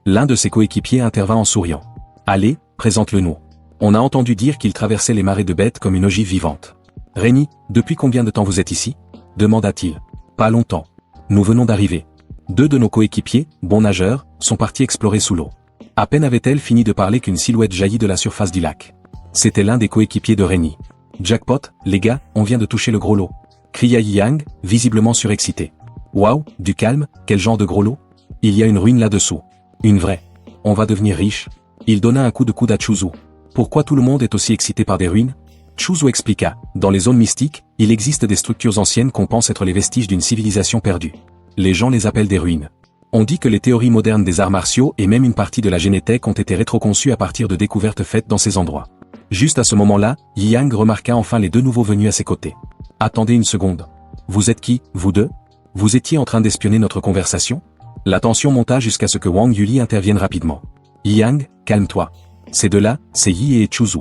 L'un de ses coéquipiers intervint en souriant. Allez, présente-le-nous. On a entendu dire qu'il traversait les marais de bêtes comme une ogive vivante. Rennie, depuis combien de temps vous êtes ici ? Demanda-t-il. Pas longtemps. Nous venons d'arriver. 2 de nos coéquipiers, bons nageurs, sont partis explorer sous l'eau. À peine avait-elle fini de parler qu'une silhouette jaillit de la surface du lac. C'était l'un des coéquipiers de Rennie. Jackpot, les gars, on vient de toucher le gros lot. Cria Yi Yang, visiblement surexcité. Waouh, du calme, quel genre de gros lot ? Il y a une ruine là-dessous. Une vraie. On va devenir riche. Il donna un coup de coude à Chuzu. Pourquoi tout le monde est aussi excité par des ruines ? Chuzu expliqua. Dans les zones mystiques, il existe des structures anciennes qu'on pense être les vestiges d'une civilisation perdue. Les gens les appellent des ruines. On dit que les théories modernes des arts martiaux et même une partie de la génétech ont été rétroconçues à partir de découvertes faites dans ces endroits. Juste à ce moment-là, Yi Yang remarqua enfin les 2 nouveaux venus à ses côtés. Attendez une seconde. Vous êtes qui, vous deux ? Vous étiez en train d'espionner notre conversation ? La tension monta jusqu'à ce que Wang Yuli intervienne rapidement. Yi Yang, calme-toi. Ces 2-là, c'est Yi et Chuzu.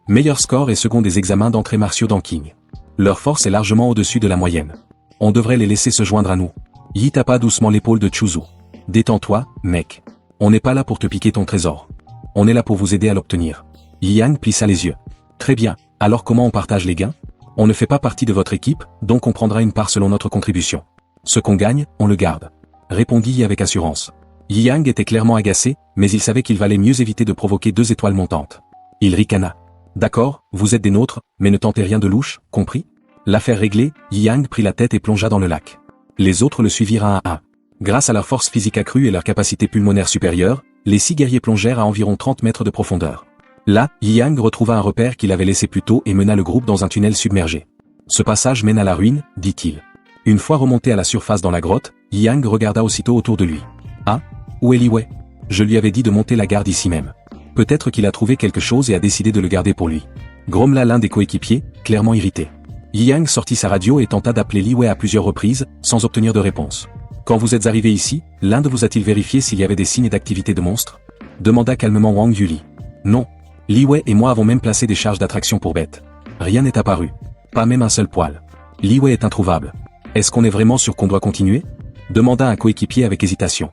Meilleur score et second des examens d'entrée martiaux d'Anqing. Leur force est largement au-dessus de la moyenne. On devrait les laisser se joindre à nous. Yi tapa doucement l'épaule de Chuzu. Détends-toi, mec. On n'est pas là pour te piquer ton trésor. On est là pour vous aider à l'obtenir. Yi Yang plissa les yeux. Très bien, alors comment on partage les gains ? On ne fait pas partie de votre équipe, donc on prendra une part selon notre contribution. Ce qu'on gagne, on le garde. Répondit Yi avec assurance. Yi Yang était clairement agacé, mais il savait qu'il valait mieux éviter de provoquer 2 étoiles montantes. Il ricana. D'accord, vous êtes des nôtres, mais ne tentez rien de louche, compris ? L'affaire réglée, Yi Yang prit la tête et plongea dans le lac. Les autres le suivirent un à un. Grâce à leur force physique accrue et leur capacité pulmonaire supérieure, les 6 guerriers plongèrent à environ 30 mètres de profondeur. Là, Yi Yang retrouva un repère qu'il avait laissé plus tôt et mena le groupe dans un tunnel submergé. Ce passage mène à la ruine, dit-il. Une fois remonté à la surface dans la grotte, Yi Yang regarda aussitôt autour de lui. Ah, où est Li Wei ? Je lui avais dit de monter la garde ici même. Peut-être qu'il a trouvé quelque chose et a décidé de le garder pour lui. Grommela l'un des coéquipiers, clairement irrité. Yi Yang sortit sa radio et tenta d'appeler Li Wei à plusieurs reprises, sans obtenir de réponse. Quand vous êtes arrivé ici, l'un de vous a-t-il vérifié s'il y avait des signes d'activité de monstres ? Demanda calmement Wang Yuli. Non. Li Wei et moi avons même placé des charges d'attraction pour bêtes. Rien n'est apparu. Pas même un seul poil. Li Wei est introuvable. Est-ce qu'on est vraiment sûr qu'on doit continuer ? Demanda un coéquipier avec hésitation.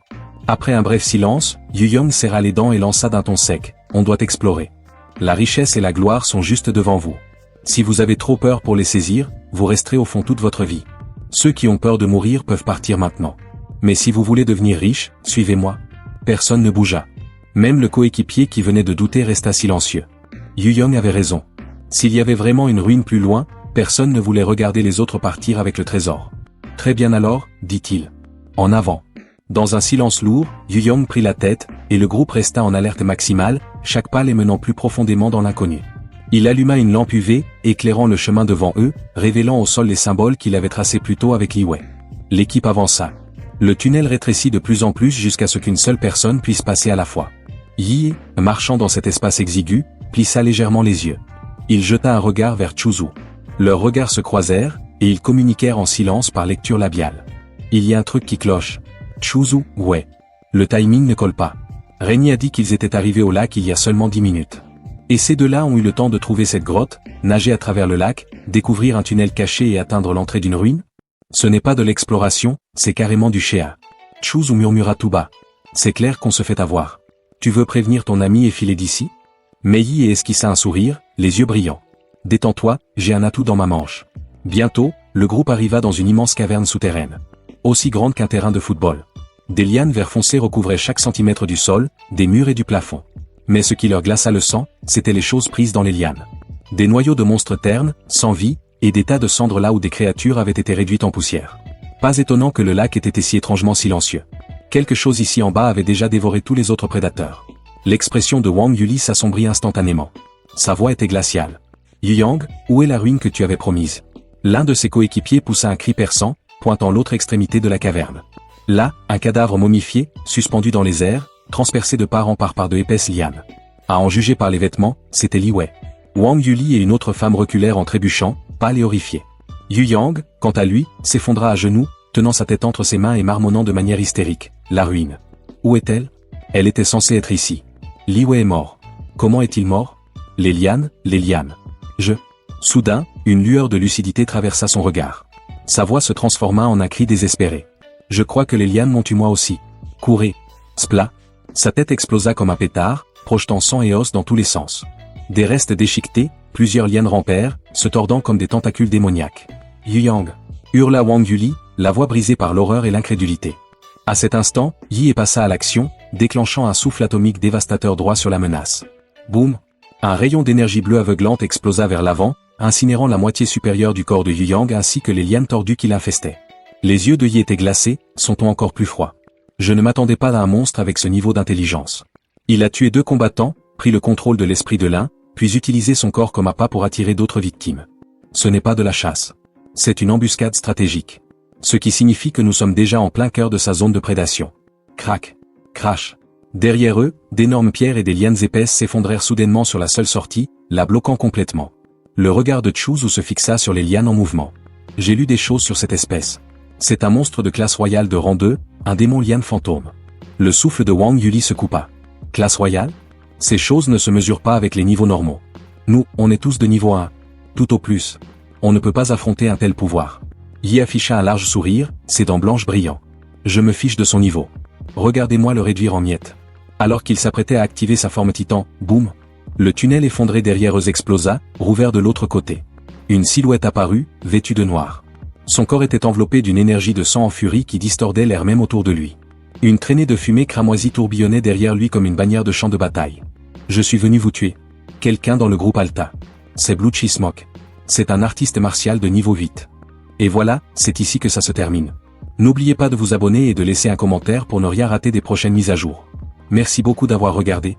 Après un bref silence, Yu Yong serra les dents et lança d'un ton sec. On doit explorer. La richesse et la gloire sont juste devant vous. Si vous avez trop peur pour les saisir, vous resterez au fond toute votre vie. Ceux qui ont peur de mourir peuvent partir maintenant. Mais si vous voulez devenir riche, suivez-moi. Personne ne bougea. Même le coéquipier qui venait de douter resta silencieux. Yu Yong avait raison. S'il y avait vraiment une ruine plus loin, personne ne voulait regarder les autres partir avec le trésor. Très bien alors, dit-il. En avant. Dans un silence lourd, Yu Yong prit la tête, et le groupe resta en alerte maximale, chaque pas les menant plus profondément dans l'inconnu. Il alluma une lampe UV, éclairant le chemin devant eux, révélant au sol les symboles qu'il avait tracés plus tôt avec Li Wei. L'équipe avança. Le tunnel rétrécit de plus en plus jusqu'à ce qu'une seule personne puisse passer à la fois. Yi, marchant dans cet espace exigu, plissa légèrement les yeux. Il jeta un regard vers Chuzu. Leurs regards se croisèrent, et ils communiquèrent en silence par lecture labiale. Il y a un truc qui cloche. Chuzu, ouais. Le timing ne colle pas. Rennie a dit qu'ils étaient arrivés au lac il y a seulement 10 minutes. Et ces deux-là ont eu le temps de trouver cette grotte, nager à travers le lac, découvrir un tunnel caché et atteindre l'entrée d'une ruine? Ce n'est pas de l'exploration, c'est carrément du Shéa. Chuzu murmura tout bas. C'est clair qu'on se fait avoir. Tu veux prévenir ton ami et filer d'ici? Mei esquissa un sourire, les yeux brillants. Détends-toi, j'ai un atout dans ma manche. Bientôt, le groupe arriva dans une immense caverne souterraine. Aussi grande qu'un terrain de football. Des lianes vert foncé recouvraient chaque centimètre du sol, des murs et du plafond. Mais ce qui leur glaça le sang, c'étaient les choses prises dans les lianes. Des noyaux de monstres ternes, sans vie, et des tas de cendres là où des créatures avaient été réduites en poussière. Pas étonnant que le lac ait été si étrangement silencieux. Quelque chose ici en bas avait déjà dévoré tous les autres prédateurs. L'expression de Wang Yuli s'assombrit instantanément. Sa voix était glaciale. Yuyang, où est la ruine que tu avais promise? L'un de ses coéquipiers poussa un cri perçant, pointant l'autre extrémité de la caverne. Là, un cadavre momifié, suspendu dans les airs, transpercé de part en part par de épaisses lianes. À en juger par les vêtements, c'était Li Wei. Wang Yuli et une autre femme reculèrent en trébuchant, pâles et horrifiés. Yuyang, quant à lui, s'effondra à genoux, tenant sa tête entre ses mains et marmonnant de manière hystérique. La ruine. Où est-elle? Elle était censée être ici. Li Wei est mort. Comment est-il mort? Les lianes, les lianes. Soudain, une lueur de lucidité traversa son regard. Sa voix se transforma en un cri désespéré. Je crois que les lianes m'ont eu moi aussi. Courez. Splat. Sa tête explosa comme un pétard, projetant sang et os dans tous les sens. Des restes déchiquetés, plusieurs lianes rampèrent, se tordant comme des tentacules démoniaques. Yuyang. Hurla Wang Yuli, la voix brisée par l'horreur et l'incrédulité. À cet instant, Yi passa à l'action, déclenchant un souffle atomique dévastateur droit sur la menace. Boum. Un rayon d'énergie bleue aveuglante explosa vers l'avant, incinérant la moitié supérieure du corps de Yuyang ainsi que les lianes tordues qui l'infestaient. Les yeux de Yi étaient glacés, son ton encore plus froid. Je ne m'attendais pas à un monstre avec ce niveau d'intelligence. Il a tué 2 combattants, pris le contrôle de l'esprit de l'un, puis utilisé son corps comme appât pour attirer d'autres victimes. Ce n'est pas de la chasse. C'est une embuscade stratégique. Ce qui signifie que nous sommes déjà en plein cœur de sa zone de prédation. Crac. Crash. Derrière eux, d'énormes pierres et des lianes épaisses s'effondrèrent soudainement sur la seule sortie, la bloquant complètement. Le regard de Chuzu se fixa sur les lianes en mouvement. J'ai lu des choses sur cette espèce. C'est un monstre de classe royale de rang 2, un démon liane fantôme. Le souffle de Wang Yuli se coupa. Classe royale? Ces choses ne se mesurent pas avec les niveaux normaux. Nous, on est tous de niveau 1. Tout au plus. On ne peut pas affronter un tel pouvoir. Yi afficha un large sourire, ses dents blanches brillant. Je me fiche de son niveau. Regardez-moi le réduire en miettes. Alors qu'il s'apprêtait à activer sa forme titan, boum. Le tunnel effondré derrière eux explosa, rouvert de l'autre côté. Une silhouette apparut, vêtue de noir. Son corps était enveloppé d'une énergie de sang en furie qui distordait l'air même autour de lui. Une traînée de fumée cramoisie tourbillonnait derrière lui comme une bannière de champ de bataille. Je suis venu vous tuer. Quelqu'un dans le groupe Alta. C'est Blue Smoke. C'est un artiste martial de niveau 8. Et voilà, c'est ici que ça se termine. N'oubliez pas de vous abonner et de laisser un commentaire pour ne rien rater des prochaines mises à jour. Merci beaucoup d'avoir regardé.